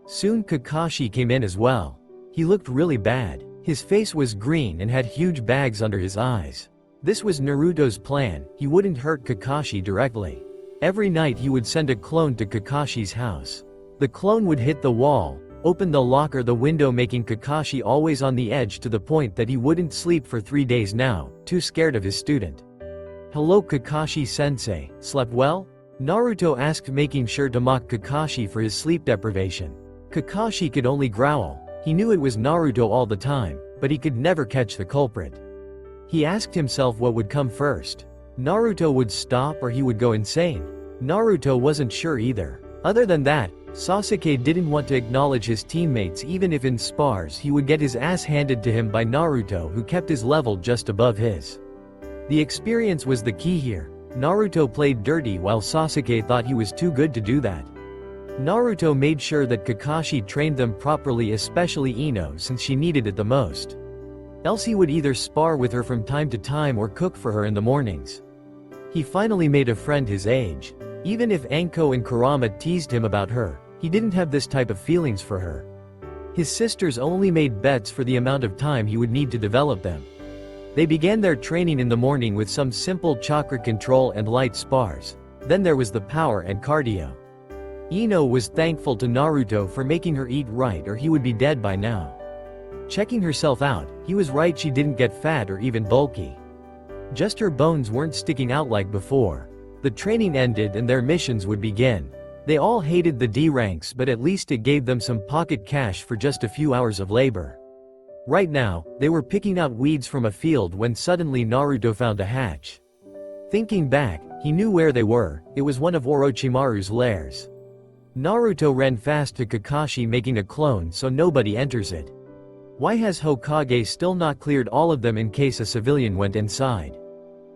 Soon Kakashi came in as well. He looked really bad. His face was green and had huge bags under his eyes. This was Naruto's plan, he wouldn't hurt Kakashi directly. Every night he would send a clone to Kakashi's house. The clone would hit the wall, open the lock or the window, making Kakashi always on the edge to the point that he wouldn't sleep for 3 days now, too scared of his student. "Hello Kakashi-sensei, slept well?" Naruto asked, making sure to mock Kakashi for his sleep deprivation. Kakashi could only growl. He knew it was Naruto all the time, but he could never catch the culprit. He asked himself what would come first. Naruto would stop or he would go insane. Naruto wasn't sure either. Other than that, Sasuke didn't want to acknowledge his teammates even if in spars he would get his ass handed to him by Naruto, who kept his level just above his. The experience was the key here. Naruto played dirty while Sasuke thought he was too good to do that. Naruto made sure that Kakashi trained them properly, especially Ino, since she needed it the most. Else he would either spar with her from time to time or cook for her in the mornings. He finally made a friend his age. Even if Anko and Kurama teased him about her, he didn't have this type of feelings for her. His sisters only made bets for the amount of time he would need to develop them. They began their training in the morning with some simple chakra control and light spars. Then there was the power and cardio. Ino was thankful to Naruto for making her eat right or he would be dead by now. Checking herself out, he was right, she didn't get fat or even bulky. Just her bones weren't sticking out like before. The training ended and their missions would begin. They all hated the D ranks, but at least it gave them some pocket cash for just a few hours of labor. Right now, they were picking out weeds from a field when suddenly Naruto found a hatch. Thinking back, he knew where they were. It was one of Orochimaru's lairs. Naruto ran fast to Kakashi, making a clone so nobody enters it. Why has Hokage still not cleared all of them in case a civilian went inside?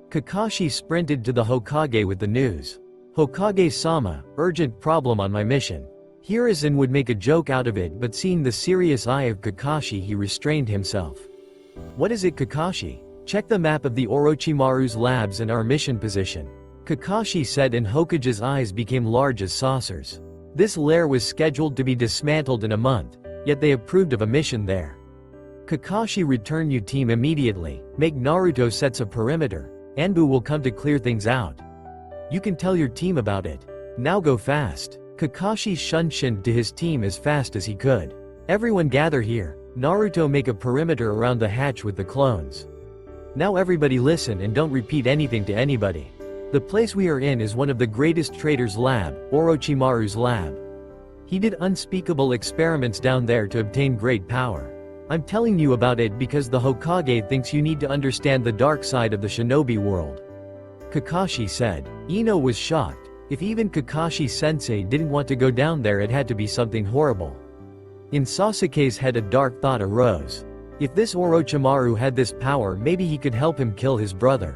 Kakashi sprinted to the Hokage with the news. "Hokage-sama, urgent problem on my mission." Hiruzen would make a joke out of it, but seeing the serious eye of Kakashi, he restrained himself. "What is it, Kakashi?" "Check the map of the Orochimaru's labs and our mission position," Kakashi said, and Hokage's eyes became large as saucers. This lair was scheduled to be dismantled in a month, yet they approved of a mission there. Kakashi, return your team immediately, make Naruto sets a perimeter. Anbu will come to clear things out. You can tell your team about it. Now go fast. Kakashi shunshined to his team as fast as he could. Everyone gather here. Naruto make a perimeter around the hatch with the clones. Now everybody listen and don't repeat anything to anybody. The place we are in is one of the greatest trader's lab, Orochimaru's lab. He did unspeakable experiments down there to obtain great power. I'm telling you about it because the Hokage thinks you need to understand the dark side of the shinobi world. Kakashi said. Ino was shocked. If even Kakashi-sensei didn't want to go down there, it had to be something horrible. In Sasuke's head a dark thought arose. If this Orochimaru had this power, maybe he could help him kill his brother.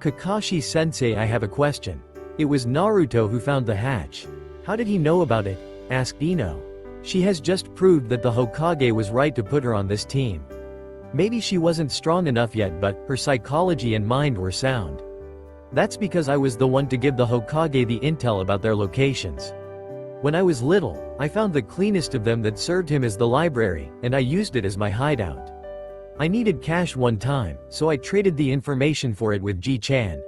Kakashi-sensei, I have a question. It was Naruto who found the hatch. How did he know about it? Asked Ino. She has just proved that the Hokage was right to put her on this team. Maybe she wasn't strong enough yet, but her psychology and mind were sound. That's because I was the one to give the Hokage the intel about their locations. When I was little, I found the cleanest of them that served him as the library, and I used it as my hideout. I needed cash one time, so I traded the information for it with Ji-chan.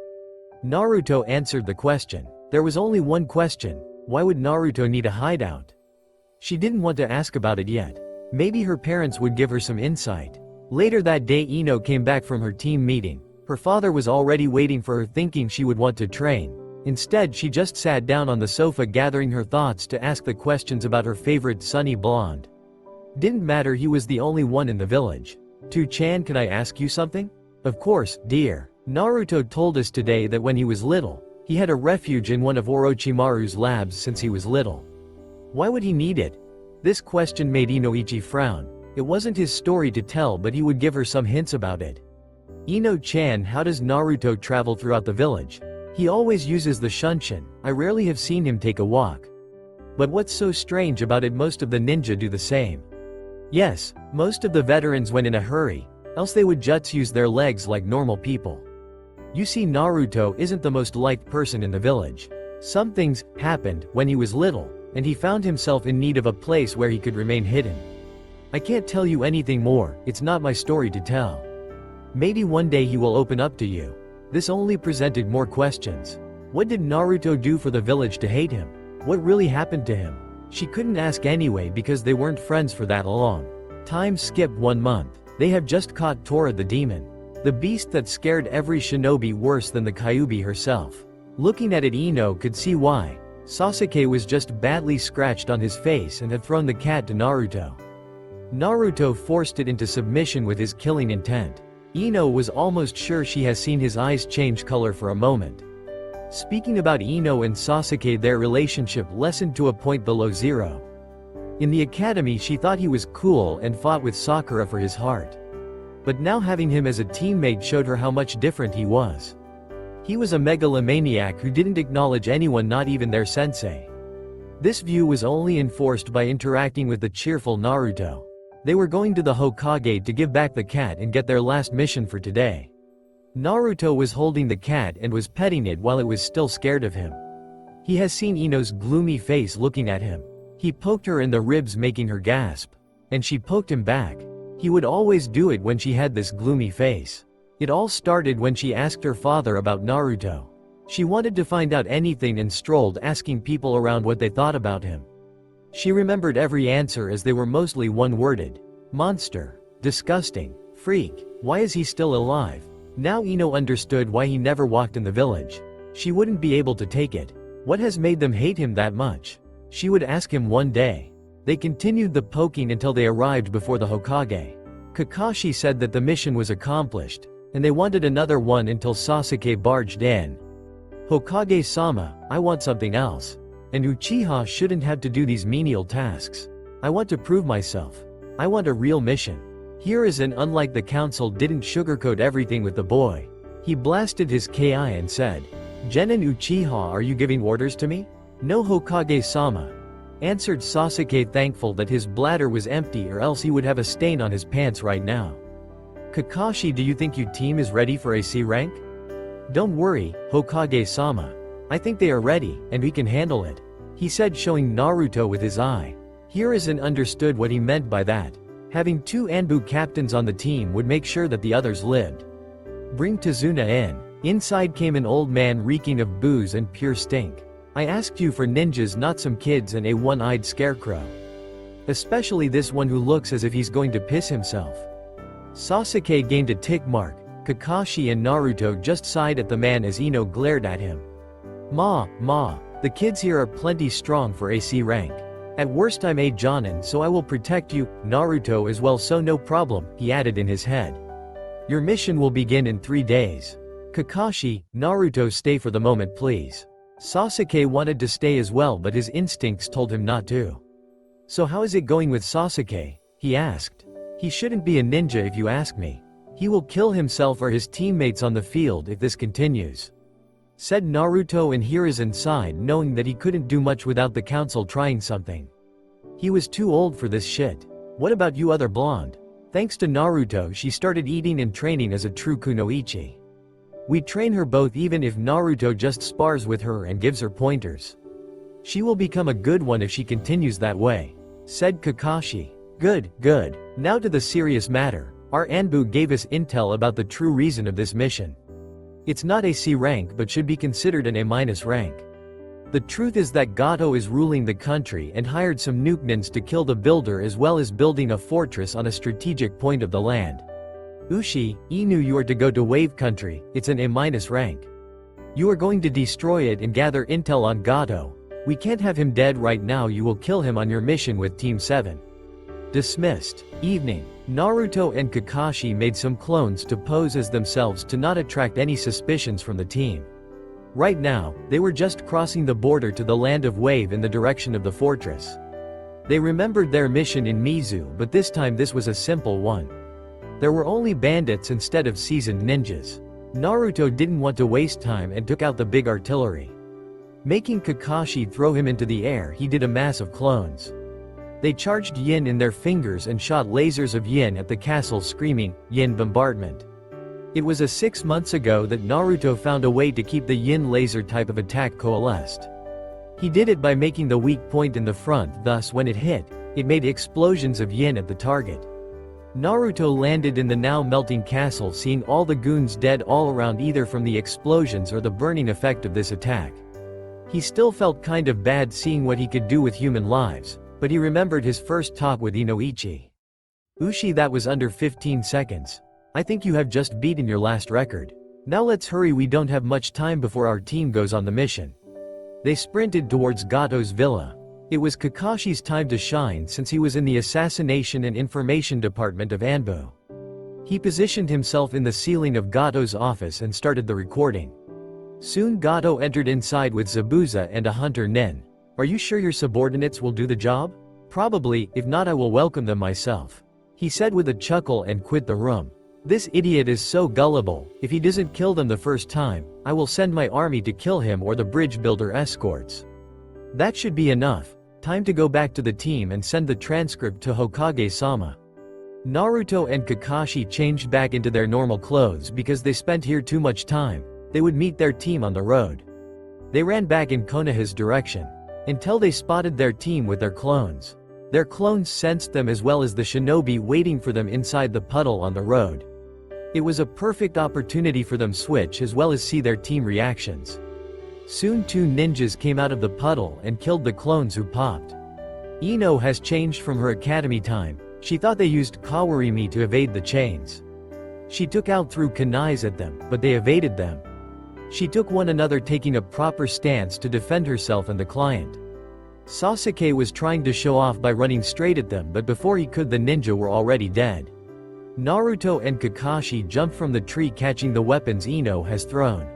Naruto answered the question. There was only one question. Why would Naruto need a hideout? She didn't want to ask about it yet. Maybe her parents would give her some insight. Later that day, Ino came back from her team meeting. Her father was already waiting for her, thinking she would want to train. Instead, she just sat down on the sofa, gathering her thoughts to ask the questions about her favorite sunny blonde. Didn't matter, he was the only one in the village. "Tu-chan, can I ask you something?" "Of course, dear." Naruto told us today that when he was little, he had a refuge in one of Orochimaru's labs since he was little. Why would he need it? This question made Inoichi frown. It wasn't his story to tell, but he would give her some hints about it. "Ino-chan, how does Naruto travel throughout the village?" "He always uses the shunshin. I rarely have seen him take a walk." "But what's so strange about it? Most of the ninja do the same." "Yes, most of the veterans went in a hurry, else they would just use their legs like normal people. You see, Naruto isn't the most liked person in the village. Some things happened when he was little, and he found himself in need of a place where he could remain hidden. I can't tell you anything more, it's not my story to tell." Maybe one day he will open up to you. This only presented more questions. What did Naruto do for the village to hate him? What really happened to him? She couldn't ask anyway because they weren't friends for that long. Time skipped 1 month. They have just caught Tora the demon. The beast that scared every shinobi worse than the Kyuubi herself. Looking at it, Ino could see why. Sasuke was just badly scratched on his face and had thrown the cat to Naruto. Naruto forced it into submission with his killing intent. Ino was almost sure she has seen his eyes change color for a moment. Speaking about Ino and Sasuke, their relationship lessened to a point below zero. In the academy she thought he was cool and fought with Sakura for his heart. But now having him as a teammate showed her how much different he was. He was a megalomaniac who didn't acknowledge anyone, not even their sensei. This view was only enforced by interacting with the cheerful Naruto. They were going to the Hokage to give back the cat and get their last mission for today. Naruto was holding the cat and was petting it while it was still scared of him. He has seen Ino's gloomy face looking at him. He poked her in the ribs, making her gasp. And she poked him back. He would always do it when she had this gloomy face. It all started when she asked her father about Naruto. She wanted to find out anything and strolled asking people around what they thought about him. She remembered every answer as they were mostly one-worded. Monster. Disgusting. Freak. Why is he still alive? Now Ino understood why he never walked in the village. She wouldn't be able to take it. What has made them hate him that much? She would ask him one day. They continued the poking until they arrived before the Hokage. Kakashi said that the mission was accomplished, and they wanted another one until Sasuke barged in. Hokage-sama, I want something else. And Uchiha shouldn't have to do these menial tasks. I want to prove myself. I want a real mission. Hiruzen, unlike the council, didn't sugarcoat everything with the boy. He blasted his ki and said, "Genin Uchiha, are you giving orders to me?" "No, Hokage-sama," answered Sasuke, thankful that his bladder was empty, or else he would have a stain on his pants right now. "Kakashi, do you think your team is ready for AC rank?" "Don't worry, Hokage-sama. I think they are ready, and we can handle it," he said, showing Naruto with his eye. Hiruzen understood what he meant by that. Having 2 Anbu captains on the team would make sure that the others lived. "Bring Tazuna in." Inside came an old man reeking of booze and pure stink. "I asked you for ninjas, not some kids and a one-eyed scarecrow. Especially this one who looks as if he's going to piss himself." Sasuke gained a tick mark. Kakashi and Naruto just sighed at the man as Ino glared at him. Ma, the kids here are plenty strong for AC rank. At worst I'm a Jonin, so I will protect you, Naruto as well, so no problem, he added in his head. Your mission will begin in 3 days. Kakashi, Naruto, stay for the moment please. Sasuke wanted to stay as well, but his instincts told him not to. So how is it going with Sasuke? He asked. He shouldn't be a ninja if you ask me. He will kill himself or his teammates on the field if this continues, said Naruto, and Hiruzen sighed, knowing that he couldn't do much without the council trying something. He was too old for this shit. What about you, other blonde? Thanks to Naruto, she started eating and training as a true kunoichi. We train her both even if Naruto just spars with her and gives her pointers. She will become a good one if she continues that way, said Kakashi. Good. Now to the serious matter. Our Anbu gave us intel about the true reason of this mission. It's not a C rank but should be considered an A- rank. The truth is that Gato is ruling the country and hired some nukenins to kill the builder as well as building a fortress on a strategic point of the land. Ushi, Inu, you are to go to Wave Country, it's an A- rank. You are going to destroy it and gather intel on Gato. We can't have him dead right now, you will kill him on your mission with Team 7. Dismissed. Evening. Naruto and Kakashi made some clones to pose as themselves to not attract any suspicions from the team. Right now, they were just crossing the border to the land of Wave in the direction of the fortress. They remembered their mission in Mizu, but this time this was a simple one. There were only bandits instead of seasoned ninjas. Naruto didn't want to waste time and took out the big artillery. Making Kakashi throw him into the air, he did a mass of clones. They charged yin in their fingers and shot lasers of yin at the castle, screaming, "Yin bombardment." It was 6 months ago that Naruto found a way to keep the yin laser type of attack coalesced. He did it by making the weak point in the front, thus when it hit, it made explosions of yin at the target. Naruto landed in the now melting castle, seeing all the goons dead all around, either from the explosions or the burning effect of this attack. He still felt kind of bad seeing what he could do with human lives, but he remembered his first talk with Inoichi. Ushi, that was under 15 seconds. I think you have just beaten your last record. Now let's hurry, we don't have much time before our team goes on the mission. They sprinted towards Gato's villa. It was Kakashi's time to shine since he was in the Assassination and Information Department of Anbu. He positioned himself in the ceiling of Gato's office and started the recording. Soon Gato entered inside with Zabuza and a hunter Nin. Are you sure your subordinates will do the job? Probably, if not I will welcome them myself. He said with a chuckle and quit the room. This idiot is so gullible, if he doesn't kill them the first time, I will send my army to kill him or the bridge builder escorts. That should be enough. Time to go back to the team and send the transcript to Hokage-sama. Naruto and Kakashi changed back into their normal clothes because they spent here too much time. They would meet their team on the road. They ran back in Konoha's direction, until they spotted their team with their clones. Their clones sensed them as well as the shinobi waiting for them inside the puddle on the road. It was a perfect opportunity for them switch as well as see their team reactions. Soon 2 ninjas came out of the puddle and killed the clones who popped. Ino has changed from her academy time. She thought they used kawarimi to evade the chains. She took out threw kunais at them, but they evaded them. She took one another, taking a proper stance to defend herself and the client. Sasuke was trying to show off by running straight at them, but before he could the ninja were already dead. Naruto and Kakashi jumped from the tree catching the weapons Ino has thrown.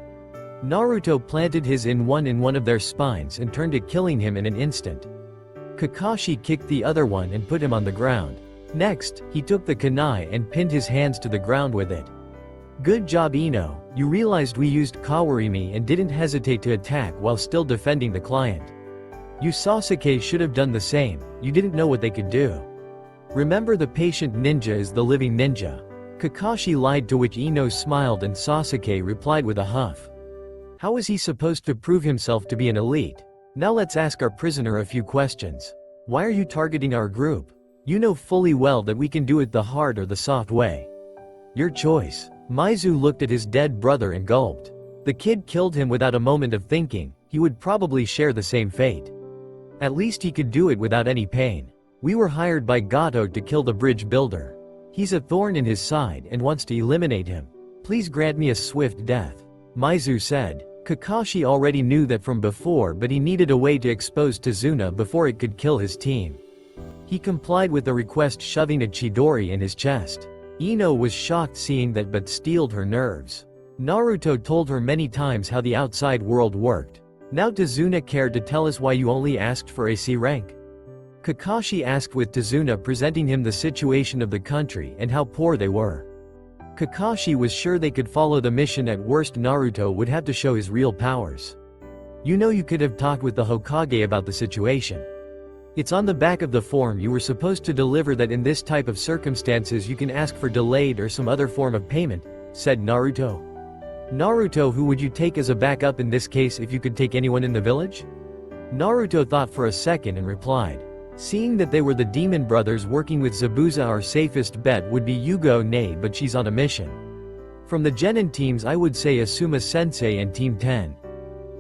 Naruto planted his in one of their spines and turned it, killing him in an instant. Kakashi kicked the other one and put him on the ground. Next, he took the kunai and pinned his hands to the ground with it. Good job Ino, you realized we used kawarimi and didn't hesitate to attack while still defending the client. You Sasuke should have done the same, you didn't know what they could do. Remember, the patient ninja is the living ninja. Kakashi lied, to which Ino smiled and Sasuke replied with a huff. How is he supposed to prove himself to be an elite? Now let's ask our prisoner a few questions. Why are you targeting our group? You know fully well that we can do it the hard or the soft way. Your choice. Maizu looked at his dead brother and gulped. The kid killed him without a moment of thinking. He would probably share the same fate. At least he could do it without any pain. We were hired by Gato to kill the bridge builder. He's a thorn in his side and wants to eliminate him. Please grant me a swift death. Maizu said. Kakashi already knew that from before, but he needed a way to expose Tazuna before it could kill his team. He complied with the request, shoving a Chidori in his chest. Ino was shocked seeing that but steeled her nerves. Naruto told her many times how the outside world worked. Now Tazuna cared to tell us why you only asked for a C rank? Kakashi asked, with Tazuna presenting him the situation of the country and how poor they were. Kakashi was sure they could follow the mission. At worst Naruto would have to show his real powers. You know, you could have talked with the Hokage about the situation. It's on the back of the form you were supposed to deliver that in this type of circumstances you can ask for delayed or some other form of payment, said Naruto. Naruto, who would you take as a backup in this case if you could take anyone in the village? Naruto thought for a second and replied. Seeing that they were the demon brothers working with Zabuza, our safest bet would be Yugo Nei, but she's on a mission. From the Genin teams I would say Asuma Sensei and Team 10.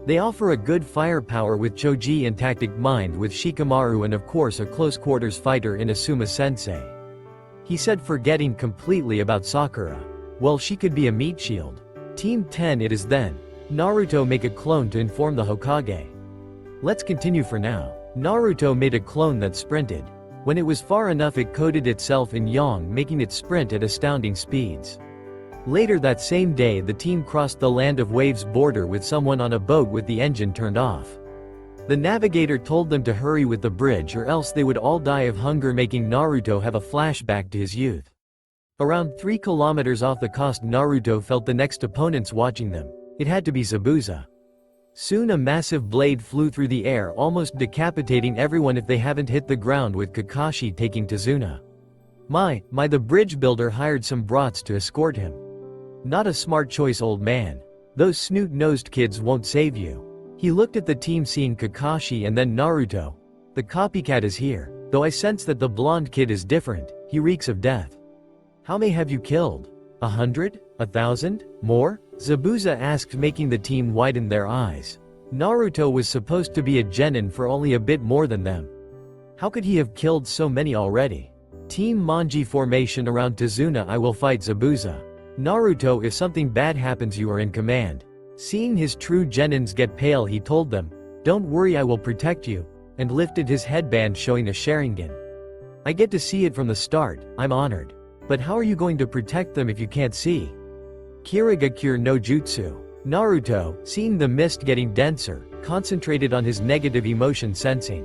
They offer a good firepower with Choji and tactic mind with Shikamaru, and of course a close quarters fighter in Asuma Sensei. He said, forgetting completely about Sakura. Well, she could be a meat shield. Team 10 it is then. Naruto, make a clone to inform the Hokage. Let's continue for now. Naruto made a clone that sprinted. When it was far enough it coded itself in Yang, making it sprint at astounding speeds. Later that same day the team crossed the Land of Waves border with someone on a boat with the engine turned off. The navigator told them to hurry with the bridge or else they would all die of hunger, making Naruto have a flashback to his youth. Around 3 kilometers off the coast Naruto felt the next opponents watching them. It had to be Zabuza. Soon a massive blade flew through the air, almost decapitating everyone if they haven't hit the ground, with Kakashi taking Tazuna. My, the bridge builder hired some brats to escort him. Not a smart choice, old man. Those snoot-nosed kids won't save you. He looked at the team, seeing Kakashi and then Naruto. The copycat is here, though I sense that the blonde kid is different, he reeks of death. How many have you killed? 100? 1,000? More? Zabuza asked, making the team widen their eyes. Naruto was supposed to be a genin for only a bit more than them. How could he have killed so many already? Team Manji formation around Tazuna. I will fight Zabuza. Naruto, if something bad happens you are in command. Seeing his true genins get pale, he told them, "Don't worry, I will protect you," and lifted his headband showing a Sharingan. "I get to see it from the start, I'm honored. But how are you going to protect them if you can't see?" Kirigakure no Jutsu. Naruto, seeing the mist getting denser, concentrated on his negative emotion sensing.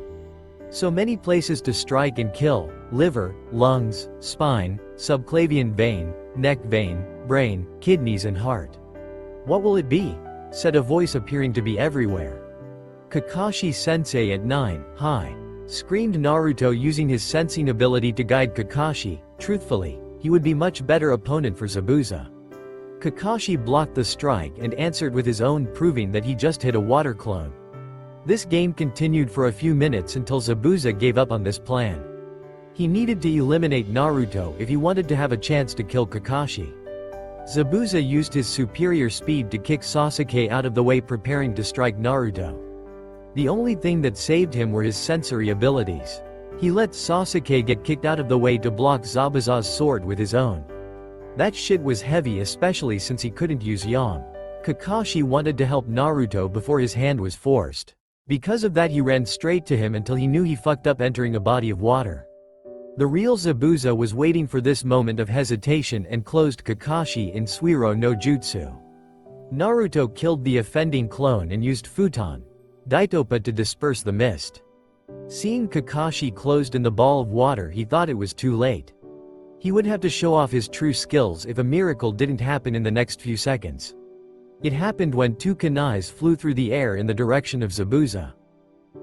So many places to strike and kill: liver, lungs, spine, subclavian vein, neck vein, brain, kidneys and heart. "What will it be?" said a voice appearing to be everywhere. "Kakashi-sensei at 9, high," screamed Naruto, using his sensing ability to guide Kakashi. Truthfully, he would be much better opponent for Zabuza. Kakashi blocked the strike and answered with his own, proving that he just hit a water clone. This game continued for a few minutes until Zabuza gave up on this plan. He needed to eliminate Naruto if he wanted to have a chance to kill Kakashi. Zabuza used his superior speed to kick Sasuke out of the way, preparing to strike Naruto. The only thing that saved him were his sensory abilities. He let Sasuke get kicked out of the way to block Zabuza's sword with his own. That shit was heavy, especially since he couldn't use Yam. Kakashi wanted to help Naruto before his hand was forced. Because of that, he ran straight to him until he knew he fucked up entering a body of water. The real Zabuza was waiting for this moment of hesitation and closed Kakashi in Suiro no Jutsu. Naruto killed the offending clone and used Futon Daitopa to disperse the mist. Seeing Kakashi closed in the ball of water, he thought it was too late. He would have to show off his true skills if a miracle didn't happen in the next few seconds. It happened when two kunais flew through the air in the direction of Zabuza.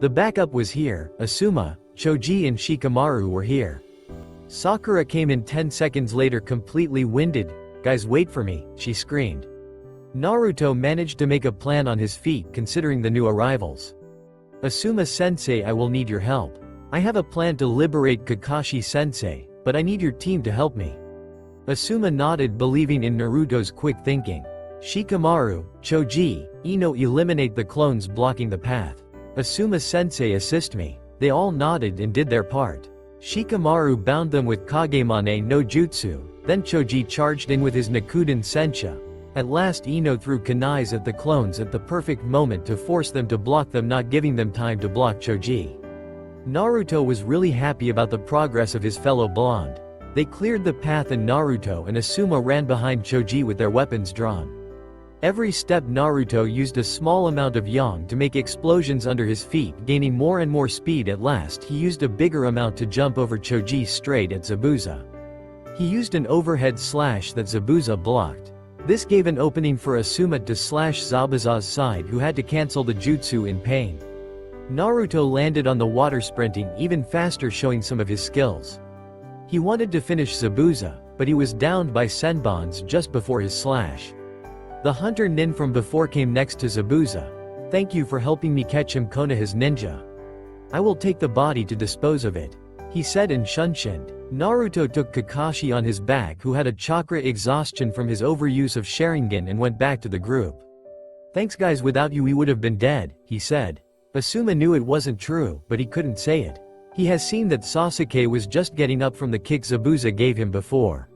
The backup was here. Asuma, Choji and Shikamaru were here. Sakura came in 10 seconds later, completely winded. "Guys, wait for me," she screamed. Naruto managed to make a plan on his feet, considering the new arrivals. "Asuma-sensei, I will need your help. I have a plan to liberate Kakashi-sensei, but I need your team to help me." Asuma nodded, believing in Naruto's quick thinking. Shikamaru, Choji, Ino, eliminate the clones blocking the path. Asuma-sensei, assist me. They all nodded and did their part. Shikamaru bound them with Kagemane no Jutsu, then Choji charged in with his Nakuden Sensha. At last Ino threw kunais at the clones at the perfect moment to force them to block them, not giving them time to block Choji. Naruto was really happy about the progress of his fellow blonde. They cleared the path and Naruto and Asuma ran behind Choji with their weapons drawn. Every step Naruto used a small amount of yang to make explosions under his feet, gaining more and more speed. At last he used a bigger amount to jump over Choji straight at Zabuza. He used an overhead slash that Zabuza blocked. This gave an opening for Asuma to slash Zabuza's side, who had to cancel the jutsu in pain. Naruto landed on the water, sprinting even faster, showing some of his skills. He wanted to finish Zabuza, but he was downed by Senbons just before his slash. The hunter nin from before came next to Zabuza. "Thank you for helping me catch him, Konoha's ninja. I will take the body to dispose of it," he said and shunshined. Naruto took Kakashi on his back, who had a chakra exhaustion from his overuse of Sharingan, and went back to the group. "Thanks guys, without you we would have been dead," he said. Asuma knew it wasn't true, but he couldn't say it. He has seen that Sasuke was just getting up from the kick Zabuza gave him before.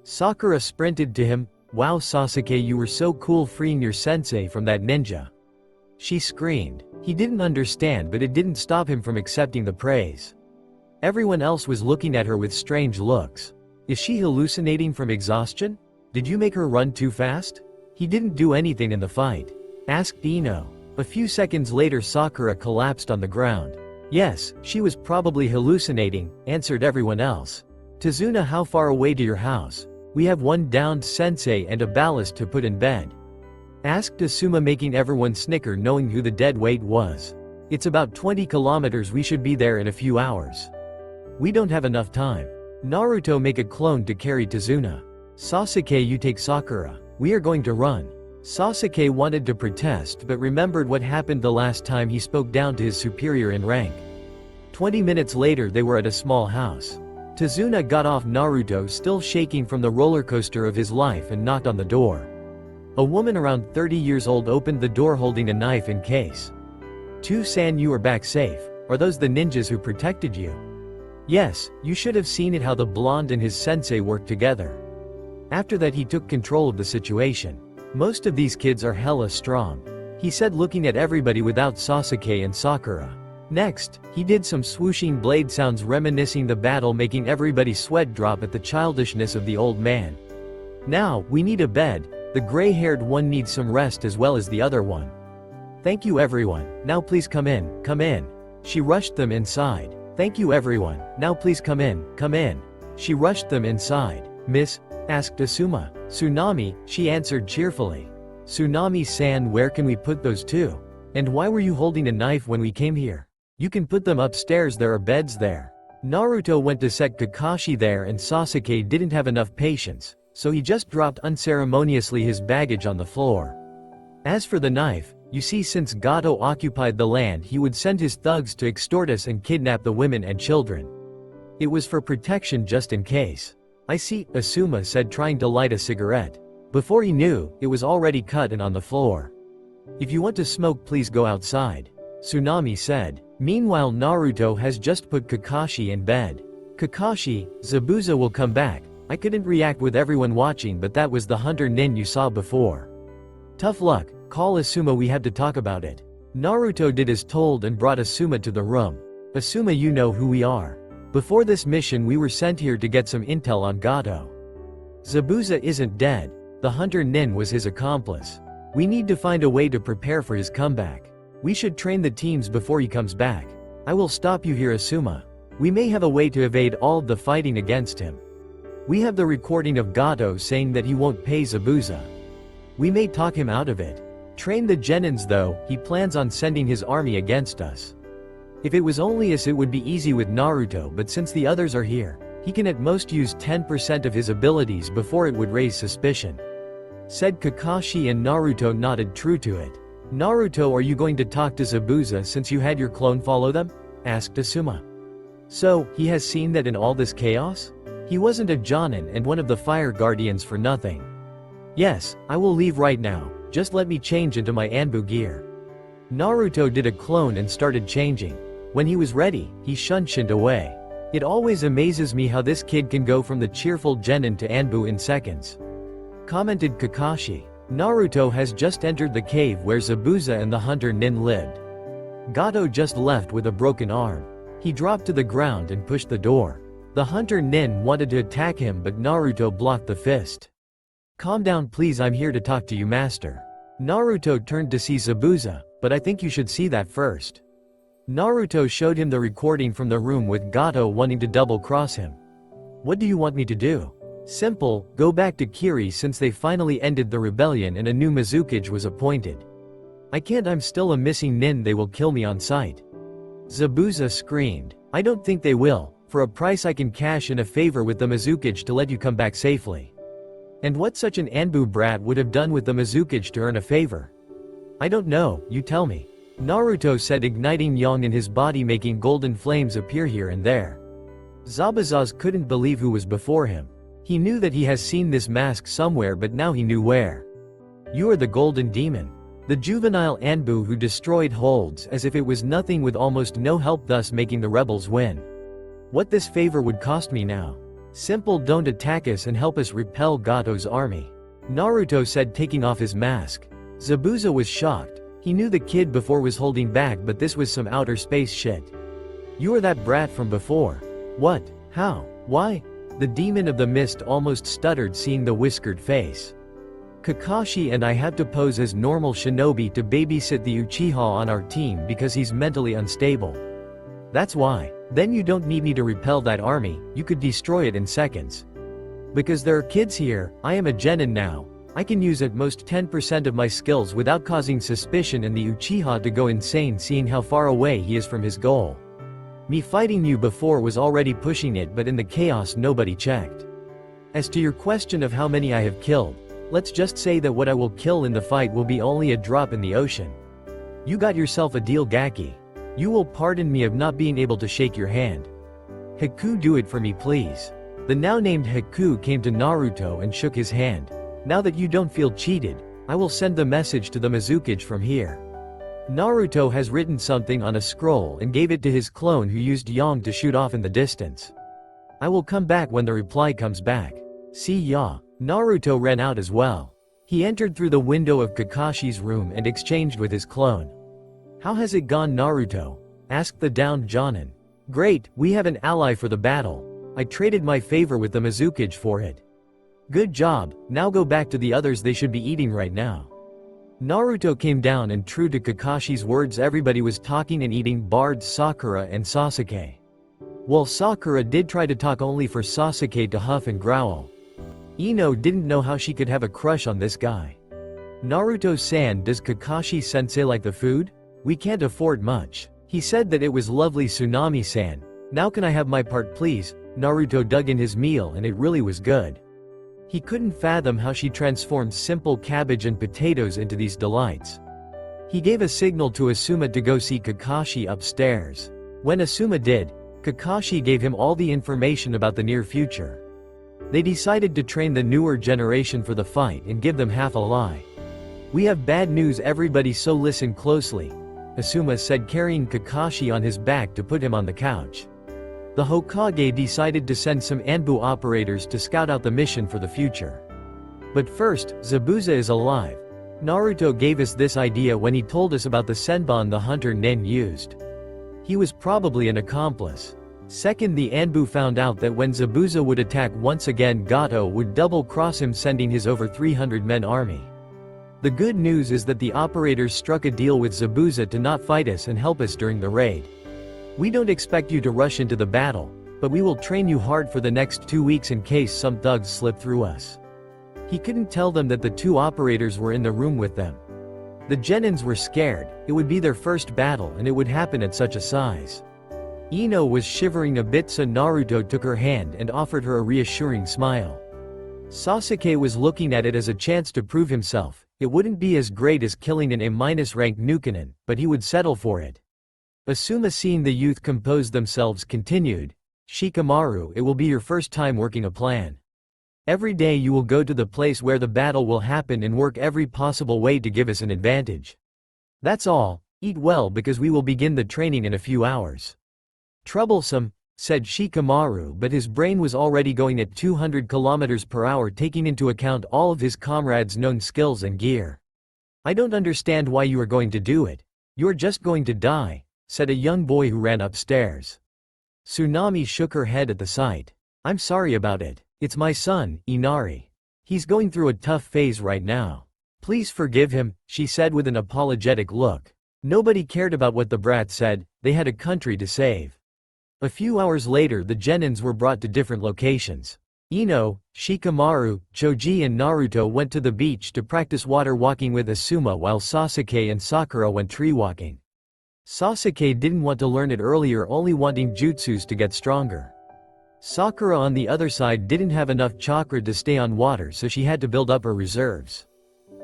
Sakura sprinted to him. "Wow Sasuke, you were so cool freeing your sensei from that ninja," she screamed. He didn't understand, but it didn't stop him from accepting the praise. Everyone else was looking at her with strange looks. Is she hallucinating from exhaustion? Did you make her run too fast? He didn't do anything in the fight, asked Ino. A few seconds later Sakura collapsed on the ground. Yes, she was probably hallucinating, answered everyone else. "Tazuna, how far away to your house? We have one downed sensei and a ballast to put in bed," asked Asuma, making everyone snicker knowing who the dead weight was. "It's about 20 kilometers, we should be there in a few hours." "We don't have enough time. Naruto, make a clone to carry Tazuna. Sasuke, you take Sakura. We are going to run." Sasuke wanted to protest but remembered what happened the last time he spoke down to his superior in rank. 20 minutes later they were at a small house. Tazuna got off Naruto still shaking from the roller coaster of his life and knocked on the door. A woman around 30 years old opened the door holding a knife in case. "2-san, you are back safe. Are those the ninjas who protected you?" "Yes, you should have seen it how the blonde and his sensei worked together." After that he took control of the situation. "Most of these kids are hella strong," he said looking at everybody without Sasuke and Sakura. Next, he did some swooshing blade sounds reminiscing the battle making everybody sweat drop at the childishness of the old man. "Now, we need a bed, the gray-haired one needs some rest as well as the other one. Thank you everyone, now please come in, come in." She rushed them inside. "Thank you everyone, now please come in, come in." She rushed them inside. "Miss?" asked Asuma. "Tsunami," she answered cheerfully. "Tsunami-san, where can we put those two? And why were you holding a knife when we came here? You can put them upstairs, there are beds there." Naruto went to set Kakashi there and Sasuke didn't have enough patience, so he just dropped unceremoniously his baggage on the floor. As for the knife, you see, since Gato occupied the land he would send his thugs to extort us and kidnap the women and children. It was for protection just in case. "I see," Asuma said trying to light a cigarette. Before he knew, it was already cut and on the floor. "If you want to smoke please go outside," Tsunami said. Meanwhile Naruto has just put Kakashi in bed. "Kakashi, Zabuza will come back." I couldn't react with everyone watching, but that was the hunter nin you saw before. "Tough luck, call Asuma, we have to talk about it." Naruto did as told and brought Asuma to the room. "Asuma, you know who we are. Before this mission we were sent here to get some intel on Gato. Zabuza isn't dead. The hunter nin was his accomplice. We need to find a way to prepare for his comeback. We should train the teams before he comes back. I will stop you here, Asuma. We may have a way to evade all of the fighting against him. We have the recording of Gato saying that he won't pay Zabuza. We may talk him out of it. Train the genins though, he plans on sending his army against us. If it was only us it would be easy with Naruto, but since the others are here, he can at most use 10% of his abilities before it would raise suspicion," said Kakashi, and Naruto nodded true to it. "Naruto, are you going to talk to Zabuza since you had your clone follow them?" asked Asuma. "So, he has seen that in all this chaos? He wasn't a Jonin and one of the fire guardians for nothing." "Yes, I will leave right now, just let me change into my Anbu gear." Naruto did a clone and started changing. When he was ready, he shunshined away. "It always amazes me how this kid can go from the cheerful genin to Anbu in seconds," commented Kakashi. Naruto has just entered the cave where Zabuza and the hunter nin lived. Gato just left with a broken arm. He dropped to the ground and pushed the door. The hunter nin wanted to attack him, but Naruto blocked the fist. "Calm down please, I'm here to talk to you, master." Naruto turned to see Zabuza, "But I think you should see that first." Naruto showed him the recording from the room with Gato wanting to double-cross him. "What do you want me to do?" "Simple, go back to Kiri since they finally ended the rebellion and a new Mizukage was appointed." "I can't, I'm still a missing nin, they will kill me on sight." Zabuza screamed. "I don't think they will. For a price I can cash in a favor with the Mizukage to let you come back safely." "And what such an Anbu brat would have done with the Mizukage to earn a favor?" "I don't know, you tell me," Naruto said, igniting yang in his body making golden flames appear here and there. Zabuza couldn't believe who was before him. He knew that he has seen this mask somewhere, but now he knew where. "You are the golden demon. The juvenile Anbu who destroyed holds as if it was nothing with almost no help, thus making the rebels win. What this favor would cost me now? Simple, don't attack us and help us repel Gato's army," Naruto said, taking off his mask. Zabuza was shocked. He knew the kid before was holding back, but this was some outer space shit. "You are that brat from before. What? How? Why?" The demon of the mist almost stuttered seeing the whiskered face. "Kakashi and I have to pose as normal shinobi to babysit the Uchiha on our team because he's mentally unstable. That's why. Then you don't need me to repel that army, you could destroy it in seconds. Because there are kids here, I am a genin now. I can use at most 10% of my skills without causing suspicion and the Uchiha to go insane seeing how far away he is from his goal. Me fighting you before was already pushing it, but in the chaos nobody checked. As to your question of how many I have killed, let's just say that what I will kill in the fight will be only a drop in the ocean. You got yourself a deal, Gaki. You will pardon me of not being able to shake your hand." Haku, do it for me please. The now named Haku came to Naruto and shook his hand. Now that you don't feel cheated, I will send the message to the Mizukage from here. Naruto has written something on a scroll and gave it to his clone who used Yang to shoot off in the distance. I will come back when the reply comes back. See ya. Naruto ran out as well. He entered through the window of Kakashi's room and exchanged with his clone. How has it gone, Naruto? Asked the downed Jonin. Great, we have an ally for the battle. I traded my favor with the Mizukage for it. Good job, now go back to the others, they should be eating right now. Naruto came down and true to Kakashi's words everybody was talking and eating barred Sakura and Sasuke. Well, Sakura did try to talk only for Sasuke to huff and growl. Ino didn't know how she could have a crush on this guy. Naruto-san, does Kakashi-sensei like the food? We can't afford much. He said that it was lovely. Tsunami-san. Now can I have my part please? Naruto dug in his meal and it really was good. He couldn't fathom how she transformed simple cabbage and potatoes into these delights. He gave a signal to Asuma to go see Kakashi upstairs. When Asuma did, Kakashi gave him all the information about the near future. They decided to train the newer generation for the fight and give them half a lie. We have bad news everybody, so listen closely, Asuma said, carrying Kakashi on his back to put him on the couch. The Hokage decided to send some Anbu operators to scout out the mission for the future. But first, Zabuza is alive. Naruto gave us this idea when he told us about the Senbon the hunter Nen used. He was probably an accomplice. Second, the Anbu found out that when Zabuza would attack once again, Gato would double-cross him, sending his over 300 men army. The good news is that the operators struck a deal with Zabuza to not fight us and help us during the raid. We don't expect you to rush into the battle, but we will train you hard for the next 2 weeks in case some thugs slip through us. He couldn't tell them that the two operators were in the room with them. The Genins were scared, it would be their first battle and it would happen at such a size. Ino was shivering a bit, so Naruto took her hand and offered her a reassuring smile. Sasuke was looking at it as a chance to prove himself. It wouldn't be as great as killing an A-ranked Nukenin, but he would settle for it. Asuma, seeing the youth compose themselves, continued, Shikamaru, it will be your first time working a plan. Every day you will go to the place where the battle will happen and work every possible way to give us an advantage. That's all, eat well because we will begin the training in a few hours. Troublesome, said Shikamaru, but his brain was already going at 200 km/h, taking into account all of his comrades' known skills and gear. I don't understand why you are going to do it. You're just going to die, said a young boy who ran upstairs. Tsunami shook her head at the sight. I'm sorry about it. It's my son, Inari. He's going through a tough phase right now. Please forgive him, she said with an apologetic look. Nobody cared about what the brat said, they had a country to save. A few hours later, the Genins were brought to different locations. Ino, Shikamaru, Choji and Naruto went to the beach to practice water walking with Asuma, while Sasuke and Sakura went tree walking. Sasuke didn't want to learn it earlier, only wanting jutsus to get stronger. Sakura on the other side didn't have enough chakra to stay on water, so she had to build up her reserves.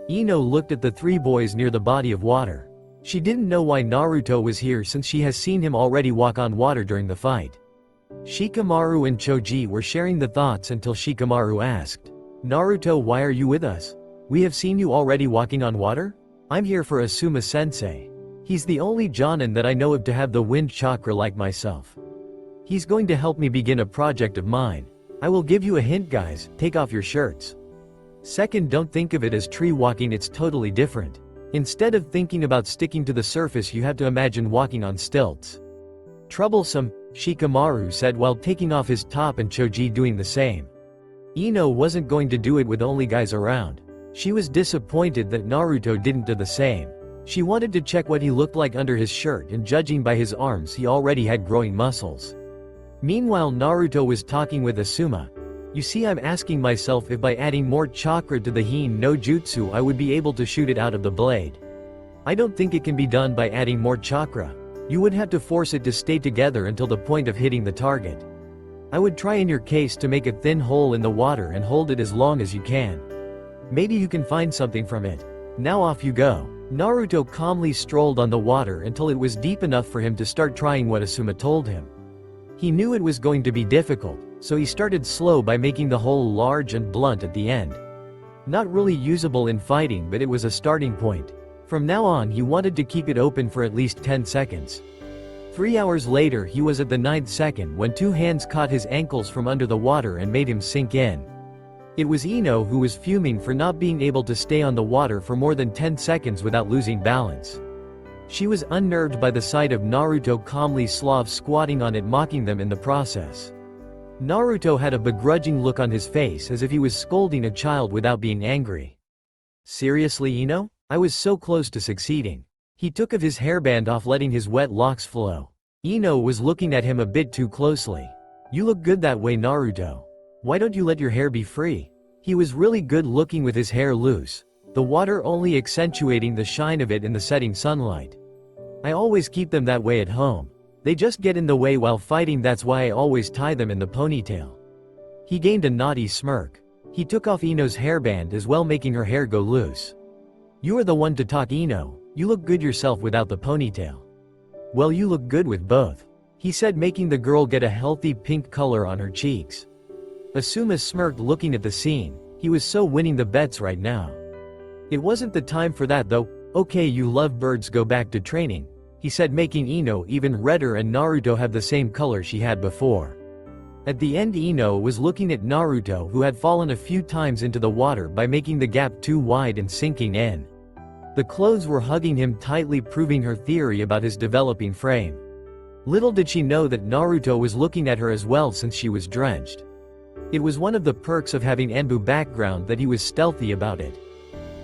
Ino looked at the three boys near the body of water. She didn't know why Naruto was here since she has seen him already walk on water during the fight. Shikamaru and Choji were sharing the thoughts until Shikamaru asked, Naruto, why are you with us? We have seen you already walking on water? I'm here for Asuma-sensei. He's the only Jonin that I know of to have the wind chakra like myself. He's going to help me begin a project of mine. I will give you a hint, guys, take off your shirts. Second, don't think of it as tree walking, it's totally different. Instead of thinking about sticking to the surface, you have to imagine walking on stilts. Troublesome, Shikamaru said while taking off his top and Choji doing the same. Ino wasn't going to do it with only guys around. She was disappointed that Naruto didn't do the same. She wanted to check what he looked like under his shirt, and judging by his arms he already had growing muscles. Meanwhile, Naruto was talking with Asuma. You see, I'm asking myself if by adding more chakra to the Hin no Jutsu I would be able to shoot it out of the blade. I don't think it can be done by adding more chakra. You would have to force it to stay together until the point of hitting the target. I would try in your case to make a thin hole in the water and hold it as long as you can. Maybe you can find something from it. Now off you go. Naruto calmly strolled on the water until it was deep enough for him to start trying what Asuma told him. He knew it was going to be difficult, so he started slow by making the hole large and blunt at the end. Not really usable in fighting, but it was a starting point. From now on he wanted to keep it open for at least 10 seconds. 3 hours later he was at the 9th second when two hands caught his ankles from under the water and made him sink in. It was Ino who was fuming for not being able to stay on the water for more than 10 seconds without losing balance. She was unnerved by the sight of Naruto calmly squatting on it, mocking them in the process. Naruto had a begrudging look on his face as if he was scolding a child without being angry. Seriously, Ino? I was so close to succeeding. He took of his hairband off, letting his wet locks flow. Ino was looking at him a bit too closely. You look good that way, Naruto. Why don't you let your hair be free? He was really good looking with his hair loose, the water only accentuating the shine of it in the setting sunlight. I always keep them that way at home. They just get in the way while fighting, that's why I always tie them in the ponytail. He gained a naughty smirk. He took off Ino's hairband as well, making her hair go loose. You are the one to talk, Ino. You look good yourself without the ponytail. Well, you look good with both, he said, making the girl get a healthy pink color on her cheeks. Asuma smirked, looking at the scene. He was so winning the bets right now. It wasn't the time for that though. Okay, you lovebirds, go back to training, he said, making Ino even redder and Naruto have the same color she had before. At the end, Ino was looking at Naruto, who had fallen a few times into the water by making the gap too wide and sinking in. The clothes were hugging him tightly, proving her theory about his developing frame. Little did she know that Naruto was looking at her as well, since she was drenched. It was one of the perks of having Anbu background that he was stealthy about it.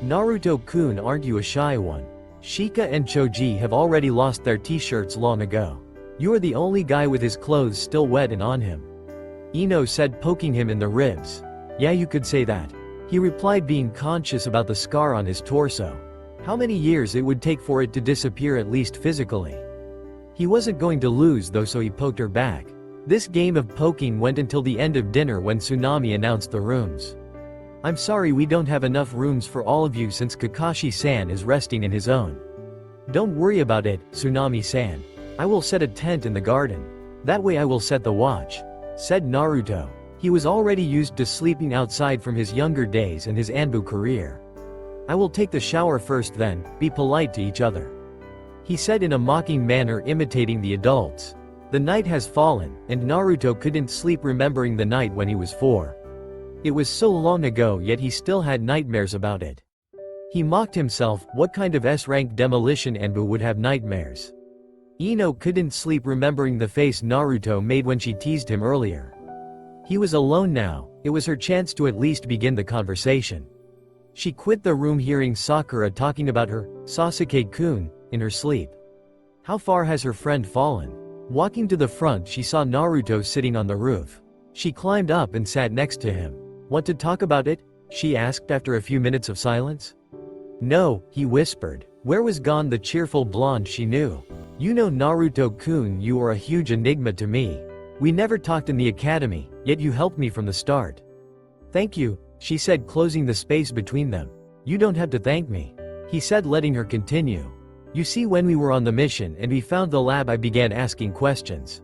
Naruto-kun, aren't you a shy one? Shika and Choji have already lost their t-shirts long ago. You are the only guy with his clothes still wet and on him, Ino said, poking him in the ribs. Yeah, you could say that, he replied, being conscious about the scar on his torso. How many years it would take for it to disappear, at least physically. He wasn't going to lose though, so he poked her back. This game of poking went until the end of dinner when Tsunami announced the rooms. I'm sorry, we don't have enough rooms for all of you since Kakashi-san is resting in his own. Don't worry about it, Tsunami-san. I will set a tent in the garden. That way I will set the watch, said Naruto. He was already used to sleeping outside from his younger days and his Anbu career. I will take the shower first, then be polite to each other, he said in a mocking manner, imitating the adults. The night has fallen, and Naruto couldn't sleep, remembering the night when he was 4. It was so long ago, yet he still had nightmares about it. He mocked himself. What kind of S-rank demolition Anbu would have nightmares? Ino couldn't sleep, remembering the face Naruto made when she teased him earlier. He was alone now. It was her chance to at least begin the conversation. She quit the room hearing Sakura talking about her, Sasuke-kun, in her sleep. How far has her friend fallen? Walking to the front, she saw Naruto sitting on the roof. She climbed up and sat next to him. Want to talk about it? She asked after a few minutes of silence. No, he whispered. Where was gone the cheerful blonde she knew? You know, Naruto-kun, you are a huge enigma to me. We never talked in the academy, yet you helped me from the start. Thank you, she said, closing the space between them. You don't have to thank me, he said, letting her continue. You see, when we were on the mission and we found the lab, I began asking questions.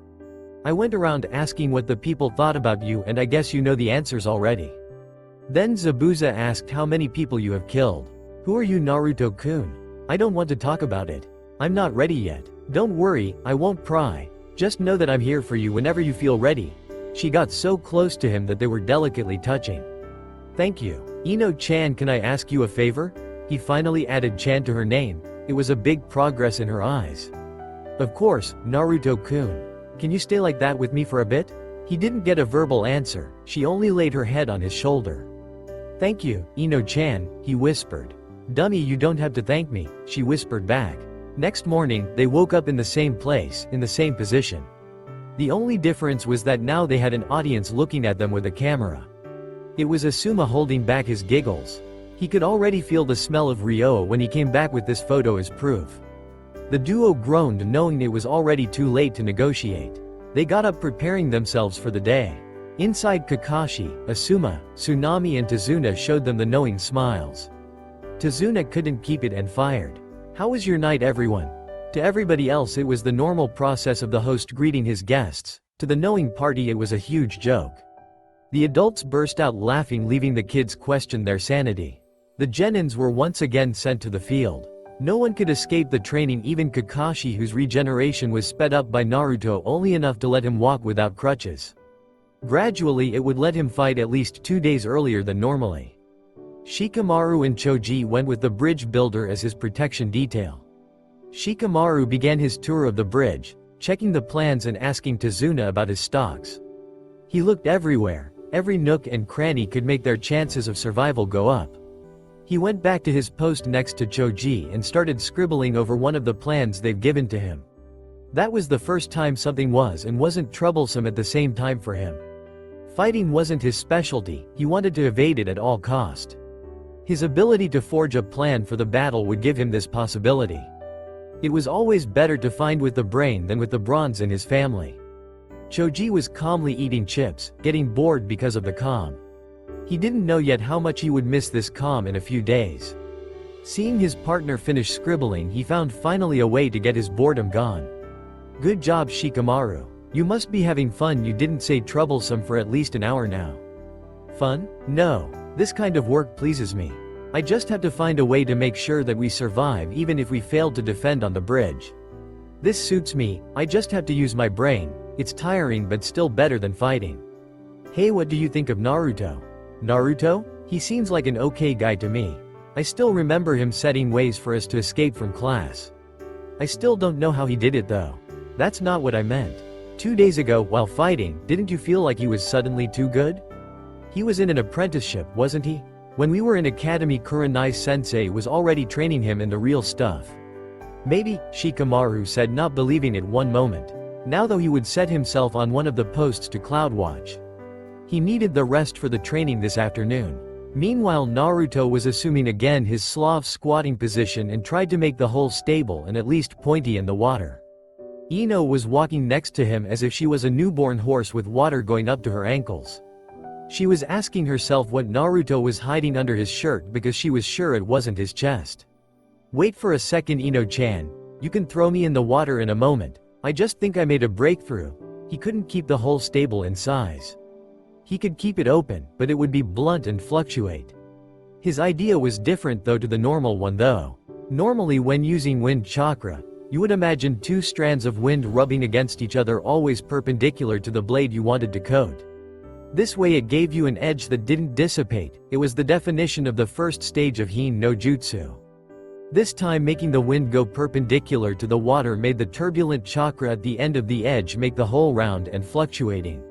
I went around asking what the people thought about you, and I guess you know the answers already. Then Zabuza asked how many people you have killed. Who are you, Naruto-kun? I don't want to talk about it. I'm not ready yet. Don't worry, I won't pry. Just know that I'm here for you whenever you feel ready. She got so close to him that they were delicately touching. Thank you. Ino-chan, can I ask you a favor? He finally added Chan to her name. It was a big progress in her eyes. Of course, Naruto-kun. Can you stay like that with me for a bit? He didn't get a verbal answer. She only laid her head on his shoulder. Thank you, Ino-chan, he whispered. Dummy, you don't have to thank me, she whispered back. Next morning, they woke up in the same place, in the same position. The only difference was that now they had an audience looking at them with a camera. It was Asuma holding back his giggles. He could already feel the smell of Ryo when he came back with this photo as proof. The duo groaned, knowing it was already too late to negotiate. They got up, preparing themselves for the day. Inside, Kakashi, Asuma, Tsunami and Tazuna showed them the knowing smiles. Tazuna couldn't keep it and fired. How was your night, everyone? To everybody else it was the normal process of the host greeting his guests. To the knowing party it was a huge joke. The adults burst out laughing, leaving the kids question their sanity. The genins were once again sent to the field. No one could escape the training, even Kakashi, whose regeneration was sped up by Naruto only enough to let him walk without crutches. Gradually it would let him fight at least 2 days earlier than normally. Shikamaru and Choji went with the bridge builder as his protection detail. Shikamaru began his tour of the bridge, checking the plans and asking Tazuna about his stocks. He looked everywhere. Every nook and cranny could make their chances of survival go up. He went back to his post next to Choji and started scribbling over one of the plans they've given to him. That was the first time something was and wasn't troublesome at the same time for him. Fighting wasn't his specialty, he wanted to evade it at all cost. His ability to forge a plan for the battle would give him this possibility. It was always better to find with the brain than with the bronze in his family. Choji was calmly eating chips, getting bored because of the calm. He didn't know yet how much he would miss this calm in a few days. Seeing his partner finish scribbling, he found finally a way to get his boredom gone. Good job, Shikamaru. You must be having fun. You didn't say troublesome for at least an hour now. Fun? No. This kind of work pleases me. I just have to find a way to make sure that we survive even if we failed to defend on the bridge. This suits me, I just have to use my brain. It's tiring but still better than fighting. Hey, what do you think of Naruto? Naruto? He seems like an okay guy to me. I still remember him setting ways for us to escape from class. I still don't know how he did it though. That's not what I meant. 2 days ago, while fighting, didn't you feel like he was suddenly too good? He was in an apprenticeship, wasn't he? When we were in academy, Kurenai-sensei was already training him in the real stuff. Maybe, Shikamaru said, not believing it one moment. Now though, he would set himself on one of the posts to cloud watch. He needed the rest for the training this afternoon. Meanwhile, Naruto was assuming again his Slav squatting position and tried to make the hole stable and at least pointy in the water. Ino was walking next to him as if she was a newborn horse with water going up to her ankles. She was asking herself what Naruto was hiding under his shirt because she was sure it wasn't his chest. Wait for a second, Ino-chan. You can throw me in the water in a moment. I just think I made a breakthrough. He couldn't keep the hole stable in size. He could keep it open, but it would be blunt and fluctuate. His idea was different though to the normal one though. Normally when using wind chakra, you would imagine 2 strands of wind rubbing against each other always perpendicular to the blade you wanted to coat. This way it gave you an edge that didn't dissipate. It was the definition of the first stage of Hin no Jutsu. This time making the wind go perpendicular to the water made the turbulent chakra at the end of the edge make the hole round and fluctuating.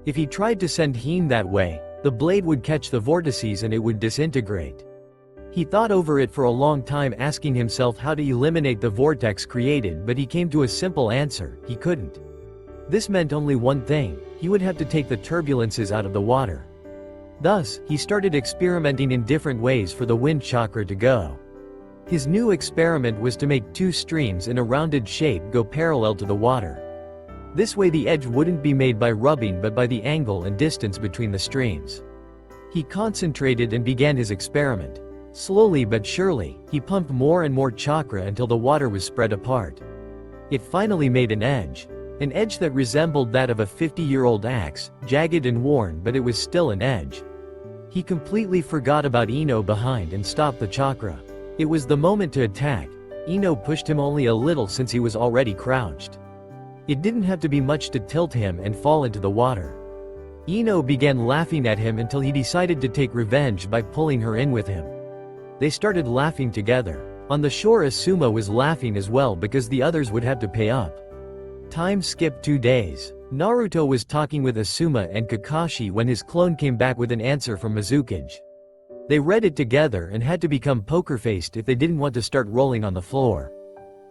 If he tried to send Hin that way, the blade would catch the vortices and it would disintegrate. He thought over it for a long time, asking himself how to eliminate the vortex created, but he came to a simple answer: he couldn't. This meant only one thing: he would have to take the turbulences out of the water. Thus, he started experimenting in different ways for the wind chakra to go. His new experiment was to make 2 streams in a rounded shape go parallel to the water. This way the edge wouldn't be made by rubbing but by the angle and distance between the streams. He concentrated and began his experiment. Slowly but surely, he pumped more and more chakra until the water was spread apart. It finally made an edge that resembled that of a 50-year-old axe, jagged and worn, but it was still an edge. He completely forgot about Ino behind and stopped the chakra. It was the moment to attack. Ino pushed him only a little since he was already crouched. It didn't have to be much to tilt him and fall into the water. Ino began laughing at him until he decided to take revenge by pulling her in with him. They started laughing together. On the shore, Asuma was laughing as well because the others would have to pay up. Time skipped 2 days. Naruto was talking with Asuma and Kakashi when his clone came back with an answer from Mizukage. They read it together and had to become poker-faced if they didn't want to start rolling on the floor.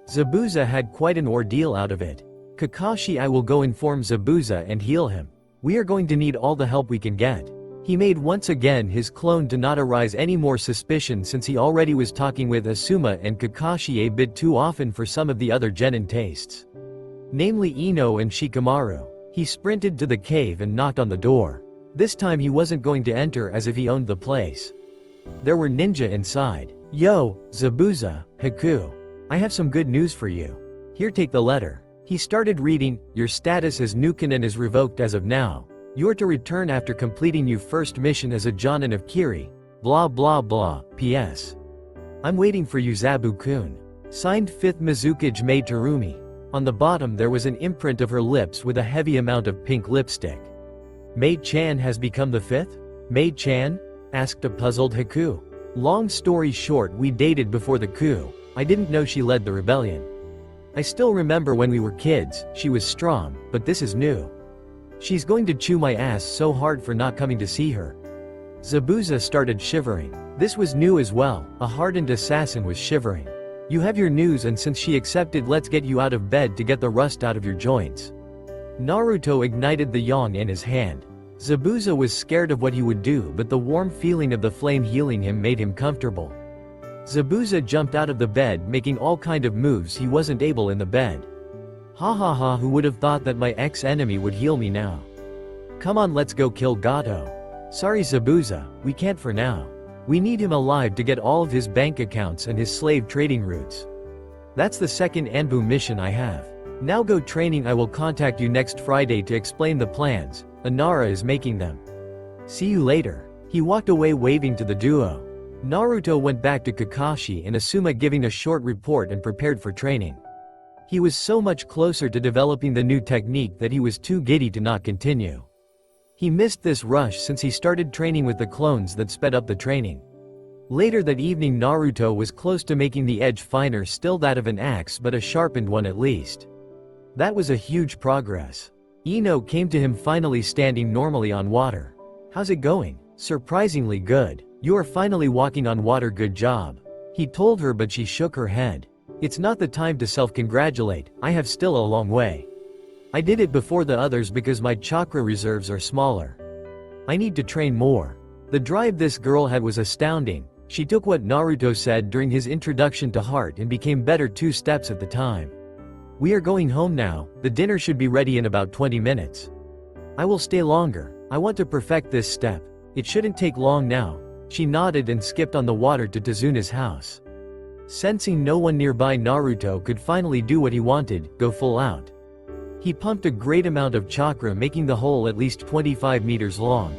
Zabuza had quite an ordeal out of it. Kakashi: I will go inform Zabuza and heal him. We are going to need all the help we can get. He made once again his clone to not arouse any more suspicion since he already was talking with Asuma and Kakashi a bit too often for some of the other genin tastes. Namely Ino and Shikamaru. He sprinted to the cave and knocked on the door. This time he wasn't going to enter as if he owned the place. There were ninja inside. Yo, Zabuza, Haku. I have some good news for you. Here, take the letter. He started reading, "Your status as Nukanen is revoked as of now. You're to return after completing your first mission as a Jonin of Kiri. Blah blah blah, PS. I'm waiting for you Zabu-kun. Signed 5th Mizukage Maid Terumi." On the bottom there was an imprint of her lips with a heavy amount of pink lipstick. "Maid-chan has become the 5th? Maid-chan?" asked a puzzled Haku. "Long story short, we dated before the coup. I didn't know she led the rebellion. I still remember when we were kids, she was strong, but this is new. She's going to chew my ass so hard for not coming to see her." Zabuza started shivering. This was new as well, a hardened assassin was shivering. "You have your news, and since she accepted, let's get you out of bed to get the rust out of your joints." Naruto ignited the yang in his hand. Zabuza was scared of what he would do, but the warm feeling of the flame healing him made him comfortable. Zabuza jumped out of the bed, making all kind of moves he wasn't able in the bed. "Ha ha ha, who would have thought that my ex-enemy would heal me now? Come on, let's go kill Gato." "Sorry Zabuza, we can't for now. We need him alive to get all of his bank accounts and his slave trading routes. That's the second Anbu mission I have. Now go training, I will contact you next Friday to explain the plans. Inara is making them. See you later." He walked away waving to the duo. Naruto went back to Kakashi and Asuma giving a short report and prepared for training. He was so much closer to developing the new technique that he was too giddy to not continue. He missed this rush since he started training with the clones that sped up the training. Later that evening Naruto was close to making the edge finer, still that of an axe, but a sharpened one at least. That was a huge progress. Ino came to him finally standing normally on water. "How's it going?" "Surprisingly good. You are finally walking on water, good job." He told her, but she shook her head. "It's not the time to self-congratulate, I have still a long way. I did it before the others because my chakra reserves are smaller. I need to train more." The drive this girl had was astounding. She took what Naruto said during his introduction to heart and became better 2 steps at the time. "We are going home now, the dinner should be ready in about 20 minutes. I will stay longer, I want to perfect this step. It shouldn't take long now." She nodded and skipped on the water to Tazuna's house. Sensing no one nearby, Naruto could finally do what he wanted, go full out. He pumped a great amount of chakra, making the hole at least 25 meters long.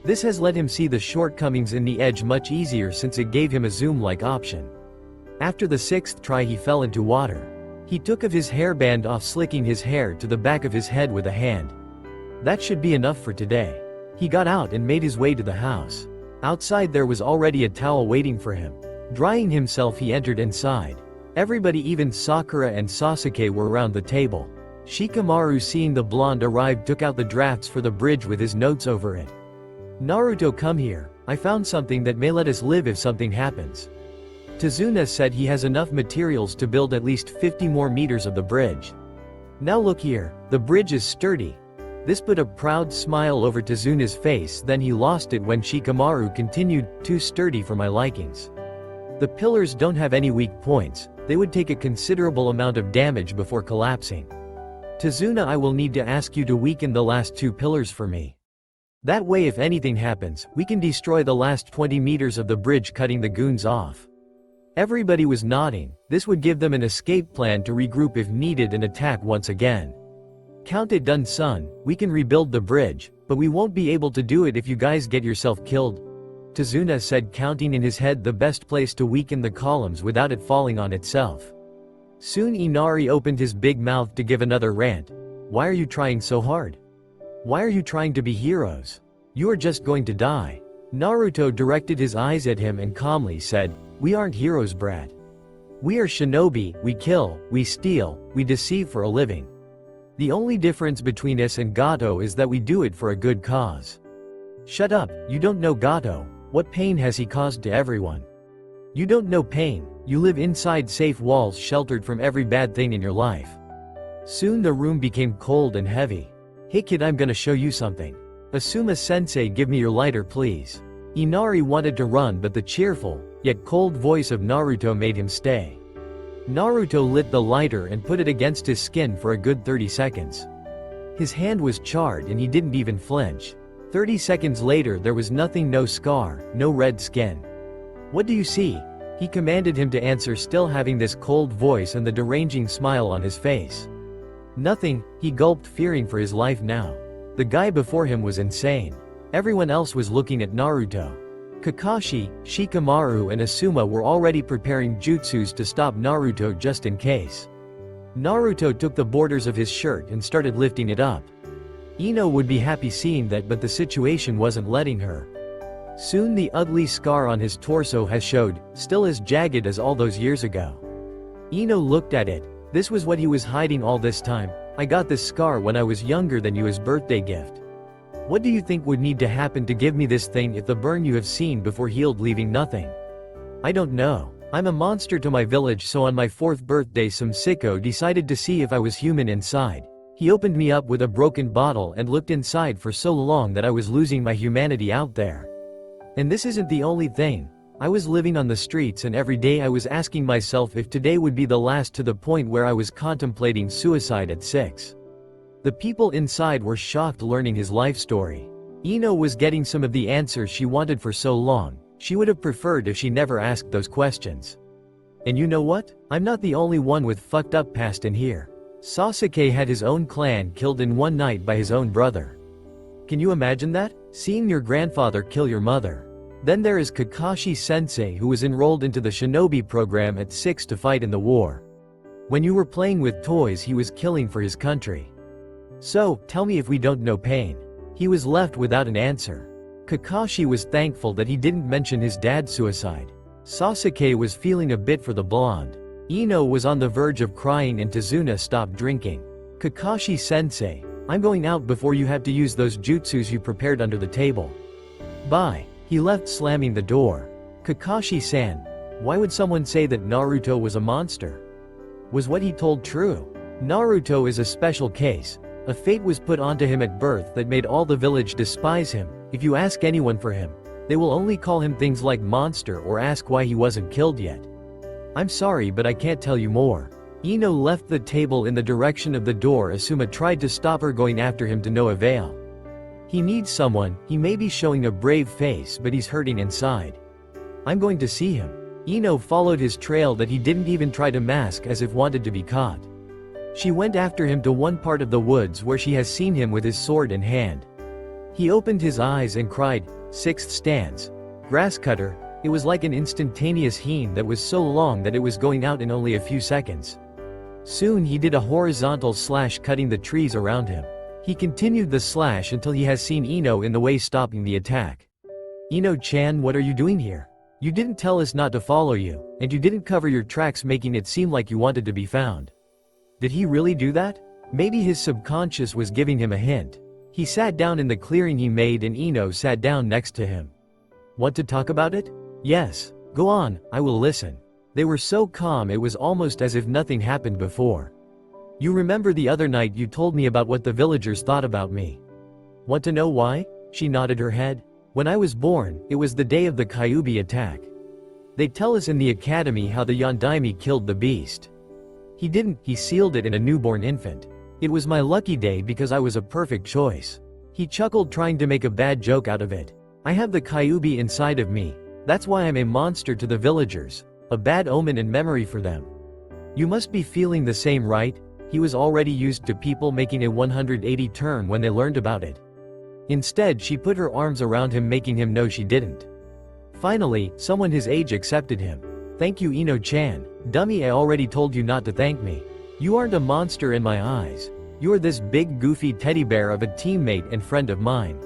This has let him see the shortcomings in the edge much easier since it gave him a zoom-like option. After the 6th try he fell into water. He took of his hairband off, slicking his hair to the back of his head with a hand. That should be enough for today. He got out and made his way to the house. Outside there was already a towel waiting for him. Drying himself he entered inside. Everybody, even Sakura and Sasuke, were around the table. Shikamaru, seeing the blonde arrive, took out the drafts for the bridge with his notes over it. "Naruto, come here, I found something that may let us live if something happens." Tazuna said he has enough materials to build at least 50 more meters of the bridge. "Now look here, the bridge is sturdy." This put a proud smile over Tazuna's face, then he lost it when Shikamaru continued, "Too sturdy for my likings. The pillars don't have any weak points, they would take a considerable amount of damage before collapsing. Tazuna, I will need to ask you to weaken the last 2 pillars for me. That way if anything happens, we can destroy the last 20 meters of the bridge, cutting the goons off." Everybody was nodding. This would give them an escape plan to regroup if needed and attack once again. "Count it done, son, we can rebuild the bridge, but we won't be able to do it if you guys get yourself killed," Tazuna said, counting in his head the best place to weaken the columns without it falling on itself. Soon Inari opened his big mouth to give another rant. "Why are you trying so hard? Why are you trying to be heroes? You are just going to die." Naruto directed his eyes at him and calmly said, "We aren't heroes, brat. We are shinobi, we kill, we steal, we deceive for a living. The only difference between us and Gato is that we do it for a good cause." "Shut up, you don't know Gato. What pain has he caused to everyone? You don't know pain, you live inside safe walls, sheltered from every bad thing in your life." Soon the room became cold and heavy. "Hey kid, I'm gonna show you something. Asuma-sensei, give me your lighter please." Inari wanted to run, but the cheerful, yet cold voice of Naruto made him stay. Naruto lit the lighter and put it against his skin for a good 30 seconds. His hand was charred and he didn't even flinch. 30 seconds later there was nothing, no scar, no red skin. "What do you see?" he commanded him to answer, still having this cold voice and the deranging smile on his face. Nothing, he gulped, fearing for his life now. The guy before him was insane. Everyone else was looking at Naruto. Kakashi, Shikamaru and Asuma were already preparing jutsus to stop Naruto just in case. Naruto took the borders of his shirt and started lifting it up. Ino would be happy seeing that, but the situation wasn't letting her. Soon the ugly scar on his torso has showed, still as jagged as all those years ago. Ino looked at it. This was what he was hiding all this time. I got this scar when I was younger than you as birthday gift. What do you think would need to happen to give me this thing if the burn you have seen before healed, leaving nothing? I don't know. I'm a monster to my village, so on my 4th birthday some sicko decided to see if I was human inside. He opened me up with a broken bottle and looked inside for so long that I was losing my humanity out there. And this isn't the only thing. I was living on the streets and every day I was asking myself if today would be the last, to the point where I was contemplating suicide at 6. The people inside were shocked learning his life story. Ino was getting some of the answers she wanted for so long. She would have preferred if she never asked those questions. And you know what? I'm not the only one with fucked up past in here. Sasuke had his own clan killed in one night by his own brother. Can you imagine that? Seeing your grandfather kill your mother. Then there is Kakashi Sensei, who was enrolled into the shinobi program at 6 to fight in the war. When you were playing with toys, he was killing for his country. So, tell me if we don't know pain. He was left without an answer. Kakashi was thankful that he didn't mention his dad's suicide. Sasuke was feeling a bit for the blonde. Ino was on the verge of crying and Tazuna stopped drinking. Kakashi Sensei, I'm going out before you have to use those jutsus you prepared under the table. Bye. He left, slamming the door. Kakashi-san, why would someone say that Naruto was a monster? Was what he told true? Naruto is a special case. A fate was put onto him at birth that made all the village despise him. If you ask anyone for him, they will only call him things like monster or ask why he wasn't killed yet. I'm sorry, but I can't tell you more. Ino left the table in the direction of the door. Asuma tried to stop her, going after him to no avail. He needs someone. He may be showing a brave face, but he's hurting inside. I'm going to see him. Ino followed his trail that he didn't even try to mask, as if wanted to be caught. She went after him to one part of the woods where she has seen him with his sword in hand. He opened his eyes and cried, 6th stance. Grasscutter. It was like an instantaneous heen that was so long that it was going out in only a few seconds. Soon he did a horizontal slash, cutting the trees around him. He continued the slash until he has seen Ino in the way, stopping the attack. Ino-chan, what are you doing here? You didn't tell us not to follow you, and you didn't cover your tracks, making it seem like you wanted to be found. Did he really do that? Maybe his subconscious was giving him a hint. He sat down in the clearing he made and Ino sat down next to him. Want to talk about it? Yes. Go on, I will listen. They were so calm it was almost as if nothing happened before. You remember the other night you told me about what the villagers thought about me. Want to know why? She nodded her head. When I was born, it was the day of the Kyuubi attack. They tell us in the academy how the Yondaime killed the beast. He didn't, he sealed it in a newborn infant. It was my lucky day because I was a perfect choice. He chuckled, trying to make a bad joke out of it. I have the Kyuubi inside of me. That's why I'm a monster to the villagers. A bad omen and memory for them. You must be feeling the same, right? He was already used to people making a 180 turn when they learned about it. Instead, she put her arms around him, making him know she didn't. Finally, someone his age accepted him. Thank you, Ino-chan. Dummy, I already told you not to thank me. You aren't a monster in my eyes. You're this big goofy teddy bear of a teammate and friend of mine.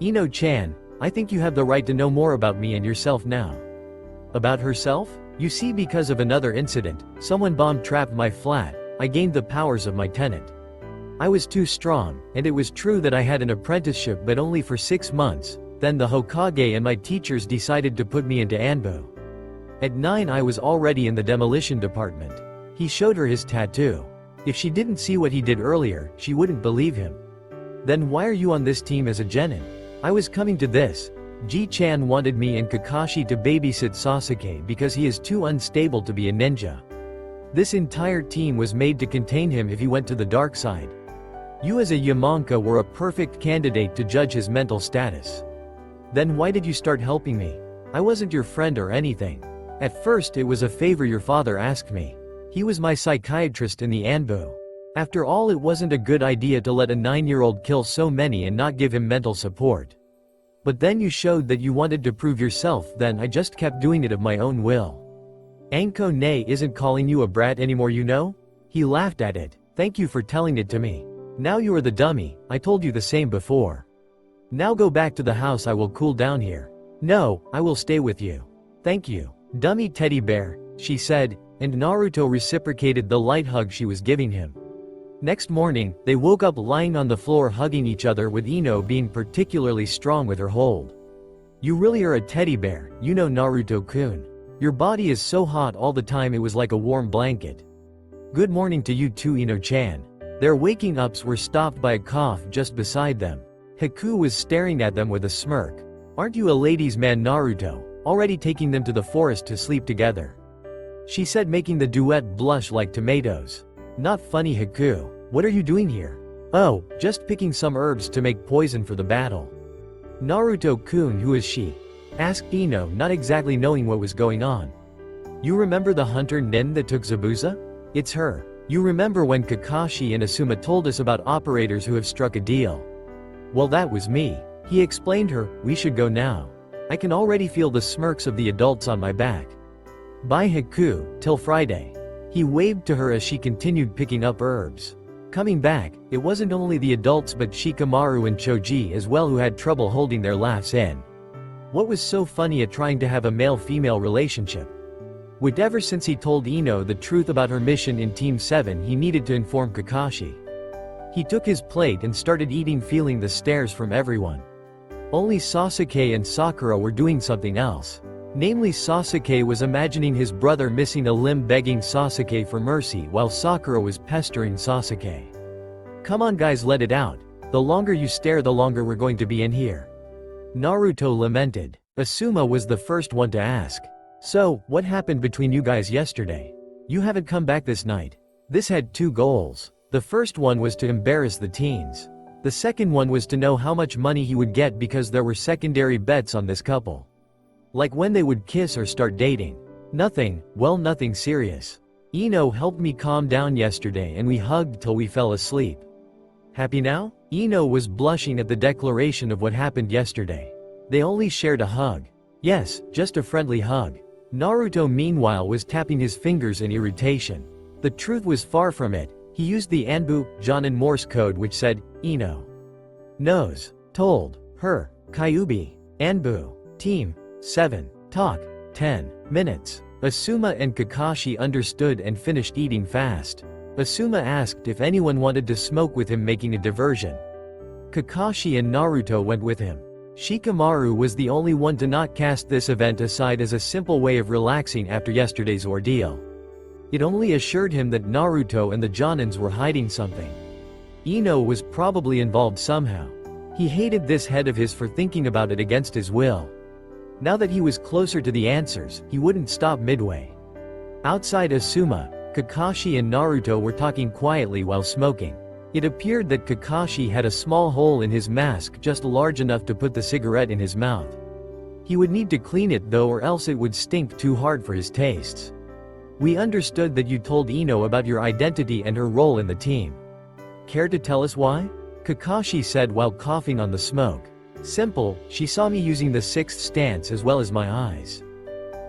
Ino-chan, I think you have the right to know more about me and yourself now. About herself? You see, because of another incident, someone bomb-trapped my flat. I gained the powers of my tenant. I was too strong, and it was true that I had an apprenticeship, but only for 6 months. Then the Hokage and my teachers decided to put me into Anbu. At 9 I was already in the demolition department. He showed her his tattoo. If she didn't see what he did earlier, she wouldn't believe him. Then why are you on this team as a genin? I was coming to this. Ji-chan wanted me and Kakashi to babysit Sasuke because he is too unstable to be a ninja. This entire team was made to contain him if he went to the dark side. You as a Yamanka were a perfect candidate to judge his mental status. Then why did you start helping me? I wasn't your friend or anything. At first it was a favor your father asked me. He was my psychiatrist in the Anbu. After all, it wasn't a good idea to let a 9-year-old kill so many and not give him mental support. But then you showed that you wanted to prove yourself, then I just kept doing it of my own will. Anko Nay isn't calling you a brat anymore, you know? He laughed at it. Thank you for telling it to me. Now you are the dummy, I told you the same before. Now go back to the house, I will cool down here. No, I will stay with you. Thank you, dummy teddy bear, she said, and Naruto reciprocated the light hug she was giving him. Next morning, they woke up lying on the floor hugging each other, with Ino being particularly strong with her hold. You really are a teddy bear, you know, Naruto-kun. Your body is so hot all the time, it was like a warm blanket. Good morning to you too, Ino-chan. Their waking ups were stopped by a cough just beside them. Haku was staring at them with a smirk. Aren't you a ladies' man, Naruto, already taking them to the forest to sleep together? She said, making the duet blush like tomatoes. Not funny, Haku. What are you doing here? Oh, just picking some herbs to make poison for the battle. Naruto-kun, who is she? Asked Ino, not exactly knowing what was going on. You remember the hunter Nin that took Zabuza? It's her. You remember when Kakashi and Asuma told us about operators who have struck a deal? Well, that was me. He explained her, we should go now. I can already feel the smirks of the adults on my back. Bye Haku, till Friday. He waved to her as she continued picking up herbs. Coming back, it wasn't only the adults but Shikamaru and Choji as well who had trouble holding their laughs in. What was so funny at trying to have a male-female relationship? Ever since he told Ino the truth about her mission in Team 7, he needed to inform Kakashi. He took his plate and started eating, feeling the stares from everyone. Only Sasuke and Sakura were doing something else. Namely, Sasuke was imagining his brother missing a limb, begging Sasuke for mercy, while Sakura was pestering Sasuke. Come on guys, let it out. The longer you stare, the longer we're going to be in here. Naruto lamented. Asuma was the first one to ask. So, what happened between you guys yesterday? You haven't come back this night. This had two goals. The first one was to embarrass the teens. The second one was to know how much money he would get, because there were secondary bets on this couple. Like when they would kiss or start dating. Nothing, well, nothing serious. Ino helped me calm down yesterday and we hugged till we fell asleep. Happy now? Ino was blushing at the declaration of what happened yesterday. They only shared a hug. Yes, just a friendly hug. Naruto meanwhile was tapping his fingers in irritation. The truth was far from it. He used the Anbu, Jonin Morse code, which said, Ino knows, told her, Kyuubi, Anbu, Team 7, talk, 10 minutes. Asuma and Kakashi understood and finished eating fast. Asuma asked if anyone wanted to smoke with him, making a diversion. Kakashi and Naruto went with him. Shikamaru was the only one to not cast this event aside as a simple way of relaxing after yesterday's ordeal. It only assured him that Naruto and the Jonins were hiding something. Ino was probably involved somehow. He hated this head of his for thinking about it against his will. Now that he was closer to the answers, he wouldn't stop midway. Outside Asuma, Kakashi and Naruto were talking quietly while smoking. It appeared that Kakashi had a small hole in his mask, just large enough to put the cigarette in his mouth. He would need to clean it though, or else it would stink too hard for his tastes. We understood that you told Ino about your identity and her role in the team. Care to tell us why? Kakashi said while coughing on the smoke. Simple, she saw me using the sixth stance as well as my eyes.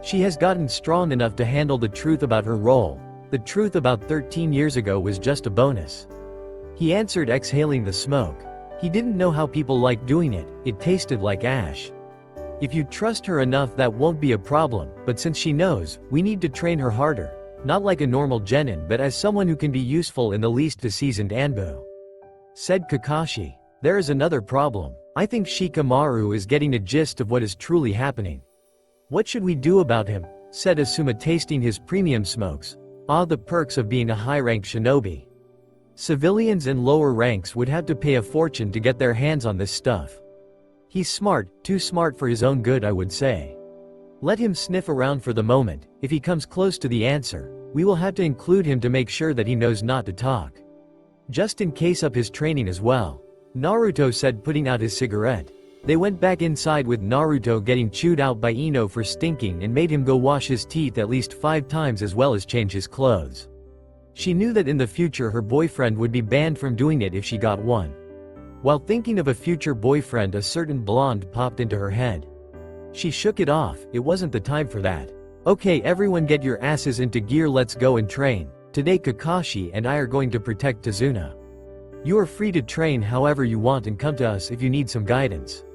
She has gotten strong enough to handle the truth about her role. The truth about 13 years ago was just a bonus. He answered, exhaling the smoke. He didn't know how people like doing it, it tasted like ash. If you trust her enough, that won't be a problem, but since she knows, we need to train her harder. Not like a normal genin, but as someone who can be useful in the least to seasoned Anbu. Said Kakashi. There is another problem. I think Shikamaru is getting a gist of what is truly happening. What should we do about him? Said Asuma, tasting his premium smokes. Ah, the perks of being a high-ranked shinobi. Civilians in lower ranks would have to pay a fortune to get their hands on this stuff. He's smart, too smart for his own good, I would say. Let him sniff around for the moment. If he comes close to the answer, we will have to include him to make sure that he knows not to talk. Just in case up his training as well. Naruto said, putting out his cigarette. They went back inside with Naruto getting chewed out by Ino for stinking and made him go wash his teeth at least 5 times as well as change his clothes. She knew that in the future her boyfriend would be banned from doing it if she got one. While thinking of a future boyfriend, a certain blonde popped into her head. She shook it off, it wasn't the time for that. Okay, everyone get your asses into gear, let's go and train. Today Kakashi and I are going to protect Tazuna. You are free to train however you want and come to us if you need some guidance.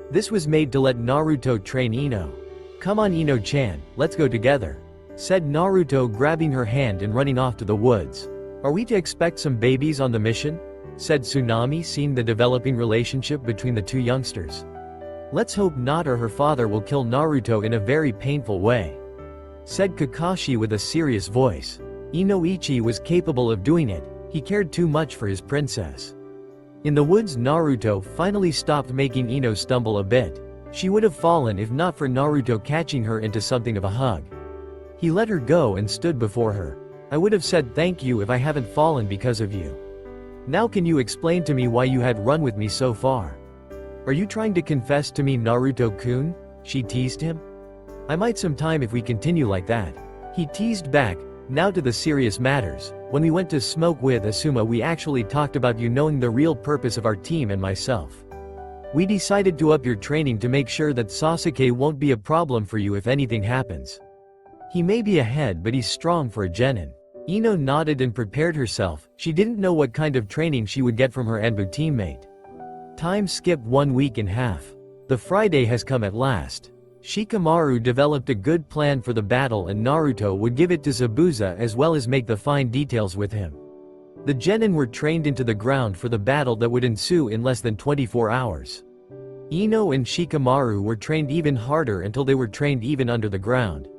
This was made to let Naruto train Ino. Come on Ino-chan, let's go together, said Naruto, grabbing her hand and running off to the woods. Are we to expect some babies on the mission? Said Tsunami, seeing the developing relationship between the two youngsters. Let's hope not, or her father will kill Naruto in a very painful way, said Kakashi with a serious voice. Inoichi was capable of doing it, he cared too much for his princess. In the woods, Naruto finally stopped, making Ino stumble a bit. She would have fallen if not for Naruto catching her into something of a hug. He let her go and stood before her. I would have said thank you if I haven't fallen because of you. Now can you explain to me why you had run with me so far? Are you trying to confess to me, Naruto-kun? She teased him. I might some time if we continue like that. He teased back. Now to the serious matters. When we went to smoke with Asuma, we actually talked about you knowing the real purpose of our team and myself. We decided to up your training to make sure that Sasuke won't be a problem for you if anything happens. He may be ahead, but he's strong for a genin. Ino nodded and prepared herself. She didn't know what kind of training she would get from her Anbu teammate. Time skipped 1 week and a half. The Friday has come at last. Shikamaru developed a good plan for the battle and Naruto would give it to Zabuza as well as make the fine details with him. The genin were trained into the ground for the battle that would ensue in less than 24 hours. Ino and Shikamaru were trained even harder until they were trained even under the ground.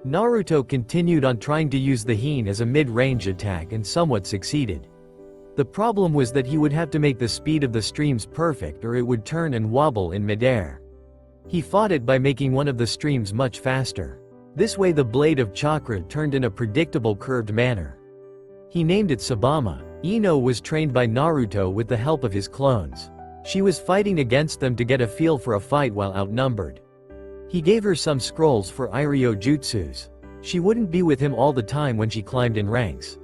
Naruto continued on trying to use the Hine as a mid-range attack and somewhat succeeded. The problem was that he would have to make the speed of the streams perfect or it would turn and wobble in midair. He fought it by making one of the streams much faster. This way the blade of chakra turned in a predictable curved manner. He named it Sabama. Ino was trained by Naruto with the help of his clones. She was fighting against them to get a feel for a fight while outnumbered. He gave her some scrolls for Iryo jutsus. She wouldn't be with him all the time when she climbed in ranks.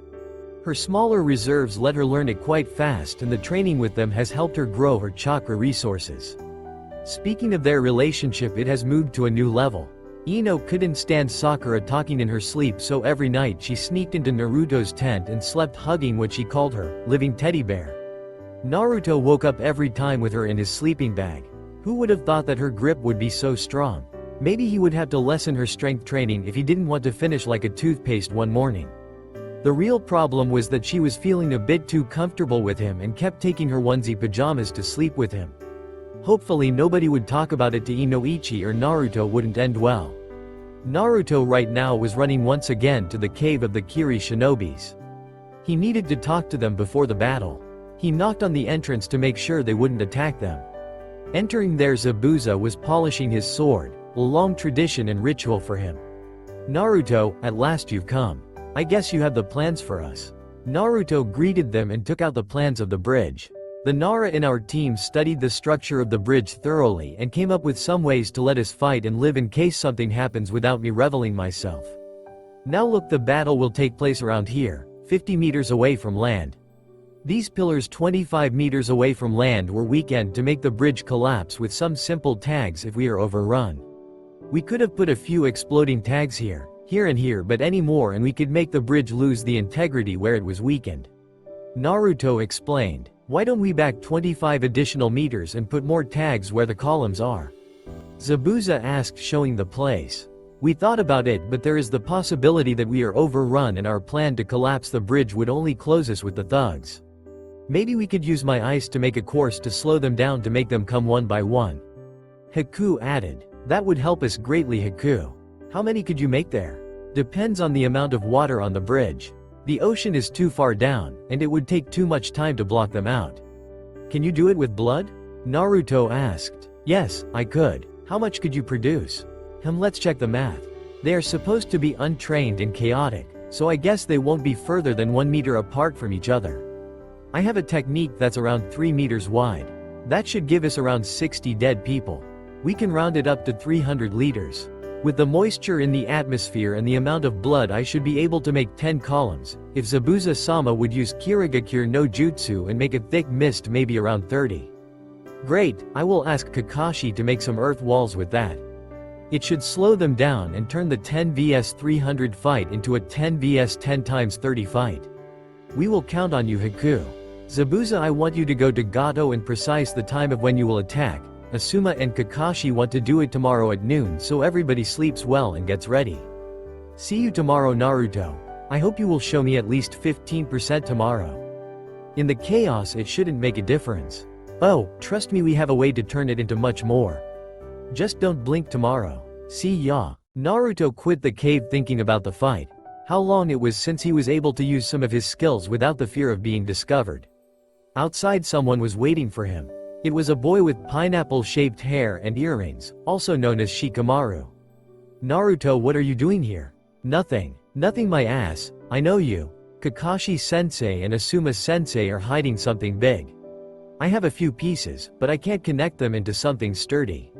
Her smaller reserves let her learn it quite fast, and the training with them has helped her grow her chakra resources. Speaking of their relationship, it has moved to a new level. Ino couldn't stand Sakura talking in her sleep, so every night she sneaked into Naruto's tent and slept hugging what she called her living teddy bear. Naruto woke up every time with her in his sleeping bag. Who would have thought that her grip would be so strong? Maybe he would have to lessen her strength training if he didn't want to finish like a toothpaste one morning. The real problem was that she was feeling a bit too comfortable with him and kept taking her onesie pajamas to sleep with him. Hopefully nobody would talk about it to Inoichi or Naruto wouldn't end well. Naruto right now was running once again to the cave of the Kiri shinobis. He needed to talk to them before the battle. He knocked on the entrance to make sure they wouldn't attack them. Entering there, Zabuza was polishing his sword, a long tradition and ritual for him. Naruto, at last you've come. I guess you have the plans for us. Naruto greeted them and took out the plans of the bridge. The Nara in our team studied the structure of the bridge thoroughly and came up with some ways to let us fight and live in case something happens without me revealing myself. Now look, the battle will take place around here, 50 meters away from land. These pillars 25 meters away from land were weakened to make the bridge collapse with some simple tags if we are overrun. We could have put a few exploding tags here and here, but any more and we could make the bridge lose the integrity where it was weakened. Naruto explained. Why don't we back 25 additional meters and put more tags where the columns are? Zabuza asked, showing the place. We thought about it, but there is the possibility that we are overrun and our plan to collapse the bridge would only close us with the thugs. Maybe we could use my ice to make a course to slow them down to make them come one by one. Haku added. That would help us greatly, Haku. How many could you make there? Depends on the amount of water on the bridge. The ocean is too far down, and it would take too much time to block them out. Can you do it with blood? Naruto asked. Yes, I could. How much could you produce? Let's check the math. They are supposed to be untrained and chaotic, so I guess they won't be further than 1 meter apart from each other. I have a technique that's around 3 meters wide. That should give us around 60 dead people. We can round it up to 300 liters. With the moisture in the atmosphere and the amount of blood I should be able to make 10 columns, if Zabuza-sama would use Kirigakure no Jutsu and make a thick mist maybe around 30. Great, I will ask Kakashi to make some earth walls with that. It should slow them down and turn the 10 vs 300 fight into a 10 vs 10 times 30 fight. We will count on you, Haku. Zabuza, I want you to go to Gato and precise the time of when you will attack. Asuma and Kakashi want to do it tomorrow at noon so everybody sleeps well and gets ready. See you tomorrow, Naruto. I hope you will show me at least 15% tomorrow. In the chaos it shouldn't make a difference. Oh, trust me, we have a way to turn it into much more. Just don't blink tomorrow. See ya. Naruto quit the cave thinking about the fight. How long it was since he was able to use some of his skills without the fear of being discovered. Outside someone was waiting for him. It was a boy with pineapple-shaped hair and earrings, also known as Shikamaru. Naruto, what are you doing here? Nothing. Nothing, my ass. I know you. Kakashi-sensei and Asuma-sensei are hiding something big. I have a few pieces, but I can't connect them into something sturdy.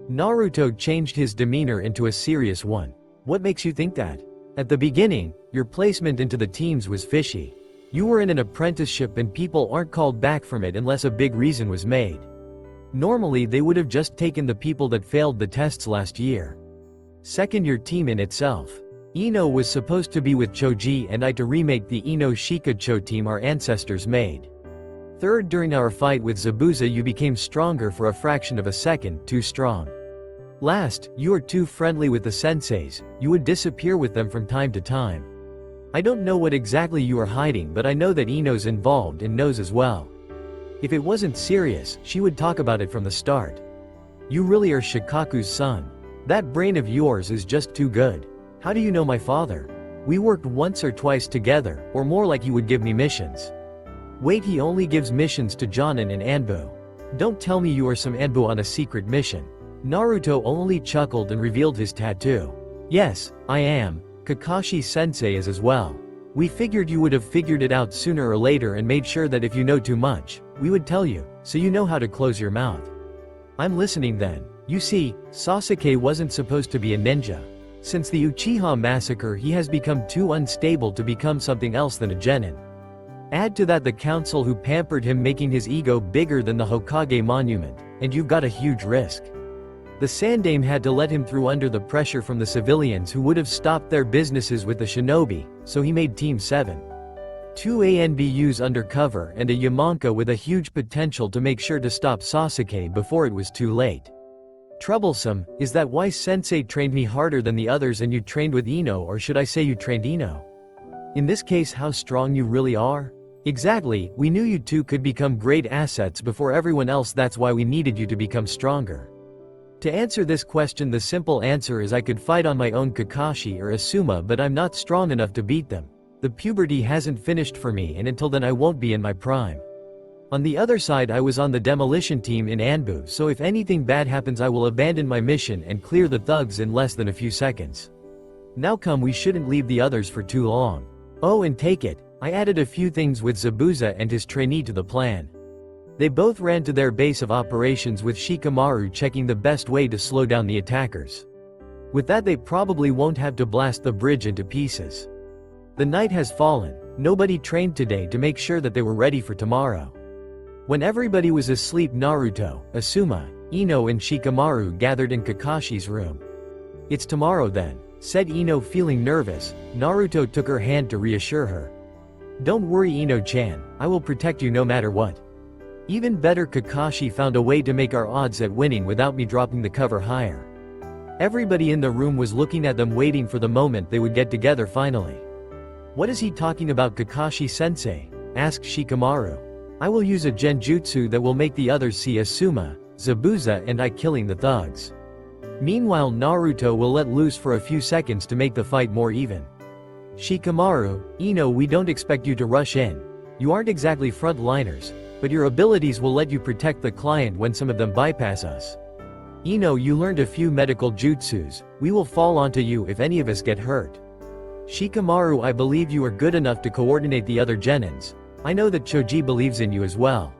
Naruto changed his demeanor into a serious one. What makes you think that? At the beginning, your placement into the teams was fishy. You were in an apprenticeship and people aren't called back from it unless a big reason was made. Normally they would have just taken the people that failed the tests last year. Second, your team in itself. Ino was supposed to be with Choji and I to remake the Ino Shikacho team our ancestors made. Third, during our fight with Zabuza you became stronger for a fraction of a second, too strong. Last, you are too friendly with the senseis, you would disappear with them from time to time. I don't know what exactly you are hiding, but I know that Ino's involved and knows as well. If it wasn't serious, she would talk about it from the start. You really are Shikaku's son. That brain of yours is just too good. How do you know my father? We worked once or twice together, or more like he would give me missions. Wait, he only gives missions to Jonin and Anbu. Don't tell me you are some Anbu on a secret mission. Naruto only chuckled and revealed his tattoo. Yes, I am. Kakashi-sensei is as well. We figured you would have figured it out sooner or later and made sure that if you know too much, we would tell you, so you know how to close your mouth. I'm listening then. You see, Sasuke wasn't supposed to be a ninja. Since the Uchiha massacre he has become too unstable to become something else than a genin. Add to that the council who pampered him, making his ego bigger than the Hokage monument, and you've got a huge risk. The Sandaime had to let him through under the pressure from the civilians who would have stopped their businesses with the shinobi, so he made Team 7. 2 ANBUs undercover and a Yamanka with a huge potential to make sure to stop Sasuke before it was too late. Troublesome, is that why Sensei trained me harder than the others and you trained with Ino, or should I say you trained Ino? In this case, how strong you really are? Exactly, we knew you two could become great assets before everyone else, that's why we needed you to become stronger. To answer this question, the simple answer is I could fight on my own Kakashi or Asuma, but I'm not strong enough to beat them. The puberty hasn't finished for me, and until then I won't be in my prime. On the other side, I was on the demolition team in Anbu, so if anything bad happens I will abandon my mission and clear the thugs in less than a few seconds. Now come, we shouldn't leave the others for too long. Oh, and take it, I added a few things with Zabuza and his trainee to the plan. They both ran to their base of operations with Shikamaru checking the best way to slow down the attackers. With that they probably won't have to blast the bridge into pieces. The night has fallen, nobody trained today to make sure that they were ready for tomorrow. When everybody was asleep, Naruto, Asuma, Ino and Shikamaru gathered in Kakashi's room. It's tomorrow then, said Ino, feeling nervous. Naruto took her hand to reassure her. Don't worry, Ino-chan, I will protect you no matter what. Even better, Kakashi found a way to make our odds at winning without me dropping the cover higher. Everybody in the room was looking at them, waiting for the moment they would get together finally. What is he talking about, Kakashi-sensei? Asked Shikamaru. I will use a genjutsu that will make the others see Asuma, Zabuza and I killing the thugs. Meanwhile, Naruto will let loose for a few seconds to make the fight more even. Shikamaru, Ino, we don't expect you to rush in. You aren't exactly frontliners, but your abilities will let you protect the client when some of them bypass us. Ino, you learned a few medical jutsus, we will fall onto you if any of us get hurt. Shikamaru, I believe you are good enough to coordinate the other genins. I know that Choji believes in you as well.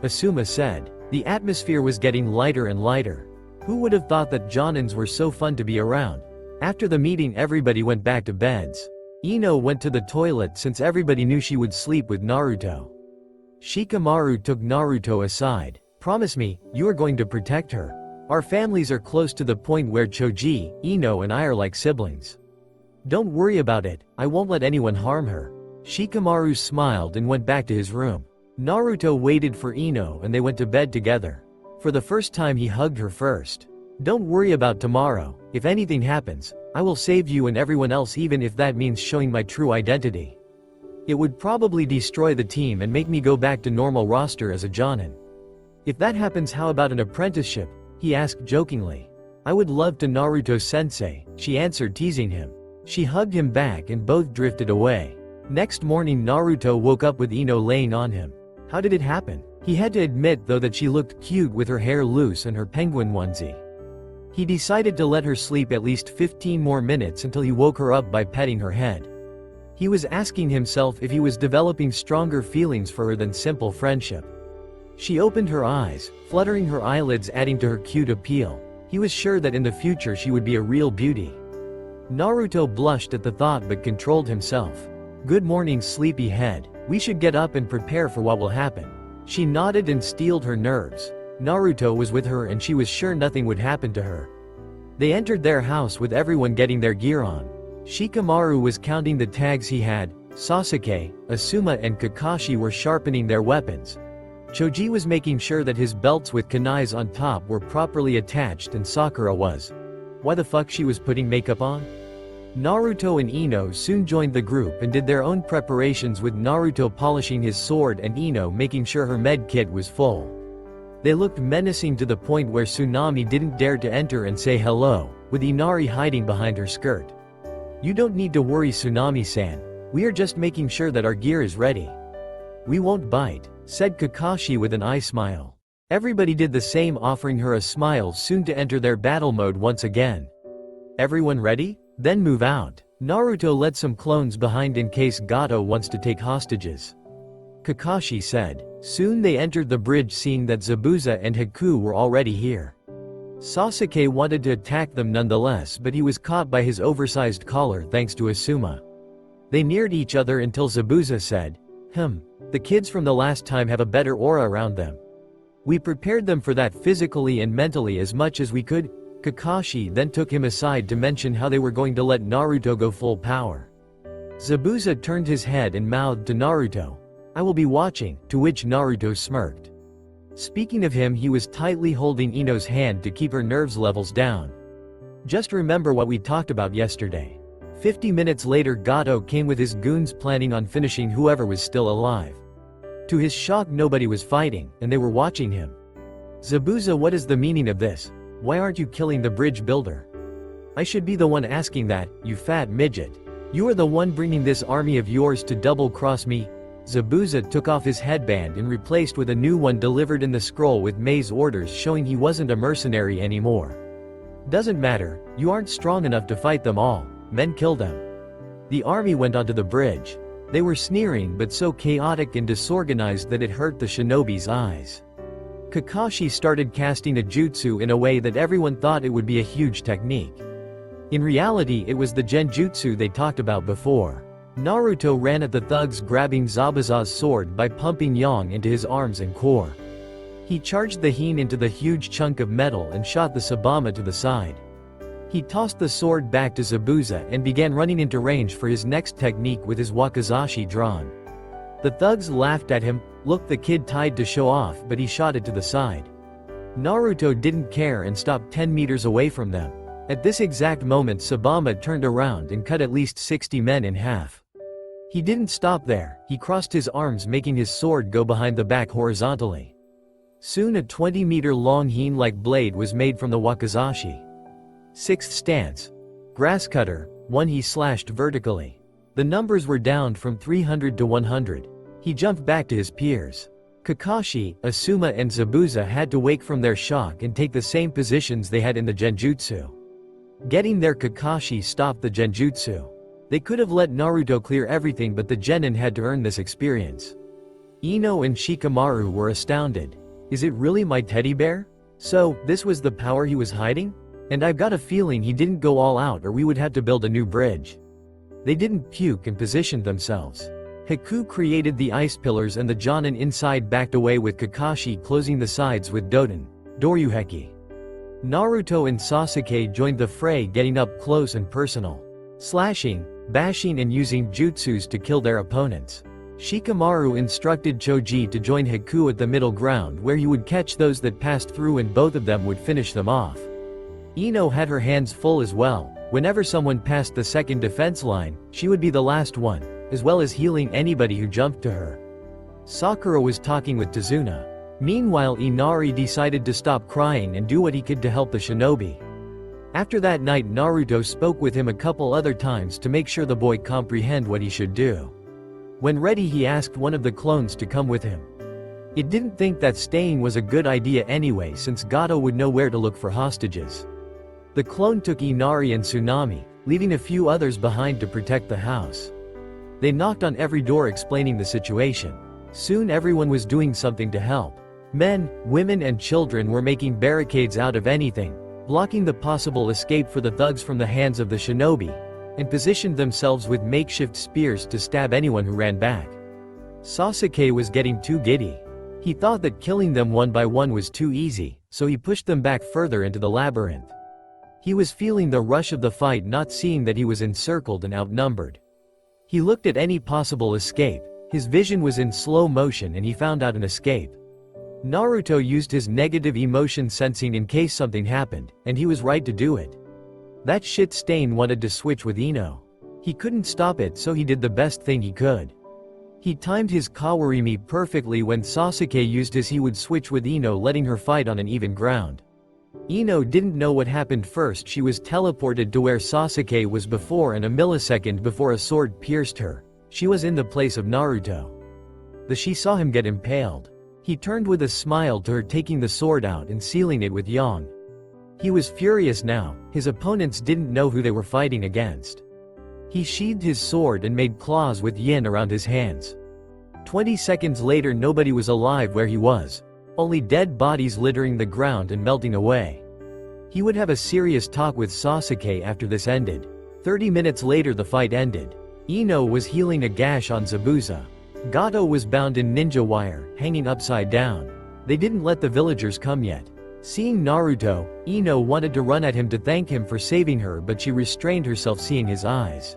Asuma said. The atmosphere was getting lighter and lighter. Who would have thought that Jonins were so fun to be around? After the meeting everybody went back to beds. Ino went to the toilet since everybody knew she would sleep with Naruto. Shikamaru took Naruto aside. Promise me, you are going to protect her. Our families are close to the point where Choji, Ino and I are like siblings. Don't worry about it, I won't let anyone harm her. Shikamaru smiled and went back to his room. Naruto waited for Ino and they went to bed together. For the first time he hugged her first. Don't worry about tomorrow, if anything happens, I will save you and everyone else even if that means showing my true identity. It would probably destroy the team and make me go back to normal roster as a Jonin. If that happens, how about an apprenticeship? He asked jokingly. I would love to, Naruto-sensei, she answered, teasing him. She hugged him back and both drifted away. Next morning Naruto woke up with Ino laying on him. How did it happen? He had to admit though that she looked cute with her hair loose and her penguin onesie. He decided to let her sleep at least 15 more minutes until he woke her up by petting her head. He was asking himself if he was developing stronger feelings for her than simple friendship. She opened her eyes, fluttering her eyelids adding to her cute appeal. He was sure that in the future she would be a real beauty. Naruto blushed at the thought but controlled himself. Good morning, sleepyhead. We should get up and prepare for what will happen. She nodded and steeled her nerves. Naruto was with her and she was sure nothing would happen to her. They entered their house with everyone getting their gear on. Shikamaru was counting the tags he had. Sasuke, Asuma and Kakashi were sharpening their weapons. Choji was making sure that his belts with kunais on top were properly attached and Sakura was. Why the fuck she was putting makeup on? Naruto and Ino soon joined the group and did their own preparations with Naruto polishing his sword and Ino making sure her med kit was full. They looked menacing to the point where Tsunami didn't dare to enter and say hello, with Inari hiding behind her skirt. You don't need to worry, Tsunami-san. We are just making sure that our gear is ready. We won't bite, said Kakashi with an eye smile. Everybody did the same, offering her a smile soon to enter their battle mode once again. Everyone ready? Then move out. Naruto led some clones behind in case Gato wants to take hostages. Kakashi said. Soon they entered the bridge, seeing that Zabuza and Haku were already here. Sasuke wanted to attack them nonetheless, but he was caught by his oversized collar thanks to Asuma. They neared each other until Zabuza said, the kids from the last time have a better aura around them. We prepared them for that physically and mentally as much as we could. Kakashi then took him aside to mention how they were going to let Naruto go full power. Zabuza turned his head and mouthed to Naruto, I will be watching, to which Naruto smirked. Speaking of him, he was tightly holding Ino's hand to keep her nerves levels down. Just remember what we talked about yesterday. 50 minutes later Gato came with his goons planning on finishing whoever was still alive. To his shock nobody was fighting, and they were watching him. Zabuza, what is the meaning of this? Why aren't you killing the bridge builder? I should be the one asking that, you fat midget. You are the one bringing this army of yours to double-cross me. Zabuza took off his headband and replaced with a new one delivered in the scroll with Mei's orders showing he wasn't a mercenary anymore. Doesn't matter, you aren't strong enough to fight them all, men kill them. The army went onto the bridge. They were sneering but so chaotic and disorganized that it hurt the shinobi's eyes. Kakashi started casting a jutsu in a way that everyone thought it would be a huge technique. In reality it was the genjutsu they talked about before. Naruto ran at the thugs, grabbing Zabuza's sword by pumping yang into his arms and core. He charged the hine into the huge chunk of metal and shot the Sabama to the side. He tossed the sword back to Zabuza and began running into range for his next technique with his wakizashi drawn. The thugs laughed at him. Look, the kid tried to show off, but he shot it to the side. Naruto didn't care and stopped 10 meters away from them. At this exact moment Sabama turned around and cut at least 60 men in half. He didn't stop there, he crossed his arms making his sword go behind the back horizontally. Soon a 20-meter-long hine-like blade was made from the wakizashi. Sixth stance. Grass cutter, 1. He slashed vertically. The numbers were down from 300 to 100. He jumped back to his peers. Kakashi, Asuma and Zabuza had to wake from their shock and take the same positions they had in the genjutsu. Getting there, Kakashi stopped the genjutsu. They could have let Naruto clear everything, but the genin had to earn this experience. Ino and Shikamaru were astounded. Is it really my teddy bear? So, this was the power he was hiding? And I've got a feeling he didn't go all out or we would have to build a new bridge. They didn't puke and positioned themselves. Haku created the ice pillars and the Jonin inside backed away with Kakashi closing the sides with Doden, Doryuheki. Naruto and Sasuke joined the fray, getting up close and personal. Slashing, bashing and using jutsus to kill their opponents. Shikamaru instructed Choji to join Haku at the middle ground where he would catch those that passed through and both of them would finish them off. Ino had her hands full as well. Whenever someone passed the second defense line, she would be the last one, as well as healing anybody who jumped to her. Sakura was talking with Tazuna. Meanwhile, Inari decided to stop crying and do what he could to help the shinobi. After that night, Naruto spoke with him a couple other times to make sure the boy comprehend what he should do. When ready, he asked one of the clones to come with him. It didn't think that staying was a good idea anyway, since Gato would know where to look for hostages. The clone took Inari and Tsunami, leaving a few others behind to protect the house. They knocked on every door explaining the situation. Soon everyone was doing something to help. Men, women and children were making barricades out of anything, blocking the possible escape for the thugs from the hands of the shinobi, and positioned themselves with makeshift spears to stab anyone who ran back. Sasuke was getting too giddy. He thought that killing them one by one was too easy, so he pushed them back further into the labyrinth. He was feeling the rush of the fight, not seeing that he was encircled and outnumbered. He looked at any possible escape. His vision was in slow motion and he found out an escape. Naruto used his negative emotion sensing in case something happened, and he was right to do it. That shit stain wanted to switch with Ino. He couldn't stop it, so he did the best thing he could. He timed his Kawarimi perfectly. When Sasuke used his, he would switch with Ino, letting her fight on an even ground. Ino didn't know what happened first. She was teleported to where Sasuke was before, and a millisecond before a sword pierced her, she was in the place of Naruto. She saw him get impaled. He turned with a smile to her, taking the sword out and sealing it with yang. He was furious now. His opponents didn't know who they were fighting against. He sheathed his sword and made claws with yin around his hands. 20 seconds later, nobody was alive where he was. Only dead bodies littering the ground and melting away. He would have a serious talk with Sasuke after this ended. 30 minutes later, the fight ended. Ino was healing a gash on Zabuza. Gato was bound in ninja wire, hanging upside down. They didn't let the villagers come yet. Seeing Naruto, Ino wanted to run at him to thank him for saving her, but she restrained herself, seeing his eyes.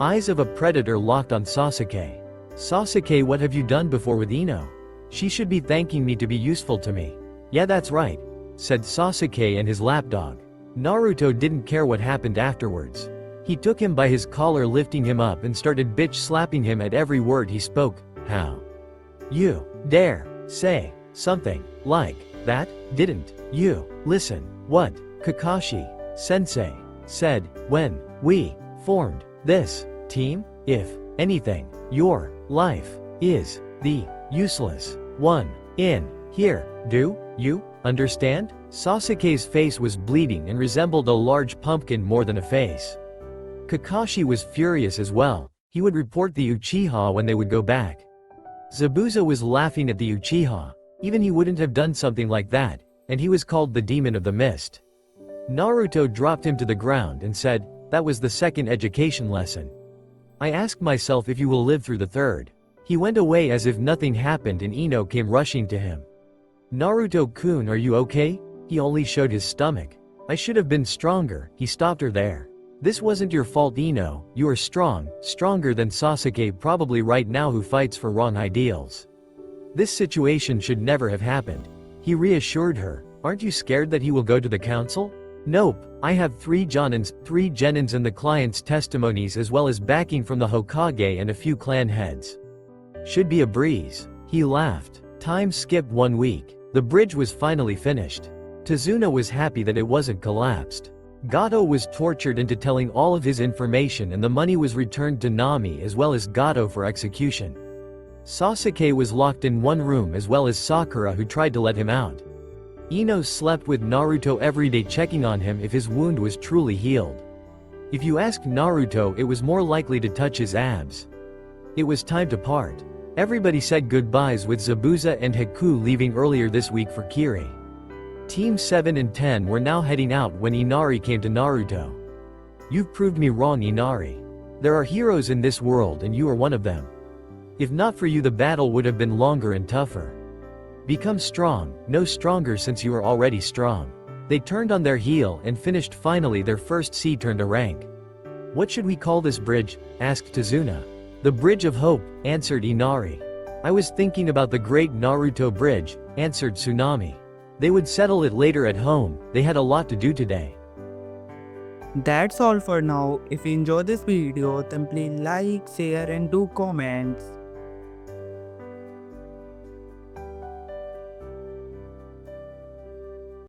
Eyes of a predator locked on Sasuke. Sasuke, what have you done before with Ino? She should be thanking me to be useful to me. Yeah, that's right, said Sasuke and his lapdog. Naruto didn't care what happened afterwards. He took him by his collar, lifting him up, and started bitch slapping him at every word he spoke. How you dare say something like that? Didn't you listen what Kakashi sensei said when we formed this team? If anything, your life is the useless one in here. Do you understand? Sasuke's face was bleeding and resembled a large pumpkin more than a face. Kakashi was furious as well. He would report the Uchiha when they would go back. Zabuza was laughing at the Uchiha. Even he wouldn't have done something like that, and he was called the Demon of the Mist. Naruto dropped him to the ground and said, "That was the second education lesson. I ask myself if you will live through the third." He went away as if nothing happened, and Ino came rushing to him. "Naruto-kun, are you okay?" He only showed his stomach. "I should have been stronger." He stopped her there. "This wasn't your fault, Ino. You are strong, stronger than Sasuke probably right now, who fights for wrong ideals. This situation should never have happened." He reassured her. "Aren't you scared that he will go to the council?" "Nope, I have 3 genins and the client's testimonies, as well as backing from the Hokage and a few clan heads. Should be a breeze." He laughed. Time skipped 1 week. The bridge was finally finished. Tazuna was happy that it wasn't collapsed. Gato was tortured into telling all of his information, and the money was returned to Nami as well as Gato for execution. Sasuke was locked in one room, as well as Sakura, who tried to let him out. Ino slept with Naruto every day, checking on him if his wound was truly healed. If you asked Naruto, it was more likely to touch his abs. It was time to part. Everybody said goodbyes, with Zabuza and Haku leaving earlier this week for Kiri. Team 7 and 10 were now heading out when Inari came to Naruto. You've proved me wrong, Inari. There are heroes in this world and you are one of them. If not for you, the battle would have been longer and tougher. Become strong, no stronger since you are already strong. They turned on their heel and finished finally their first C turned a rank. What should we call this bridge? Asked Tazuna. The Bridge of Hope, answered Inari. I was thinking about the Great Naruto Bridge, answered Tsunami. They would settle it later at home, they had a lot to do today. That's all for now. If you enjoyed this video, then please like, share and do comments.